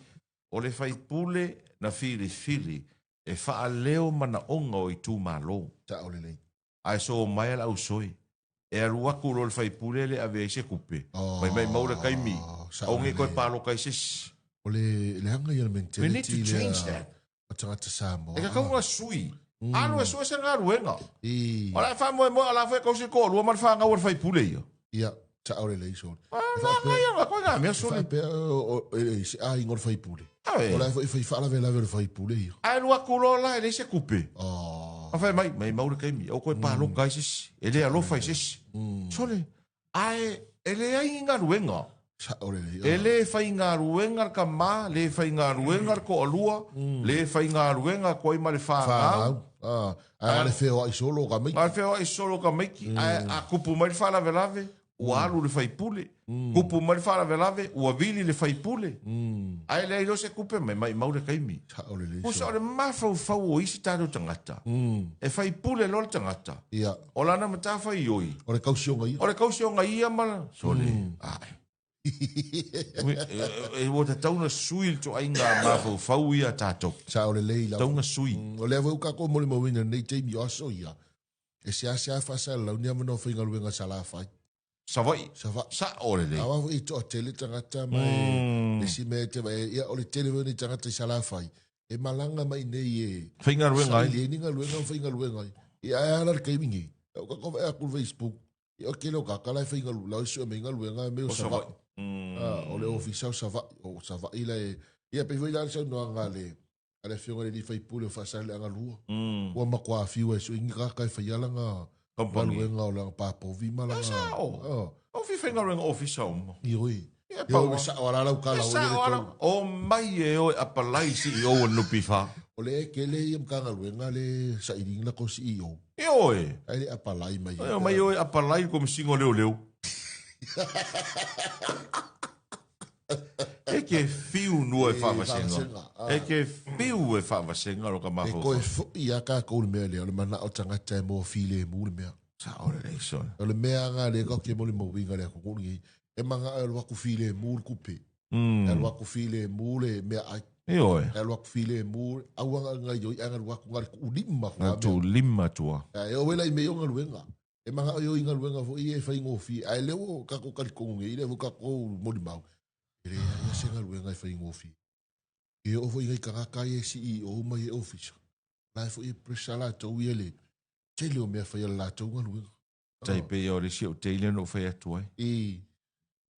O le fai pule na fili. E faa leo mana onga o i tū mālo. Sa o le. Ai so mai ala usoi. E aruaku lo le fai pule le ave se kupe. Mai maura kaimi. O ngi koe pāloka i sisi. O le hanga i mentality. We need to change that. O tangata Samoa. E ka kaunga sui. Anu e sui se ngā ruenga. O la wha moe ala wha kausi ko lua man wha ngā ua fai pule ia. Ia, ta aure lei soni. Ngā ia, koe ngā mea soni. Se a ingor fai pule. O la fai wha lawe fai pule ia. Ai lua kulo la e le se kupe. A whai mai maure kaimi. O koe pālo kai sisi. E le alo fai sisi. Sone, ai, e le ai ngā ruenga. E le fai ngā ruenga ka mā, le fai ngā ruenga ko alua, le fai ngā ruenga ko i male whāngau. Ai le wheo ai solo ka maiki. Ai wheo ai solo ka maiki. A kupu mai wha lawe, ua alu le fai pule. Kupu mai wha lawe, ua vili le fai pule. Ai le ilo se kupe mai maure kaimi. Kusa o le mawhau o isi tātou tangata. E fai pule lo le tangata. O lana mata fai ioi. O le kausionga ia. O le kausionga ia mala. Sole. Ai. E o te tauna sui to ai ngā mawhau ia tātou. Sa o le leila. Tauna sui. O le avau kako mole mawina nei teimi o aso ia. E se a whasa lau ni amano whainga luenga sa la whai. Savai. Sa o le le. Awa i to a tele tangata mai. E si me te mai. Ia o le tele wani tangata sa la whai. E malanga mai nei e. Whainga luenga ai. Sa ili ninga luenga whainga luenga ai. I ai ala keimingi. O kako vai akul Facebook. I o kelo kakala whainga luenga. Lau isu a meinga luenga me o savai. O le ofisau sava ila e ia pe foi la sa no ngale ale fionga le fai pule fa sa le anga lua o ma kwa fiu e so inga ka fa yala nga company nga o la pa po vi mala o fi fenga ring ofisau i oi o sa o la ka la o mai e o apalai si o no pifa o le ke le im ka nga le sa iring la ko si o e oi ai le apalai mai o mai o apalai como singo leo E ke fiu no e whawhasenga. E ke fiu e whawhasenga lo ka maho. E koe fui a ka kou le mea lea, le mana o tangata e mo file e mule mea. Sa ore rei son. Le mea ngā le kau ke mo le mawinga lea kukungi. E manga e waku file e mule kupe. E waku file e mule mea ai. E oe. E waku file e mule. Awanga ngai yoi anga waku ngari ku lima. Ngā tu lima tua. E o wela i me yonga luenga. E manga o yoi inga luenga fo i e whai ngofi. Ai leo kako karikonge i leo kako modi mau. E ia senga luenga i whai ngofi. E o fo ingai kangaka e si i o mai e ofisa. Lai fo i presa la tau i ele. Tele o mea whai ala tau ngā luenga. Tai pe o le si o teile no whai atu ai.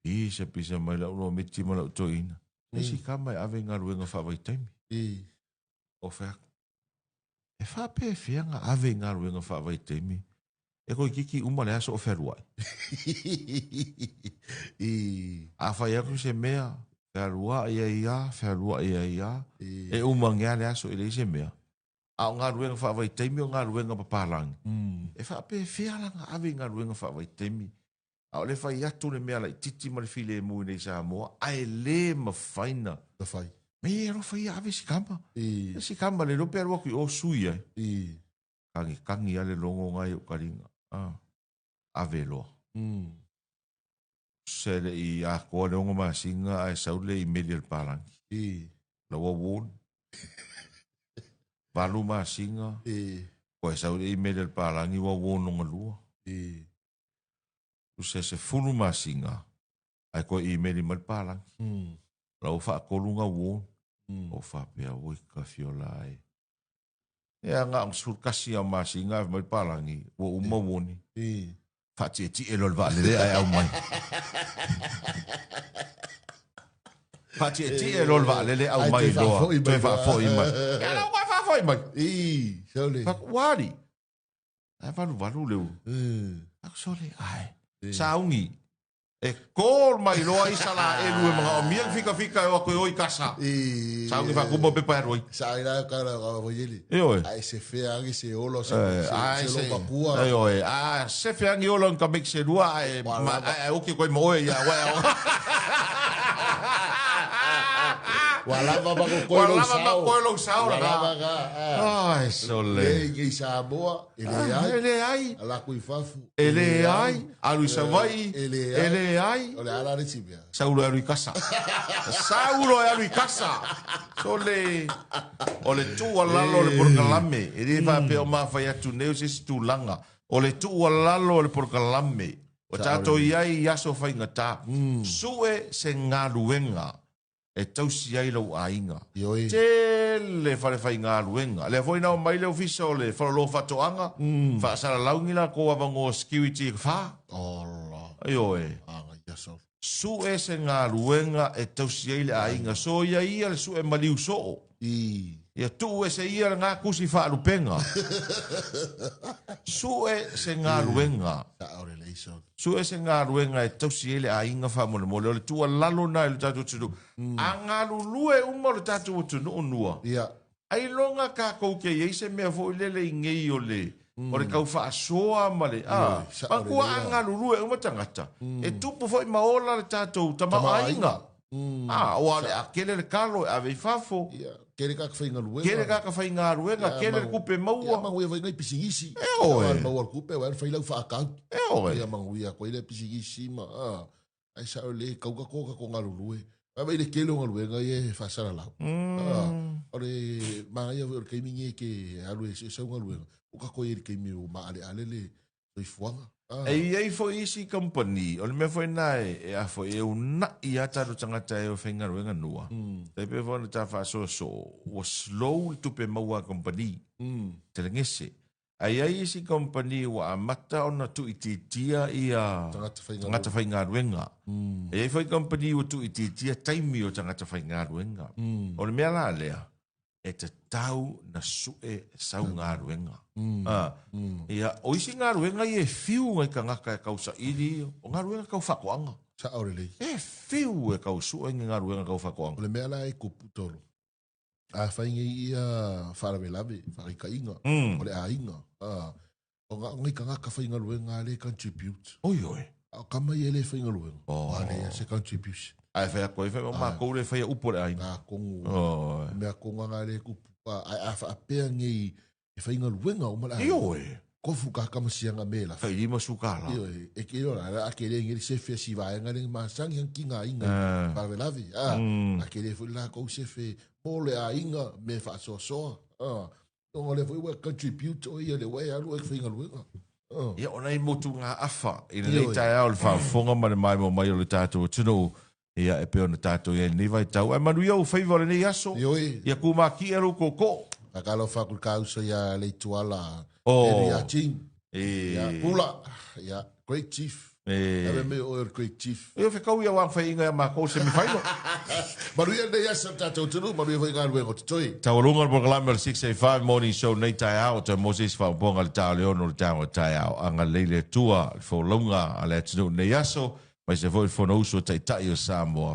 I se pisa mai lau no miti ma lau toina. E si ka mai ave ngā luenga whawai taimi. O whai. E wha pe whianga ave ngā luenga whawai taimi. E koe kiki umale aso o wheruai. A whai aku se mea, wherua ia, wherua ia. E umangea le aso ele se mea. A o ngā ruenga whawai teimi o ngā ruenga papalangi. E wha pe whialanga ave ngā ruenga whawai teimi. A o le whai atu le mea lai titi ma le file e mui nei sa moa. A e le ma whaina. Da whai. Me e ro whai ave si kama. Si kama le rope arua ki o sui ai. Kangi ale longo ngai o karinga. Ave loa. Sele i a koa leonga maa singa ai saule i meli al palangi. Lawa won. Valu maa singa. Koe saule i meli al palangi wa won nonga lua. Use se funu maa singa. Ai koe i meli mal palangi. Lau wha kolunga won. O wha pia wika fiola ai. E anga ang surkasi a maa singa mal palangi. Wa uma woni. Fati e ti e lol vale le ai au mai. Fati e ti e lol vale le au mai loa. Toi fa fo i mai. Kala wa fa fo i mai. Sole. Fa wari. Ai valu leu. Ak sole ai. Saungi. E kol mai loa i sala e lue mga o miang fika e wako oi kasa. Saungi fa kumo pe pa roi. Sa ira kara o yeli. E oi. Ai se fe angi se olo se lo bakua. E oi. Ah, se fe angi olo ka mix se lua e o ki koi mo ya wa. Walava ma ko koe lo sao la Walava ka. ka. Ai, so le. Ngi Samoa, Ele ai. Ala ko ifafu. Ele ai. Alu savai. Ele ai. Ole ala recibia. Saulo alu ikasa. Saulo alu ikasa. So le. Ole tu alalo le porkalame. Ele va pe o mafai atu neu se stulanga. Ole tu alalo le porkalame. O tato iai yaso fai ngata. Sue se ngaluenga. E tausi ai lau ainga. Te fale fai ngaluenga. Le foi na o mai le ofiso le falo lo fatoanga. Fa sara laungila ko avango security fa. Allah. Ayo e. Anga yaso. Sue se ngaluenga e tausi ai le ainga. So ia le sue maliu so. Ia tu e se ia ngā kusi wha alupenga. Sue se ngā ruenga. Sue se ngā ruenga e tausi ele a inga wha mole mole. Ole tua lalo na ele tatu tunu. A ngā lulue uma le tatu tunu unua. Ai longa ka kouke i se mea fo lele i ngei o le. O le kau wha asoa male. Pankua a ngā lulue uma tangata. E tupu fo i maola le tatu tama a inga. O ale a kele le kalo e ave i fafo. Kere ka whainga luenga. Kere ka whainga luenga, kere kupe maua. Ia mangu ia whainga i pisingisi. Oe. Maua kupe, wai whailau whaakau. Oe. Ia mangu ia koe le pisingisi ma. Ai sa o le kauka koka ko ngā lulue. Ai mai le kele o ngā luenga i e whaasara lau. Ore maa ia o keimingi e ke alu e se sau ngā luenga. Uka koe e keimi o maa ale le soi fuanga. Ei fo isi company, o le mea fo nai e a fo e una i ata ro tangata e o whainga ruenga nua. Te pe fo na ta wha so o slow tupe maua company. Te le ngese. Ai isi company wa amata ona tu ititia i a tangata whainga ruenga. Ei fo i company o tu ititia taimi o tangata whainga ruenga. O le mea la lea. E te tau na sue sau ngā ruenga. Ia, o isi ngā ruenga i e whiu ngai ka ngaka e kausa iri, o ngā ruenga kau whakoanga. Sa aure lei. E whiu e kau sua ngai ngā ruenga kau whakoanga. O le mea la e kupu tolo. A whainga i a wharawe lawe, wharika inga. O le a inga. O ngai ka ngaka whainga ruenga le contribute. Oi oi. O kama i ele whainga ruenga. O le se contribution. Ai whai a koe, whai ma kou le whai a upo le aina. Ngā kongu. Mea konga ngā le kupu. Ai a whaapea ngei e whainga ruenga o mala. Io e. Kofu ka kamasianga me la. Whai lima sukara. Io e. E ke ora, a ke le ngeri sefe si vaenga le masangi ang kinga inga. Parwe lavi. A ke le fui la kou sefe pole a inga me wha soa soa. Tonga le fui wa contribute o ia le wai alu e whainga ruenga. Ia ona i motu ngā awha. I le leitai au le whaafonga ma le mai mo mai o le tātou tunu. Ia e peo na tātou ia ni vai tau. Ai manu iau whaiva le nei aso. Ia kumaki e ruko ko. A kalo whakul kausa ia le tuala. Ia ting. Ia pula. Ia great chief. Ia me o great chief. Ia whekau ia wang whainga ia mako se mi whaino. Manu ia nei aso tātou tunu. Manu ia whainga ruenga o te toi. Taurunga le Proclaimer 685 Morning Show nei tai au. Te Moses whaponga le tau leono le tau tai au. Anga leile tua. Le whaulunga a le atinu nei aso. Mas se foi fono uso tai tai o Samoa